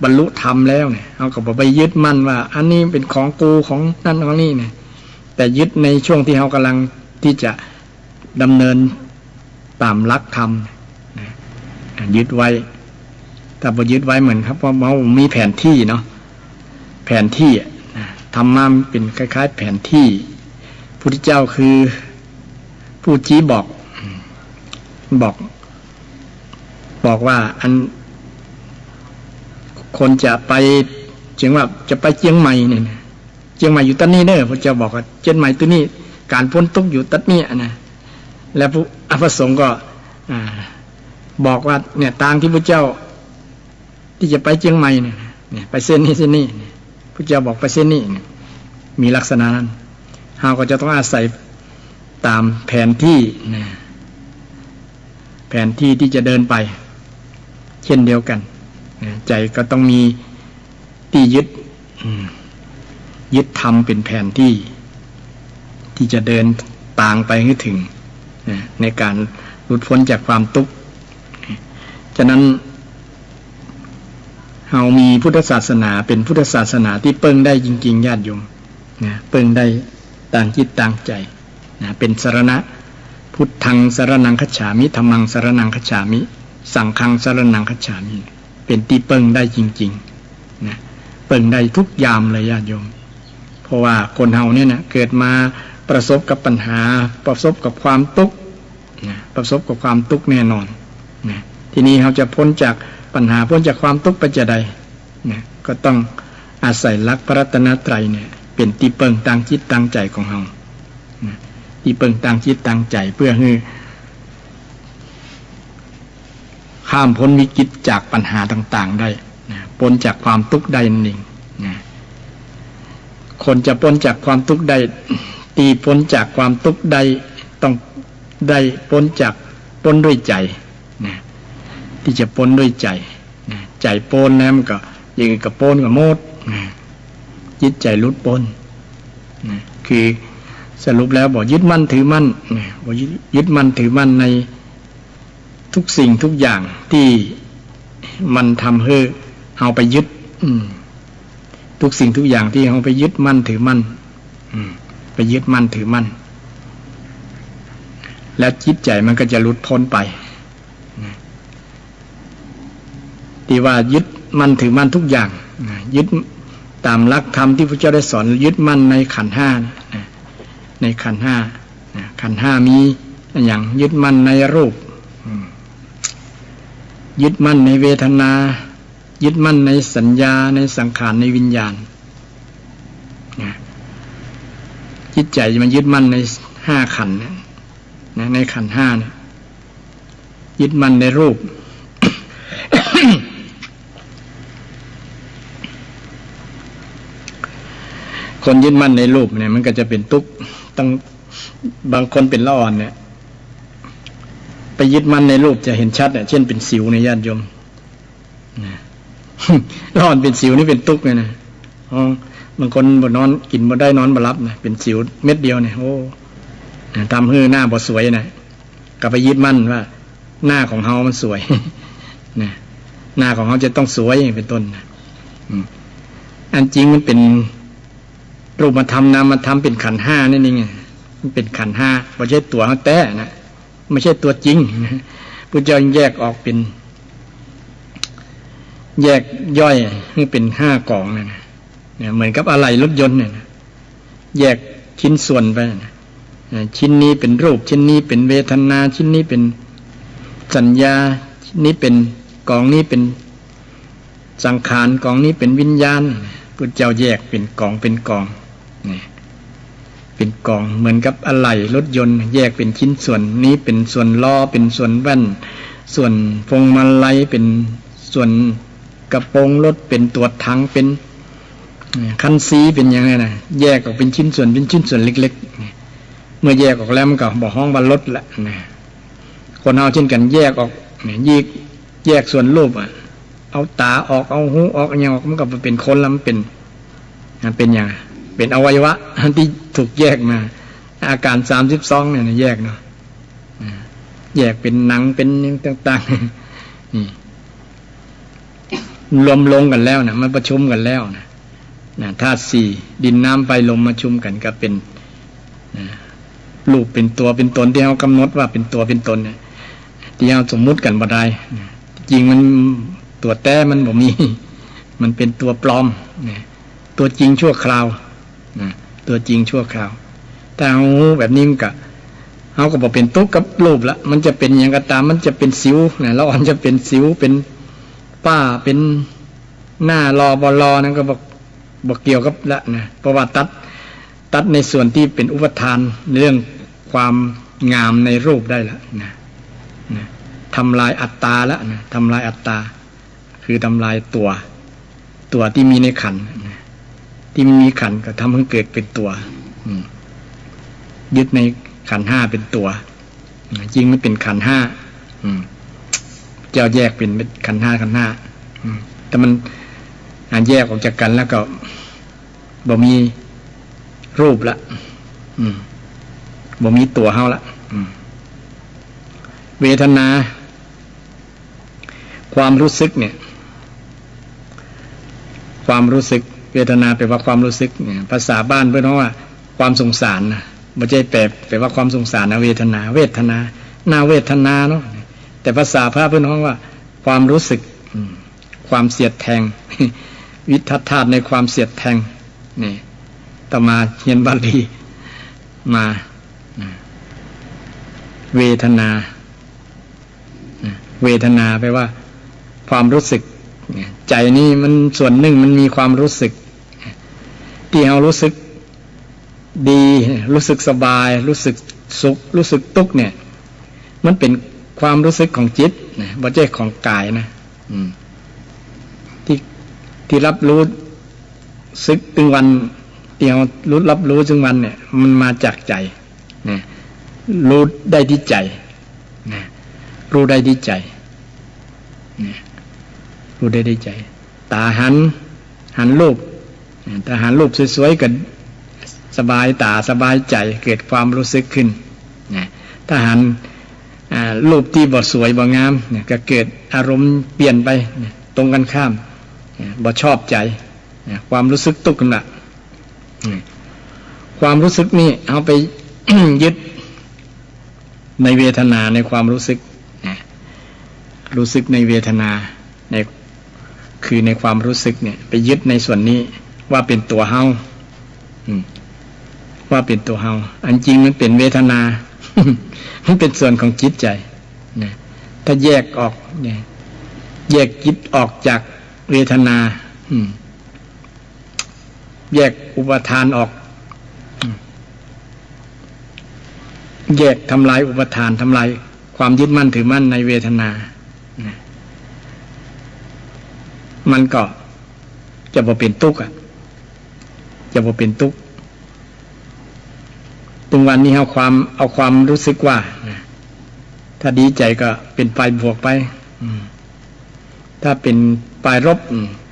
บรรลุธรรมแล้วเนี่ยเราก็บ่ไปยึดมั่นว่าอันนี้เป็นของกูของนั่นของนี่เนี่ยแต่ยึดในช่วงที่เรากำลังที่จะดำเนินตามลักธรรมยึดไว้ถ้าบ่ยึดไว้เหมือนครับว่าเรามีแผนที่เนาะแผนที่ธรรมะเป็นคล้ายๆแผนที่พุทธเจ้าคือผู้ชี้บอกว่าอันคนจะไปเชียงว่าจะไปเชียงใหม่เนี่ยเชียงใหม่อยู่ตัดนี้เด้อพระเจ้าบอกว่าเชียงใหม่ตัวนี้การพ้นทุกข์อยู่ตัดนี้นะแล้วพระสงฆ์ก็บอกว่าเนี่ยทางที่พระเจ้าที่จะไปเชียงใหม่เนี่ยไปเส้นนี้พระเจ้าบอกไปเส้นนี้มีลักษณะนั้นเราก็จะต้องอาศัยตามแผนที่นะแผนที่ที่จะเดินไปเช่นเดียวกันใจก็ต้องมีที่ยึดธรรมเป็นแผนที่จะเดินทางไปให้ถึงในการหลุดพ้นจากความทุกข์ฉะนั้นเรามีพุทธศาสนาเป็นพุทธศาสนาที่เปิ้งได้จริงๆญาติโยมเปิ้งได้ต่างจิตต่างใจเป็นสรณะพุทธังสรณังคัจฉามิธัมมังสรณังคัจฉามิสังฆังสรณังคัจฉามิเป็นที่เปิ้งได้จริงๆเปิ้งได้ทุกยามเลยญาติโยมเพราะว่าคนเฮาเนี่ยนะเกิดมาประสบกับปัญหาประสบกับความทุกข์ประสบกับความทุกข์แน่นอนทีนี้เราจะพ้นจากปัญหาพ้นจากความทุกข์ไปจะใดก็ต้องอาศัยหลักพระรัตนตรัยเนี่ยเป็นที่เปิ้งตั้งจิตตั้งใจของเราที่เปิ้งตั้งจิตตั้งใจเพื่อให้ข้ามพ้นวิกฤตจากปัญหาต่างๆได้พ้นจากความทุกข์ได้นั่นเองคนจะพ้นจากความทุกข์ได้ตีพ้นจากความทุกข์ได้ต้องได้พ้นด้วยใจที่จะพ้นด้วยใจใจพ้นแล้วมันก็ อย่างกับโปนกับโมดจิตใจหลุดปนคือสรุปแล้วบอกยึดมั่นถือมั่นบอกยึดมั่นถือมั่นในทุกสิ่งทุกอย่างที่มันทำให้เอาไปยึดทุกสิ่งทุกอย่างที่เอาไปยึดมั่นถือมั่นไปยึดมั่นถือมั่นแล้วจิตใจมันก็จะหลุดพ้นไปที่ว่ายึดมั่นถือมั่นทุกอย่างยึดตามหลักธรรมที่พระเจ้าได้สอนยึดมั่นในขันธ์ห้าในขันธ์ห้าขันธ์ห้ามีอย่างยึดมั่นในรูปยึดมั่นในเวทนายึดมั่นในสัญญาในสังขารในวิญญาณจิตใจมันยึดมั่นในห้าขันธ์ในขันธ์ห้าเนี่ยยึดมั่นในรูป คนยึดมั่นในรูปเนี่ยมันก็จะเป็นทุกข์ตั้งบางคนเป็นละอ่อนเนี่ยไปยึดมั่นในรูปจะเห็นชัดเช่นเป็นสิวในญาติโยมละอ่อนเป็นสิวนี่เป็นทุกข์เลยนะบางคนบ่นอนกินบ่ได้นอนบ่หลับนะเป็นสิวเม็ดเดียวเนี่ยโอ้ทำให้หน้าบ่สวยนะก็ไปยึดมั่นว่าหน้าของเฮามันสวยนะหน้าของเฮาจะต้องสวยเป็นต้นนะอันจริงมันเป็นรูปธรรมนามธรรมเป็นขันธ์ห้านั่นเองมันเป็นขันธ์ห้าไม่ใช่ตัวเฮาแท้นะไม่ใช่ตัวจริงพุทธเจ้าแยกออกเป็นแยกย่อยให้เป็นห้ากองนะเนี่ยเหมือนกับอะไหล่รถยนต์เนี่ยแยกชิ้นส่วนไปนะชิ้นนี้เป็นรูปชิ้นนี้เป็นเวทนาชิ้นนี้เป็นสัญญาชิ้นนี้เป็นกองนี้เป็นสังขารกองนี้เป็นวิญญาณพุทธเจ้าแยกเป็นกองเป็นกองนี่เป็นกองเหมือนกับอะไหล่รถยนต์แยกเป็นชิ้นส่วนนี้เป็นส่วนล้อเป็นส่วนแว่นส่วนพวงมาลัยเป็นส่วนกระโปรงรถเป็นตัวถังเป็นคันซีเป็นอย่างไรนะแยกออกเป็นชิ้นส่วนเป็นชิ้นส่วนเล็กๆเมื่อแยกออกแล้วมันก็บอกห้องว่ารถละนะคนเอาเช่นกันแยกออกเนี่ยแยกส่วนรูปเอาตาออกเอาหูออกอย่างออกมันก็เป็นคนแล้วมันเป็นอย่างเป็นอวัยวะที่ถูกแยกมาอาการ32เนี่ยแยกเนาะแยกเป็นหนังเป็นต่างๆนี่รวมลงกันแล้วนะมันประชุมกันแล้วนะธาตุสี่ดินน้ำไฟลมมาชุมกันก็เป็นรูปเป็นตัวเป็นตนที่เรากำหนดว่าเป็นตัวเป็นตนเนี่ยที่เราสมมุติกันบ่ได้จริงมันตัวแท้มันบ่มีมันเป็นตัวปลอมตัวจริงชั่วคราวตัวจริงชั่วคราวแต่เอาแบบนี้มันก็เขาก็บอกเป็นทุกข์กับรูปละมันจะเป็นอย่างก็ตามมันจะเป็นสิวนะเราอันจะเป็นสิวเป็นป้าเป็นหน้ารอบลอนั่นก็บอกเกี่ยวกับละนะเพราะว่าตัดในส่วนที่เป็นอุปทานเรื่องความงามในรูปได้ละนะทำลายอัตตาละนะทำลายอัตตาคือทำลายตัวที่มีในขันธ์ที่มีขันธ์ก็ทำให้เกิดเป็นตัวยึดในขันธ์ห้าเป็นตัวจริงไม่เป็นขันธ์ห้าเจ้าแยกเป็นขันธ์ห้าแต่มันแยกออกจากกันแล้วก็บ่มีรูปละบ่มีตัวเฮาละเวทนาความรู้สึกเนี่ยความรู้สึกเวทนาแปลว่าความรู้สึกเนี่ยภาษาบ้านเพิ่นเรียกว่าความสงสารนะบ่ใช่แปลว่าความสงสารนะเวทนาน่าเวทนาเนาะแต่ภาษาพระเพิ่นเรียกว่าความรู้สึกความเสียดแทงวิทัฏฐาในความเสียดแทงนี่ต่อมาเรียนบาลีมาเวทนาแปลว่าความรู้สึกใจนี่มันส่วนหนึ่งมันมีความรู้สึกที่เรารู้สึกดีรู้สึกสบายรู้สึกสุขรู้สึกทุกข์เนี่ยมันเป็นความรู้สึกของจิตนะบ่ใช่ของกายนะที่รับรู้สึกถึงวันที่เรารับรู้ถึงวันเนี่ยมันมาจากใจนะรู้ได้ที่ใจนะรู้ได้ที่ใจนะรู้ได้ที่ใจ ตาหันรูปถ้าหันรูปสวยๆก็สบายตาสบายใจเกิดความรู้สึกขึ้นถ้าหันรูปที่บ่สวยบ่งามก็เกิดอารมณ์เปลี่ยนไปตรงกันข้ามบ่ชอบใจความรู้สึกตุกข์น่ะความรู้สึกนี่เอาไป ยึดในเวทนาในความรู้สึกรู้สึกในเวทนาในคือในความรู้สึกเนี่ยไปยึดในส่วนนี้ว่าเป็นตัวเฮาว่าเป็นตัวเฮาอันจริงมันเป็นเวทนา มันเป็นส่วนของจิตใจนะถ้าแยกออกเนี่ยแยกจิตออกจากเวทนาแยกอุปทานออกแยกทำลายอุปทานทำลายความยึดมั่นถือมั่นในเวทนานะมันก็จะบ่เป็นทุกข์จะบ่เป็นทุกข์ตรงวันนี้เอาความรู้สึกว่าถ้าดีใจก็เป็นฝ่ายบวกไปถ้าเป็นฝ่ายลบ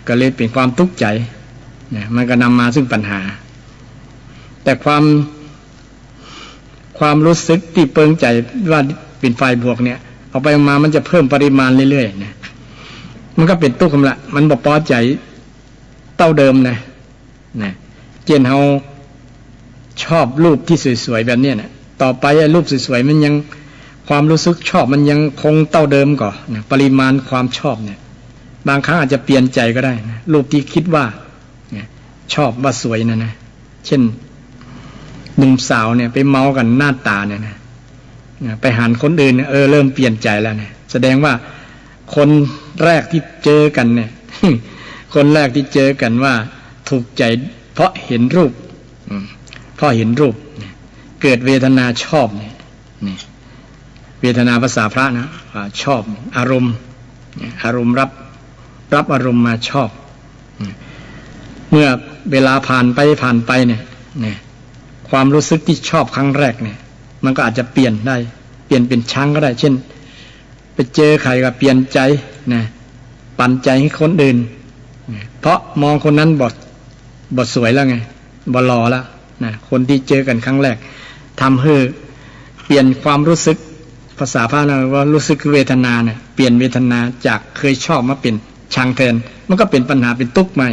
ก็เลยเป็นความทุกข์ใจมันก็นำมาซึ่งปัญหาแต่ความรู้สึกที่เปิงใจว่าเป็นฝ่ายบวกเนี่ยเอาไปมามันจะเพิ่มปริมาณเรื่อยๆนะมันก็เป็นทุกข์ละมันบ่พอใจเต้าเดิมนะเจนเฮาชอบรูปที่สวยๆแบบนี้นะต่อไปไอ้รูปสวยๆมันยังความรู้สึกชอบมันยังคงเต้าเดิมก่อนนะปริมาณความชอบเนี่ยบางครั้งอาจจะเปลี่ยนใจก็ได้นะรูปที่คิดว่าชอบว่าสวยนะเช่นหนุ่มสาวเนี่ยไปเมากันหน้าตาเนี่ยนะไปหันคนอื่นเนี่ยเริ่มเปลี่ยนใจแล้วเนี่ยแสดงว่าคนแรกที่เจอกันเนี่ย คนแรกที่เจอกันว่าถูกใจเพราะเห็นรูปพอเห็นรูปเกิดเวทนาชอบเนี่ยเวทนาภาษาพระนะชอบอารมณ์รับอารมณ์มาชอบเมื่อเวลาผ่านไปเนี่ยความรู้สึกที่ชอบครั้งแรกเนี่ยมันก็อาจจะเปลี่ยนได้เปลี่ยนเป็นชังก็ได้เช่นไปเจอใครก็เปลี่ยนใจปั่นใจให้คนอื่นเพราะมองคนนั้นบทสวยแล้วไงบ่หล่อแล้วคนที่เจอกันครั้งแรกทำให้เปลี่ยนความรู้สึกภาษาพระนะว่ารู้สึกเวทนาเนี่ยเปลี่ยนเวทนาจากเคยชอบมาเป็นชังแทนมันก็เป็นปัญหาเป็นทุกข์ใหม่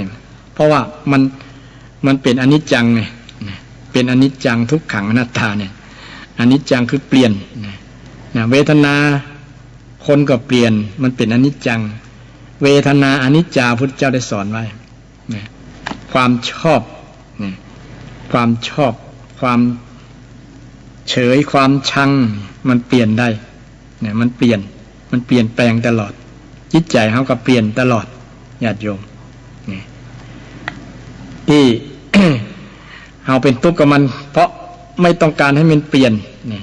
เพราะว่ามันเป็นอนิจจังไงเป็นอนิจจังทุกขังอนัตตาเนี่ยอนิจจังคือเปลี่ยนเวทนาคนก็เปลี่ยนมันเป็นอนิจจังเวทนาอนิจจาพุทธเจ้าได้สอนไว้ความชอบความเฉยความชังมันเปลี่ยนได้มันเปลี่ยนแปลงตลอดจิตใจเขาก็เปลี่ยนตลอดญาติโยมที่ เราเป็นทุกข์กับมันเพราะไม่ต้องการให้มันเปลี่ยน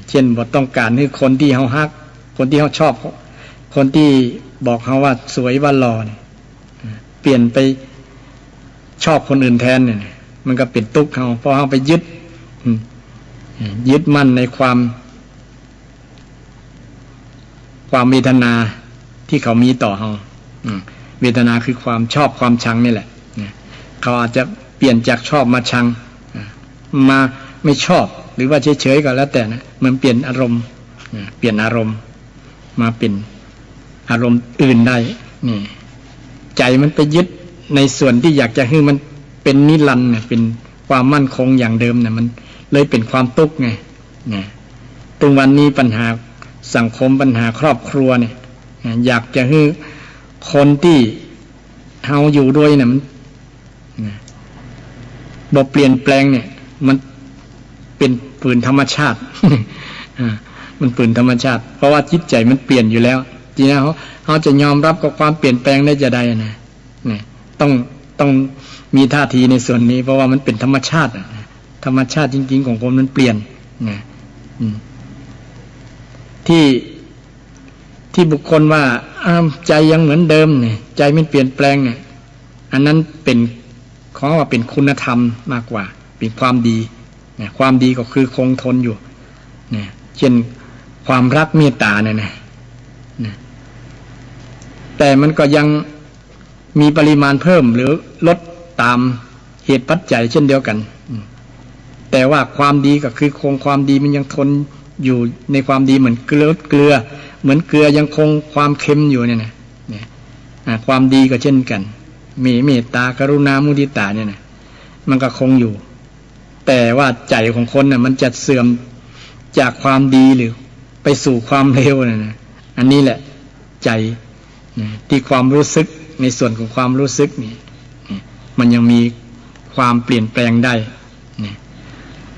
เช่นบ่ต้องการให้คนที่เขาฮักคนที่เขาชอบคนที่บอกเขาว่าสวยว่าหล่อเปลี่ยนไปชอบคนอื่นแทนเนี่ยมันก็เป็นทุกข์เขาเพราะเขาไปยึดมั่นในความเวทนาที่เขามีต่อเขาเวทนาคือความชอบความชังนี่แหละเขาอาจจะเปลี่ยนจากชอบมาชังมาไม่ชอบหรือว่าเฉยๆก็แล้วแต่นะมันเปลี่ยนอารมณ์มาเป็นอารมณ์อื่นได้นี่ใจมันไปยึดในส่วนที่อยากจะให้มันเป็นนิรันดร์เนี่ยเป็นความมั่นคงอย่างเดิมเนี่ยมันเลยเป็นความทุกข์ไงตรงวันนี้ปัญหาสังคมปัญหาครอบครัวเนี่ยอยากจะให้คนที่เฮาอยู่ด้วยเนี่ยมันบ่เปลี่ยนแปลงเนี่ยมันเป็นฝืนธรรมชาติ มันฝืนธรรมชาติเพราะว่าจิตใจมันเปลี่ยนอยู่แล้วทีนี้เขาจะยอมรับกับความเปลี่ยนแปลงได้จะได้นะต้องมีท่าทีในส่วนนี้เพราะว่ามันเป็นธรรมชาติธรรมชาติจริงๆของคนมันเปลี่ยนที่บุคคลว่าใจยังเหมือนเดิมเนี่ยใจไม่เปลี่ยนแปลงเนี่ยอันนั้นเป็นขอว่าเป็นคุณธรรมมากกว่าเป็นความดีความดีก็คือคงทนอยู่เช่นความรักเมตตาเนี่ยแต่มันก็ยัง มีปริมาณเพิ่มหรือลดตามเหตุปัจจัยเช่นเดียวกันแต่ว่าความดีก็คือคงความดีมันยังทนอยู่ในความดีเหมือนเกลือเหมือนเกลือยังคงความเค็มอยู่เนี่ยนะความดีก็เช่นกันมีเมตตากรุณามุทิตาเนี่ยนะมันก็คงอยู่แต่ว่าใจของคนน่ะมันจะเสื่อมจากความดีหรือไปสู่ความเลวนะอันนี้แหละใจที่ความรู้สึกในส่วนของความรู้สึกนี่มันยังมีความเปลี่ยนแปลงได้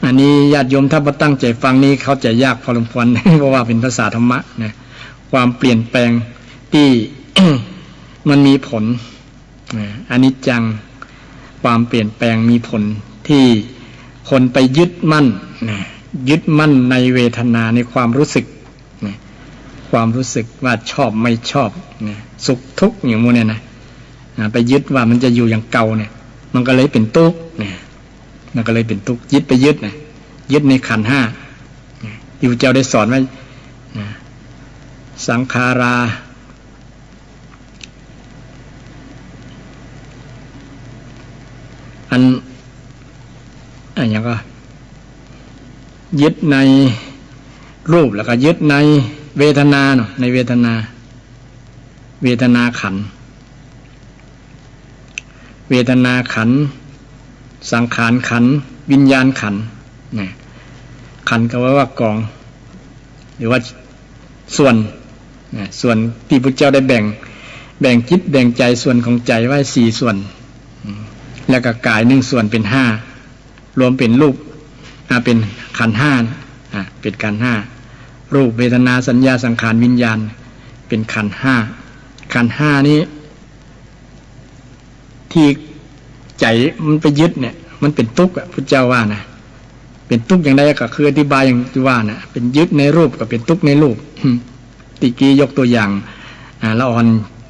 อันนี้ญาติโยมถ้ามาตั้งใจฟังนี้เขาจะยากพอสมควร เพราะว่าเป็นภาษาธรรมะนะความเปลี่ยนแปลงที่ มันมีผลอนิจจังความเปลี่ยนแปลงมีผลที่คนไปยึดมั่นยึดมั่นในเวทนาในความรู้สึกความรู้สึกว่าชอบไม่ชอบสุขทุกข์อย่างมู้เนี่ยนะไปยึดว่ามันจะอยู่อย่างเก่าเนี่ยมันก็เลยเป็นทุกข์มันก็เลยเป็นทุกข์ยึดไปยึดยึดในขันธ์ห้าที่พระเจ้าได้สอนไว้สังขาราอันอย่างก็ยึดในรูปแล้วก็ยึดในเวทนาเนาะในเวทนาขันธ์เวทนาขันธ์สังขารขันธ์วิญญาณขันธ์ขันธ์ก็ว่ากองหรือว่าส่วนที่พระเจ้าได้แบ่งจิตแบ่งใจส่วนของใจไว้4ส่วนแล้วก็กาย1ส่วนเป็น5รวมเป็นรูปเป็นขันธ์5เป็นขันธ์5รูปเวทนาสัญญาสังขารวิญญาณเป็นขันธ์5ขันธ์5นี้ที่ใจมันไปยึดเนี่ยมันเป็นทุกข์พุทธเจ้าว่านะเป็นทุกข์อย่างใดก็คืออธิบายอย่างที่ว่านะเป็นยึดในรูปก็เป็นทุกข์ในรูปติกี้ยกตัวอย่างละอ่อน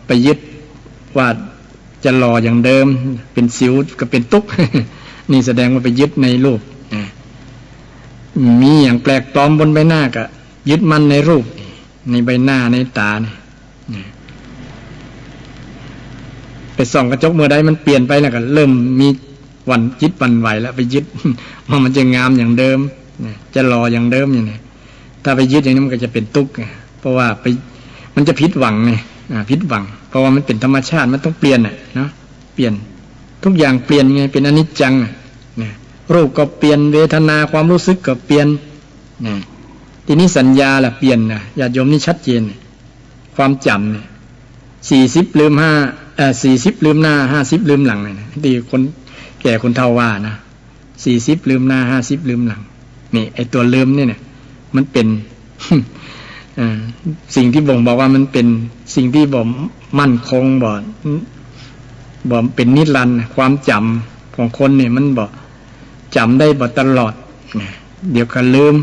ไปยึดว่าจะหล่ออย่างเดิมเป็นสิวก็เป็นทุกข์ นี่แสดงว่าไปยึดในรูปมีอย่างแปลกปลอมบนใบหน้าก็ยึดมั่นในรูปในใบหน้าในตาเนี่ยไปส่องกระจกเมื่อใดมันเปลี่ยนไปแล้วก็เริ่มมีวันจิตวันไหวแล้วไปยึดว่ามันจะงามอย่างเดิมจะหล่ออย่างเดิมอย่างนี้ถ้าไปยึดอย่างนี้มันก็จะเป็นทุกข์เพราะว่าไปมันจะผิดหวังไงผิดหวังเพราะว่ามันเป็นธรรมชาติมันต้องเปลี่ยนเนาะเปลี่ยนทุกอย่างเปลี่ยนไงเป็นอนิจจังรูปก็เปลี่ยนเวทนาความรู้สึกก็เปลี่ยนทีนี้สัญญาล่ะเปลี่ยนญาติโยมนี่ชัดเจนความจำเนี่ย40ลืม40ลืมหน้า50ลืมหลังเนี่ยที่คนแก่คนเฒ่าว่านะ40ลืมหน้า50ลืมหลังนี่ไอ้ตัวลืมเนี่ยมันเป็น สิ่งที่บ่งบอกว่ามันเป็นสิ่งที่บ่มั่นคงบ่เป็นนิรันดร์ความจำของคนเนี่ยมันบ่จำได้บ่ตลอดเดี๋ยวก็ลืม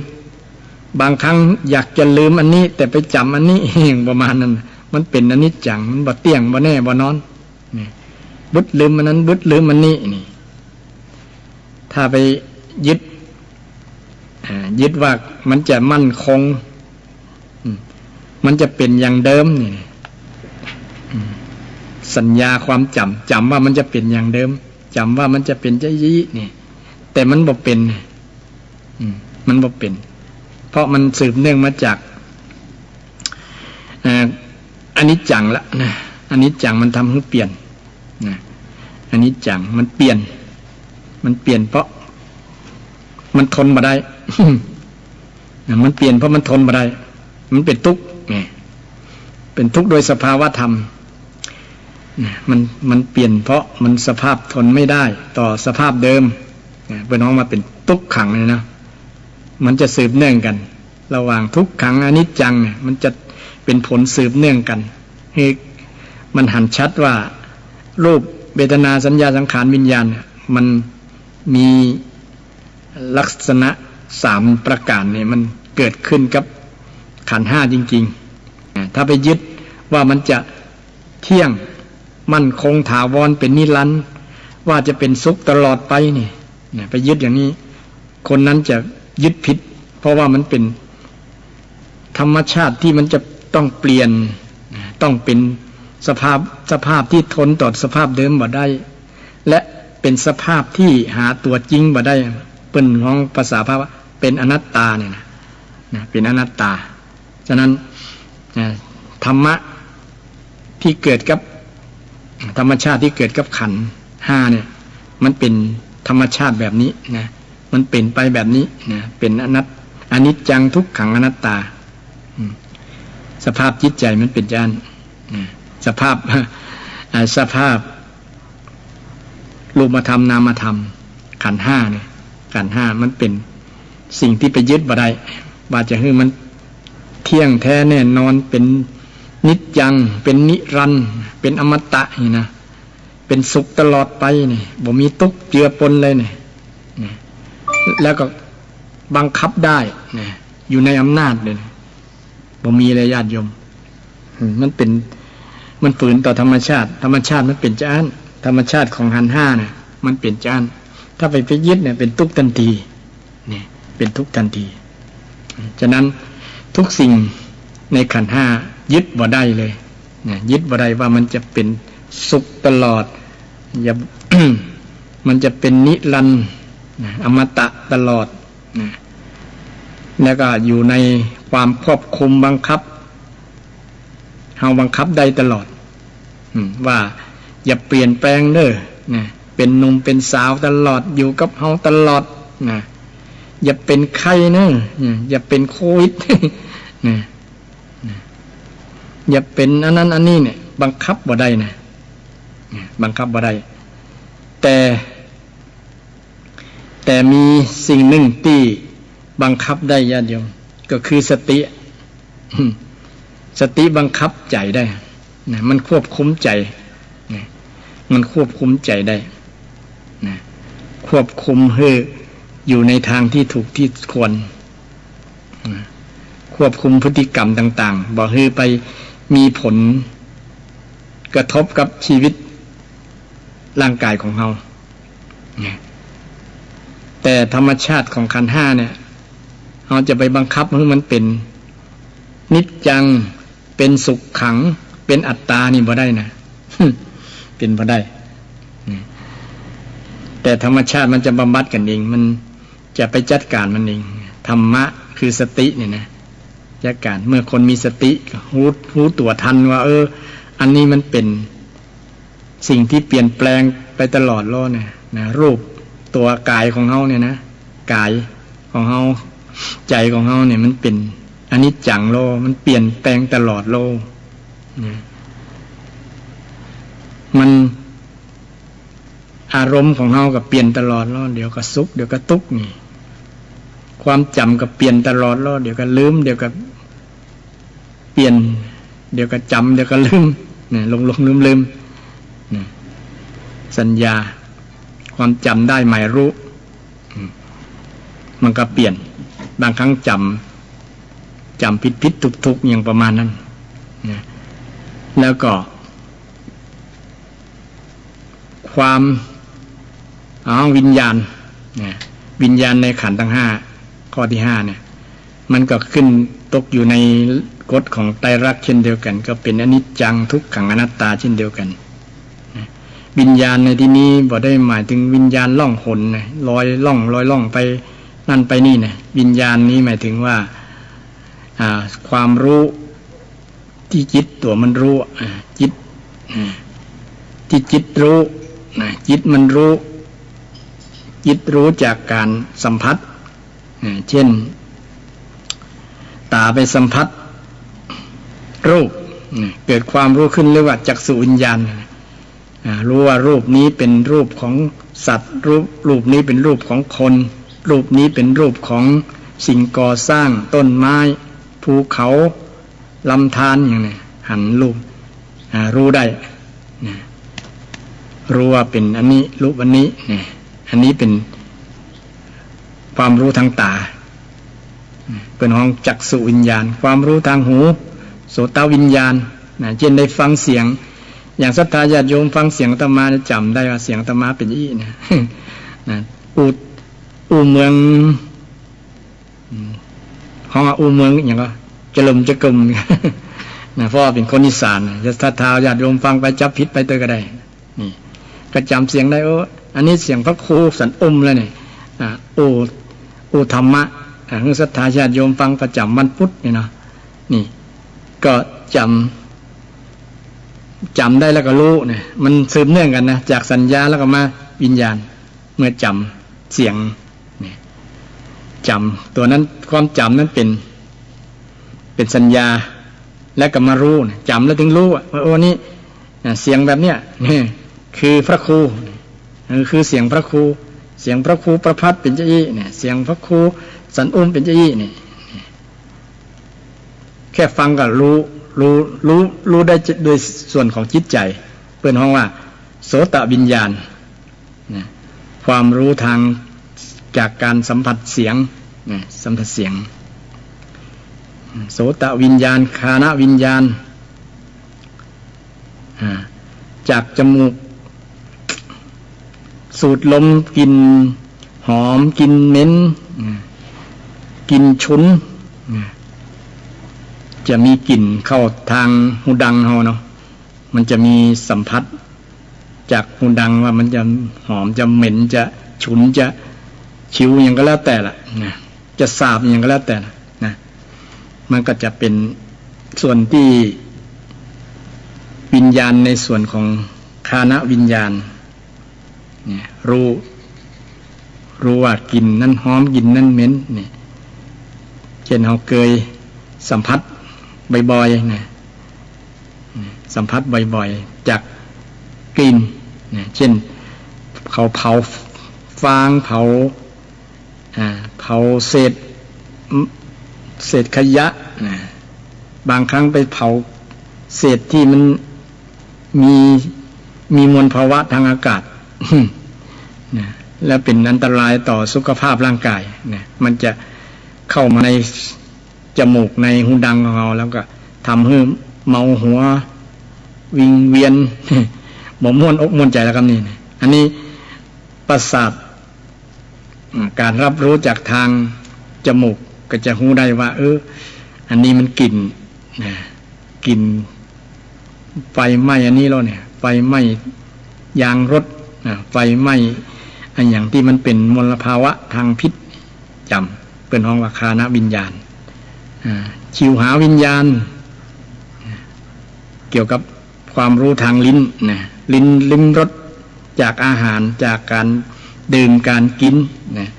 บางครั้งอยากจะลืมอันนี้แต่ไปจำอันนี้อย่างประมาณนั้นมันเป็นอนิจจังมันบ่เที่ยงบ่แน่บ่นอนบึดลืมมันนั้นบึดลืมมันนี่ถ้าไปยึดว่ามันจะมั่นคงมันจะเป็นอย่างเดิมนี่สัญญาความจำว่ามันจะเป็นอย่างเดิมจำว่ามันจะเป็นจะยี่นี่แต่มันบ่เป็นมันบ่เป็นเพราะมันสืบเนื่องมาจากอนิจจังละนะอนิจจังมันทำให้เปลี่ยนนะอนิจจังมันเปลี่ยนเพราะมันทนมาได้ มันเปลี่ยนเพราะมันทนมาได้มันเป็นทุกข์เป็นทุกข์โดยสภาวะธรรมมันเปลี่ยนเพราะมันสภาพทนไม่ได้ต่อสภาพเดิมเป็นน้องมาเป็นทุกขังเลยนะมันจะสืบเนื่องกันระหว่างทุกขังอนิจจังเนี่ยมันจะเป็นผลสืบเนื่องกันให้มันหันชัดว่ารูปเวทนาสัญญาสังขารวิญญาณมันมีลักษณะ3ประการเนี่ยมันเกิดขึ้นกับขันธ์5จริงๆถ้าไปยึดว่ามันจะเที่ยงมั่นคงถาวรเป็นนิรันดร์ว่าจะเป็นสุขตลอดไปนี่ไปยึดอย่างนี้คนนั้นจะยึดผิดเพราะว่ามันเป็นธรรมชาติที่มันจะต้องเปลี่ยนต้องเป็น สภาพที่ทนต่อสภาพเดิมบ่ได้และเป็นสภาพที่หาตัวจริงบ่ได้เปิ้นของภาษาพระว่าเป็นอนัตตาเนี่ยนะเป็นอนัตตาฉะนั้นธรรมะที่เกิดกับธรรมชาติที่เกิดกับขันธ์ห้าเนี่ยมันเป็นธรรมชาติแบบนี้นะมันเป็นไปแบบนี้นะเป็นอนิจจังทุกขังอนัตตาสภาพจิตใจมันเป็นอย่างนั้นสภาพรูปธรรมนามธรรมขันธ์ห้าเนี่ยขันธ์ห้ามันเป็นสิ่งที่ไปยึดบ่ได้ว่าจะให้มันเที่ยงแท้แน่นอนเป็นนิจจังเป็นนิรันดร์เป็นอมตะนี่นะเป็นสุขตลอดไปนี่บ่มีทุกข์เจือปนเลยนี่แล้วก็บังคับได้นี่อยู่ในอำนาจเลยบ่มีเลยญาติโยมมันฝืนต่อธรรมชาติมันเป็นจ้านธรรมชาติของขันธ์ห้าเนี่ยมันเป็นจ้านถ้าไปยึดเนี่ยเป็นทุกข์ทันทีนี่เป็นทุกข์ทันทีฉะนั้นทุกสิ่งในขันธ์ห้ายึดบ่ได้เลยนะยึดบ่ได้ว่ามันจะเป็นสุขตลอดอย่า มันจะเป็นนิรันดร์อมตะตลอดนะแล้วก็อยู่ในความควบคุมบังคับเฮาบังคับได้ตลอดว่าอย่าเปลี่ยนแปลงเด้อนะเป็นหนุ่มเป็นสาวตลอดอยู่กับเฮาตลอดนะอย่าเป็นไข้เด้ออย่าเป็นโควิดนะอย่าเป็นอันนั้นอันนี้เนี่ยบังคับบ่ได้นะบังคับบ่ได้แต่มีสิ่งหนึ่งที่บังคับได้ญาติโยมก็คือสติบังคับใจได้นะมันควบคุมใจนะมันควบคุมใจได้นะควบคุมให้อยู่ในทางที่ถูกที่ควรนะควบคุมพฤติกรรมต่างๆบ่ให้ไปมีผลกระทบกับชีวิตร่างกายของเราแต่ธรรมชาติของขันธ์ห้าเนี่ยเราจะไปบังคับให้มันเป็นนิจจังเป็นสุขขังเป็นอัตตานี่บ่ได้นะ เป็นบ่ได้แต่ธรรมชาติมันจะบำบัดกันเองมันจะไปจัดการมันเองธรรมะคือสติเนี่ยนะจัดการเมื่อคนมีสติรู้ตัวทันว่าอันนี้มันเป็นสิ่งที่เปลี่ยนแปลงไปตลอดโลกเนี่ยนะรูปตัวกายของเฮาเนี่ยนะกายของเฮาใจของเฮาเนี่ยมันเป็นอนิจจังโลมันเปลี่ยนแปลงตลอดโลนะมันอารมณ์ของเฮาก็เปลี่ยนตลอดโลเดี๋ยวก็สุขเดี๋ยวก็ทุกข์นี่ความจำก็เปลี่ยนตลอดโลเดี๋ยวก็ลืมเดี๋ยวก็เปลี่ยนเดี๋ยวก็จำเดี๋ยวก็ลืมเนี่ยลงลืมเนี่ยสัญญาความจำได้หมายรู้มันก็เปลี่ยนบางครั้งจำผิดทุกอย่างประมาณนั้นนะแล้วก็ความวิญญาณนะวิญญาณในขันธ์ทั้งห้าข้อที่ห้าเนี่ยมันก็ขึ้นตกอยู่ในกฎของไตรลักษณ์เช่นเดียวกันก็เป็นอนิจจังทุกขังอนัตตาเช่นเดียวกันนะวิญญาณในที่นี้บ่ได้หมายถึงวิญญาณล่องหนนะลอยล่องไปนั่นไปนี่นะวิญญาณนี้หมายถึงว่าความรู้ที่จิตตัวมันรู้จิตที่จิตรู้จิตมันรู้จิตรู้จากการสัมผัสเช่นตาไปสัมผัสรูปเกิดความรู้ขึ้นเรียกว่าจักษุวิญญาณรู้ว่ารูปนี้เป็นรูปของสัตว์รูปนี้เป็นรูปของคนรูปนี้เป็นรูปของสิ่งก่อสร้างต้นไม้ภูเขาลำธารอย่างนี้หันรูปรู้ได้รู้ว่าเป็นอันนี้รูปอันนี้อันนี้เป็นความรู้ทางตาเป็นห้องจักษุวิญญาณความรู้ทางหูโสตวิญญาณเช่นได้ฟังเสียงอย่างศรัทธาญาติโยมฟังเสียงอาตมาจำได้ว่าเสียงอาตมาเป็นยี่นะอูเมืองห้องอูเมืองอย่างก็จะลมจะกลม นะเพราะว่าเป็นคนอีสานจะศรัทธาญาติโยมฟังไปจับผิดไปตัวก็ได้นี่ก็จำเสียงได้อันนี้เสียงพระครูสันแล้วเนี่ยโอธรรมะคือศรัทธาญาติโยมฟังประจำวันพุธเนี่ยเนาะนี่ก็จำได้แล้วก็รู้เนี่ยมันสืบเนื่องกันนะจากสัญญาแล้วก็มาวิญญาณเมื่อจำเสียงเนี่ยจำตัวนั้นความจำนั้นเป็นสัญญาแล้วก็มารู้จำแล้วถึงรู้ว่านี่เสียงแบบเนี้ยนี่คือพระครูคือเสียงพระครูเสียงพระครูประภัตเป็นเจ้าอี้เนี่ยเสียงพระครูสันเป็นเจ้าอี้นี่แค่ฟังก็รู้ได้โดยส่วนของจิตใจเปิ้นฮ้องว่าโสตวิญญาณนะความรู้ทางจากการสัมผัสเสียงนะสัมผัสเสียงโสตวิญญาณคานวิญญาณจากจมูกสูดลมกลิ่นหอมกลิ่นเหม็นกลิ่นฉุนจะมีกลิ่นเข้าทางหูดังเฮาเนาะมันจะมีสัมผัสจากหูดังว่ามันจะหอมจะเหม็นจะฉุนจะชิวอย่างก็แล้วแต่ละนะจะสาบอย่างก็แล้วแต่ละนะมันก็จะเป็นส่วนที่วิญญาณในส่วนของคานวิญญาณเนี่ยรู้ว่ากลิ่นนั้นหอมกลิ่นนั้นเหม็นเนี่ยเช่นเราเคยสัมผัสบ่อยๆนะสัมผัสบ่อยๆจากกลิ่นนะเช่นเขาเผาฟางเผาเศษขยะนะบางครั้งไปเผาเศษที่มันมีมลภาวะทางอากาศนะแล้วเป็นอันตรายต่อสุขภาพร่างกายนะมันจะเข้ามาในจมูกในหูดังของเราแล้วก็ทำให้เมาหัววิงเวียนบ่ม่วนอกม่วนใจแล้วครับนี่อันนี้ประสาทการรับรู้จากทางจมูกก็จะรู้ได้ว่าอันนี้มันกลิ่นกลิ่นไฟไหม้อันนี้แล้วเนี่ยไฟไหม้ยางรถไฟไหม้อันอย่างที่มันเป็นมลภาวะทางพิษจำเป็นห้องว่าคานวิญญาณชิวหาวิญญาณเกี่ยวกับความรู้ทางลิ้นนะลิ้มรสจากอาหารจากการดื่มการกินนะ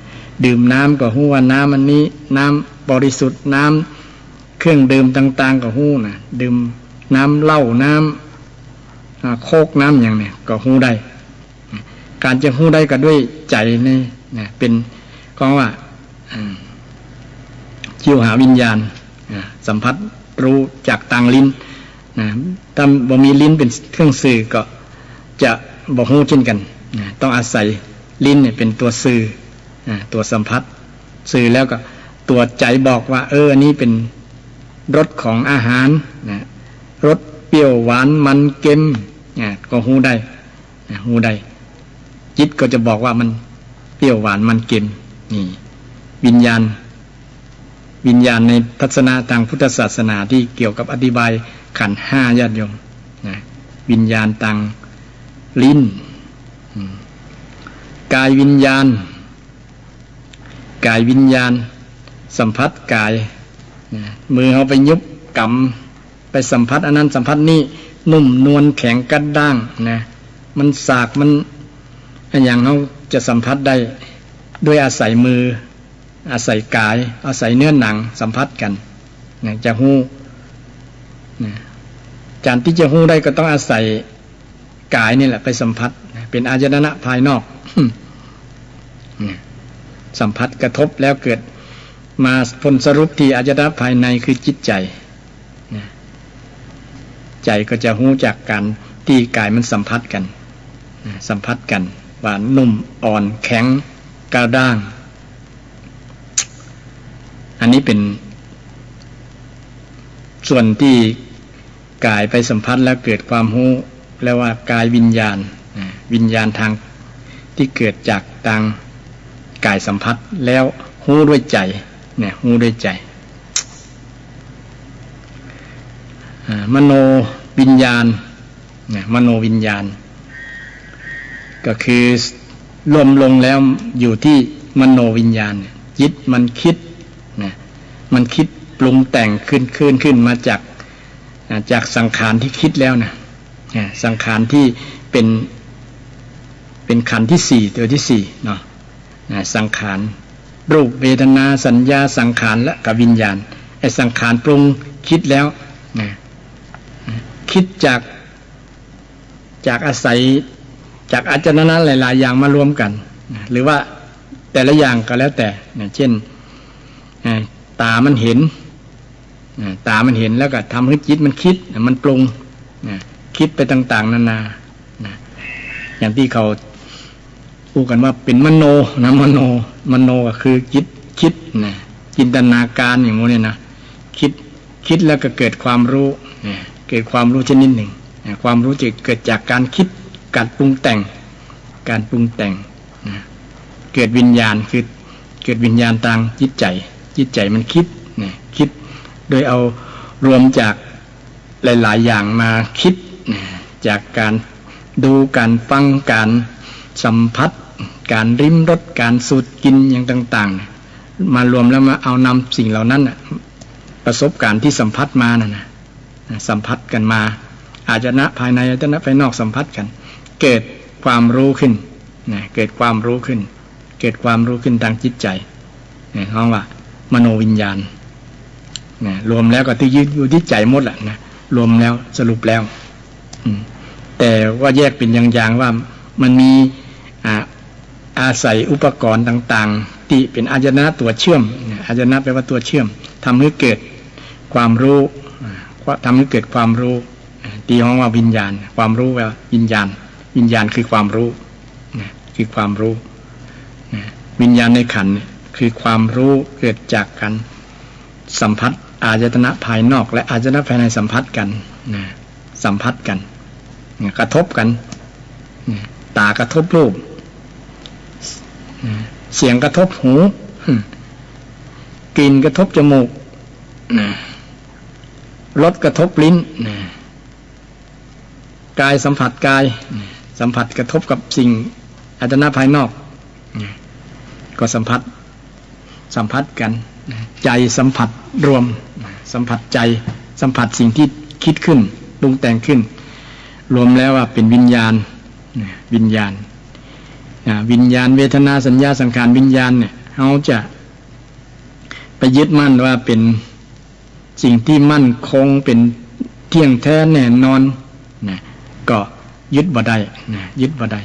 ดื่มน้ำก็ฮู้ว่าน้ำอันนี้น้ำบริสุทธิ์น้ำเครื่องดื่มต่างๆก็ฮู้นะดื่มน้ำเหล้าน้ำโคกน้ำอย่างเนี่ยก็ฮู้ได้การจะฮู้ได้ก็ด้วยใจนี่นะเป็นก็ว่าชิวหาวิญญาณสัมผัสรู้จากทางลิ้นนะถ้าบ่มีลิ้นเป็นเครื่องสื่อก็จะบ่ฮู้เช่นกันนะต้องอาศัยลิ้นเนี่ยเป็นตัวสื่อตัวสัมผัสสื่อแล้วก็ตัวใจบอกว่าอันนี้เป็นรสของอาหารนะรสเปรี้ยวหวานมันเค็มก็ฮู้ได้ฮู้ได้จิตก็จะบอกว่ามันเปรี้ยวหวานมันเค็มนี่วิญญาณในทัศนะทางพุทธศาสนาที่เกี่ยวกับอธิบายขันธ์ห้าญาติโยมนะวิญญาณทางลิ้นกายวิญญาณสัมผัสกายนะมือเขาไปยุบกำไปสัมผัสอันนั้นสัมผัสนี้นุ่มนวลแข็งกระด้างนะมันสากมันอย่างเขาจะสัมผัสได้ด้วยอาศัยมืออาศัยกายอาศัยเนื้อหนังสัมผัสกันนะจะฮู้นะการที่จะฮู้ได้ก็ต้องอาศัยกายนี่แหละไปสัมผัสนะเป็นอายตนะภายนอก สัมผัสกระทบแล้วเกิดมาผลสรุปที่อายตนะภายในคือจิตใจนะใจก็จะฮู้จากการที่กายมันสัมผัสกันนะสัมผัสกันว่านุ่มอ่อนแข็งกระด้างอันนี้เป็นส่วนที่กายไปสัมผัสแล้วเกิดความรู้แล้วว่ากายวิญญาณทางที่เกิดจากทางกายสัมผัสแล้วรู้ด้วยใจเนี่ยรู้ด้วยใจ มโนวิญญาณมโนวิญญาณก็คือรวมลงแล้วอยู่ที่มโนวิญญาณจิตมันคิดมันคิดปรุงแต่งขึ้นมาจากสังขารที่คิดแล้วสังขารที่เป็นขันธ์ที่สี่ตัวที่สี่เนาะสังขารรูปเวทนาสัญญาสังขารและกับวิญญาณไอ้สังขารปรุงคิดแล้วคิดจากอาศัยจากอาจารณะหลายๆอย่างมารวมกันหรือว่าแต่ละอย่างก็แล้วแต่เช่นตามันเห็นแล้วก็ทำให้จิตมันคิดมันปรุงคิดไปต่างๆนานาอย่างที่เขาพูดกันว่าเป็นมโนมโนก็คือจิตคิดจินตนาการอย่างโมเนี่ยนะคิดแล้วก็เกิดความรู้เกิดความรู้ชนิดหนึ่งความรู้จะเกิดจากการคิดการปรุงแต่งเกิดวิญญาณคือเกิดวิญญาณทางจิตใจมันคิดโดยเอารวมจากหลายๆอย่างมาคิดจากการดูการฟังการสัมผัสการริมรสการสูดกินอย่างต่างๆมารวมแล้วมาเอานำสิ่งเหล่านั้นประสบการณ์ที่สัมผัสมาสัมผัสกันมาอาจนะภายในอาจนะภายนอกสัมผัสกันเกิดความรู้ขึ้นเกิดความรู้ขึ้นทางจิตใจเรียกว่ามโนวิญญาณรวมแล้วก็ที่ยึดอยู่ที่ใจหมดแหละรวมแล้วสรุปแล้วแต่ว่าแยกเป็นอย่างๆว่ามันมีอาศัยอุปกรณ์ต่างๆที่เป็นอาจนะตัวเชื่อมอาจนะแปลว่าตัวเชื่อมทำให้เกิดความรู้ตีห้องว่าวิญญาณความรู้ว่าวิญญาณคือความรู้วิญญาณในขันธ์คือความรู้เกิดจากการสัมผัสอายตนะภายนอกและอายตนะภายในสัมผัสกันกระทบกันตากระทบรูปเสียงกระทบหูกลิ่นกระทบจมูกรสกระทบลิ้นกายสัมผัสกายสัมผัสกระทบกับสิ่งอายตนะภายนอกก็สัมผัสกันใจสัมผัสรวมสัมผัสใจสัมผัสสิ่งที่คิดขึ้นปรุงแต่งขึ้นรวมแล้วว่าเป็นวิญญาณเวทนาสัญญาสังขารวิญญาณเนี่ยเขาจะไปยึดมั่นว่าเป็นสิ่งที่มั่นคงเป็นเที่ยงแท้แน่นอนก็ยึดบ่ได้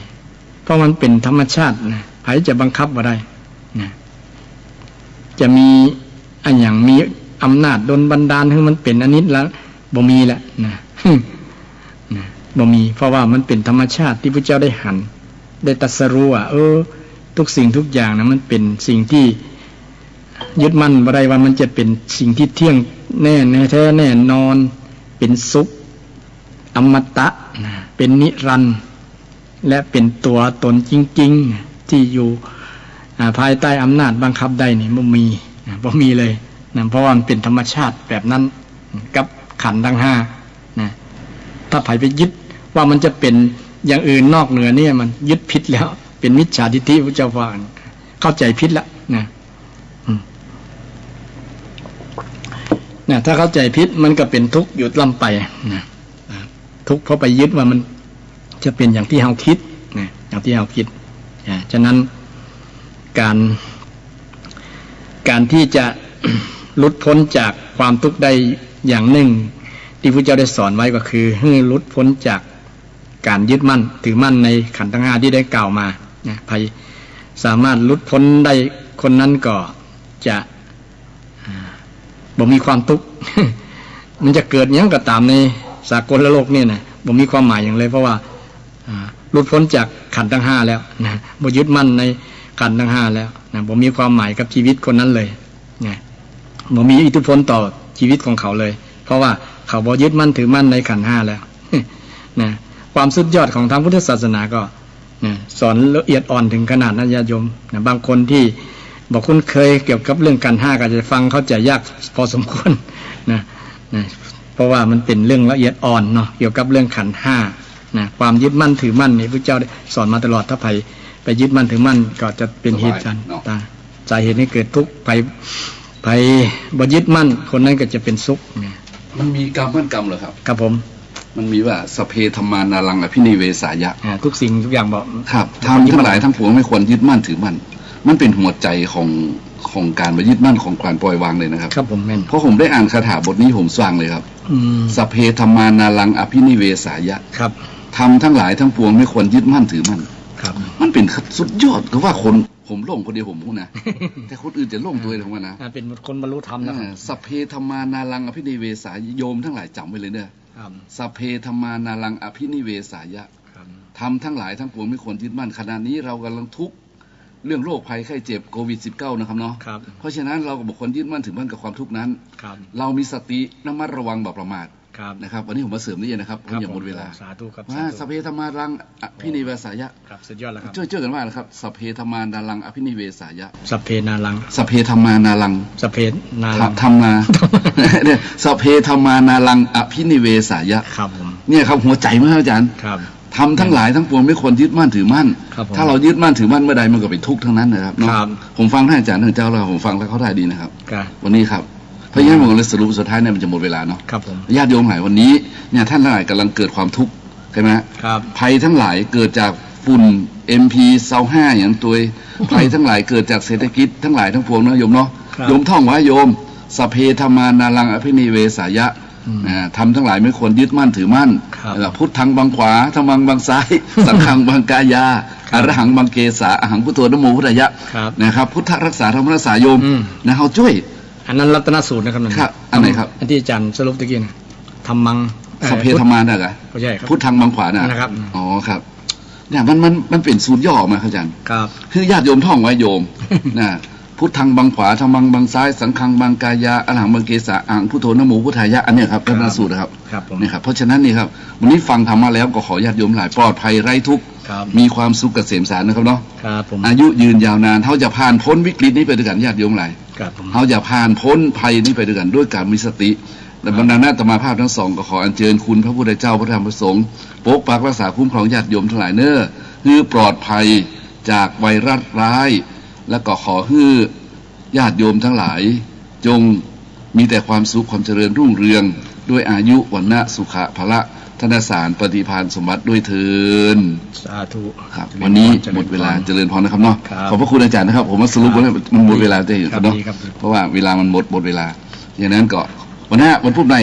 เพราะมันเป็นธรรมชาติใครจะบังคับบ่ได้จะมีอันอย่างมีอำนาจดลบันดาลให้มันเป็นอันนี้แล้วบ่มีแหละบ่มีเพราะว่ามันเป็นธรรมชาติที่พระเจ้าได้ตรัสรู้ว่าทุกสิ่งทุกอย่างนะมันเป็นสิ่งที่ยึดมั่นบ่ได้ว่ามันจะเป็นสิ่งที่เที่ยงแน่แท้แน่นอนเป็นสุขอมตะเป็นนิรันดร์และเป็นตัวตนจริงๆที่อยู่ภายใต้อำนาจบังคับได้นี่บ่มีเลยเพราะว่ามันเป็นธรรมชาติแบบนั้นกับขันธ์ทั้งห้าถ้าไผไปยึดว่ามันจะเป็นอย่างอื่นนอกเหนือเนี่ยมันยึดผิดแล้วเป็นมิจฉาทิฏฐิพระเจ้าว่าเข้าใจผิดแล้วถ้าเข้าใจผิดมันก็เป็นทุกข์อยู่ลำไปทุกข์เพราะไปยึดว่ามันจะเป็นอย่างที่เราคิดอย่างที่เราคิดฉะนั้นการที่จะหลุดพ้นจากความทุกข์ได้อย่างหนึ่งที่พระเจ้าได้สอนไว้ก็คือให้หลุดพ้นจากการยึดมั่นถือมั่นในขันธ์ทั้งห้าที่ได้กล่าวมาใครสามารถหลุดพ้นได้คนนั้นก็จะบ่มีความทุกข์ มันจะเกิดอย่างก็ตามในสากลโลกเนี่ยนะบ่มีความหมายอย่างเลยเพราะว่าหลุดพ้นจากขันธ์ทั้งห้าแล้วบ่ยึดมั่นในขันธ์ทั้งห้าแล้วบ่มีความหมายกับชีวิตคนนั้นเลยบ่มีอิทธิพลต่อชีวิตของเขาเลยเพราะว่าเขาบ่ยึดมั่นถือมั่นในขันธ์ห้าแล้วความสุดยอดของทางพุทธศาสนาก็สอนละเอียดอ่อนถึงขนาดนั้นญาติโยมบางคนที่บอกคุ้นเคยเกี่ยวกับเรื่องขันธ์ห้าก็จะฟังเข้าใจยากพอสมควร เพราะว่ามันเป็นเรื่องละเอียดอ่อนเนาะเกี่ยวกับเรื่องขันธ์ห้านะความยึดมั่นถือมั่นนี่พระเจ้าได้สอนมาตลอดถ้าไปยึดมั่นถือมั่นก็จะเป็นเหตุการณ์สาเหตุให้เกิดทุกข์ไปบ่ยึดมั่นคนนั้นก็จะเป็นสุขเนี่ย มันมีกรรมพันกรรมเหรอครับ ครับผม มันมีว่าสพเพธรรมานารังอภินิเวสายะ ทุกสิ่งทุกอย่างบอก ครับทำทั้งหลายทั้งปวงไม่ควรยึดมั่นถือมั่นมันเป็นหัวใจของการไปยึดมั่นของการปล่อยวางเลยนะครับครับผมแม่น เพราะผมได้อ่านคาถาบทนี้ผมสว่างเลยครับสพเพธรรมานารังอภินิเวสายะครับทำทั้งหลายทั้งปวงไม่ควรยึดมั่นถือมั่น ครับ มันเป็นสุดยอดก็ว่าคนผมโล่งคนเดียวผมพูดนะ แต่คนอื่นจะโล่งตัวเองทั้งวันนะเป็นคนบรรลุธรรมนะครับสัพเพธรรมานารังอภินิเวสายโยมทั้งหลายจำไว้เลยเนี่ยสัพเพธรรมานารังอภินิเวสายะทำทั้งหลายทั้งปวงไม่ควรยึดมั่นขณะนี้เรากำลังทุกข์เรื่องโรคภัยไข้เจ็บโควิด -19 นะครับเนาะเพราะฉะนั้นเราก็บอกคนยึดมั่นถือมั่นกับความทุกข์นั้นเรามีสติระมัดระวังแบบประมาทนะครับวันนี้ผมมาเสริมนี่นะครับผมอย่าหมดเวลาสาธุครับสัพเพธรรมารังอภินิเวสายะครับสุดยอดแล้วครับช่วยกันว่านะครับสัพเพธรรมานารังอภินิเวสายะสัพเพนารังสัพเพธรรมานารังสัพเพนารังธรรมาเนี่ยสัพเพธรรมานารังอภินิเวสายะครับผมเนี่ยครับหัวใจมั้ยอาจารย์ครับทำทั้งหลายทั้งปวงไม่ควรยึดมั่นถือมั่นถ้าเรายึดมั่นถือมั่นเมื่อใดมันก็เป็นทุกข์ทั้งนั้นนะครับผมฟังท่านอาจารย์ท่านเจ้าแล้วผมฟังแล้วเขาได้ดีนะครับวันนี้ครับเพราะฉะนั้นผมเลยสรุปสุดท้ายเนี่ยมันจะหมดเวลาเนาะครับผมญาติโยมหลายวันนี้เนี่ยท่านทั้งหลายกำลังเกิดความทุกข์ใช่ไหมครับภัยทั้งหลายเกิดจากฝุ่น MP25อย่างตัวภัยทั้งหลายเกิดจากเศรษฐกิจทั้งหลายทั้งปวงนะโยมเนาะโยมท่องไว้โยมสัพเพธรรมานารังอภินิเวสายะทำทั้งหลายไม่ควรยึดมั่นถือมั่นพุทธังบังขวาธรรมังบังซ้ายสังฆังบังกายาอรหังบังเกสาอหังพุทโธนะโมพุทธายะนะครับพุทธรักษาธรรมรักษาโยมนะเขาช่วยอันนั้นรัตนสูตรนะครับครับอันไหนครับอันที่อาจารย์สรุปตะกี้นะธรรมังสัพเพธรรมาน่ะเหรอไม่ใช่ครับพุทธังบังขวาน่ะนะครับอ๋อครับเนี่ยมันเป็นสูตรย่อมาครับอาจารย์ครับคือญาติโยมท่องไว้โยมนะพุทธังบังขวาธรรมังบังซ้ายสังฆังบังกายาอรหังบังเกสาอหังพุทโธนะโมพุทธายะอันนี้ครับรัตนสูตรนะครับนี่ครับเพราะฉะนั้นนี่ครับวันนี้ฟังธรรมะแล้วก็ขอญาติโยมหลายปลอดภัยไร้ทุกข์มีความสุขเกษมสารนะครับเนาะอายุยืนยาวนานเขาจะผ่านพ้นวิกฤตนี้ไปด้วยกันญาติโยมหลายเขาจะผ่านพ้นภัยนี้ไปด้วยกันด้วยการมีสติและบรรดาหน้าธรรมาภาพทั้งสองก็ขออัญเชิญคุณพระพุทธเจ้าพระธรรมพระสงฆ์ปกปักรักษาคุ้มครองญาติโยมทั้งหลายเน้อคือปลอดภัยจากไวรัสร้ายและก็ขอให้ญาติโยมทั้งหลายจงมีแต่ความสุขความเจริญรุ่งเรืองด้วยอายุวรรณะสุขะพละธนสารปฏิภาณสมบัติด้วยเถิดสาธุครับวันนี้หมดเวลาเจริญพรนะครับเนาะขอบพระคุณอาจารย์นะครับผมมาสรุปว่ามันหมดเวลาได้อยู่ครับเนาะเพราะว่าเวลามันหมดเวลาอย่างนั้นก็วันหน้าวันพุธใน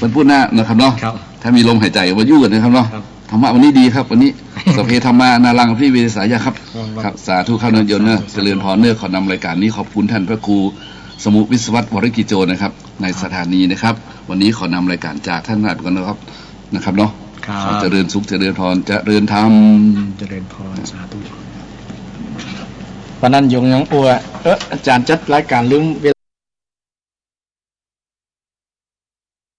วันพุธหน้านะครับเนาะถ้ามีลมหายใจมายุ่งกันนะครับเนาะธรรมะวันนี้ดีครับวันนี้สัพเพธรรมานารังอภินิเวสายะครับครับสาธุข้าวนยนต์เนอะเจริญพรเนอะขอนำรายการนี้ขอบคุณท่านพระครูสมุวิศวัตรวรกิจโจนะครับในสถานีนะครับวันนี้ขอนำรายการจากท่านนายกันนะครับเนาะขอเจริญสุขเจริญพรเจริญธรรมเจริญพรสาธุวันนั้นยงยังอัวอาจารย์จัดรายการลืมเว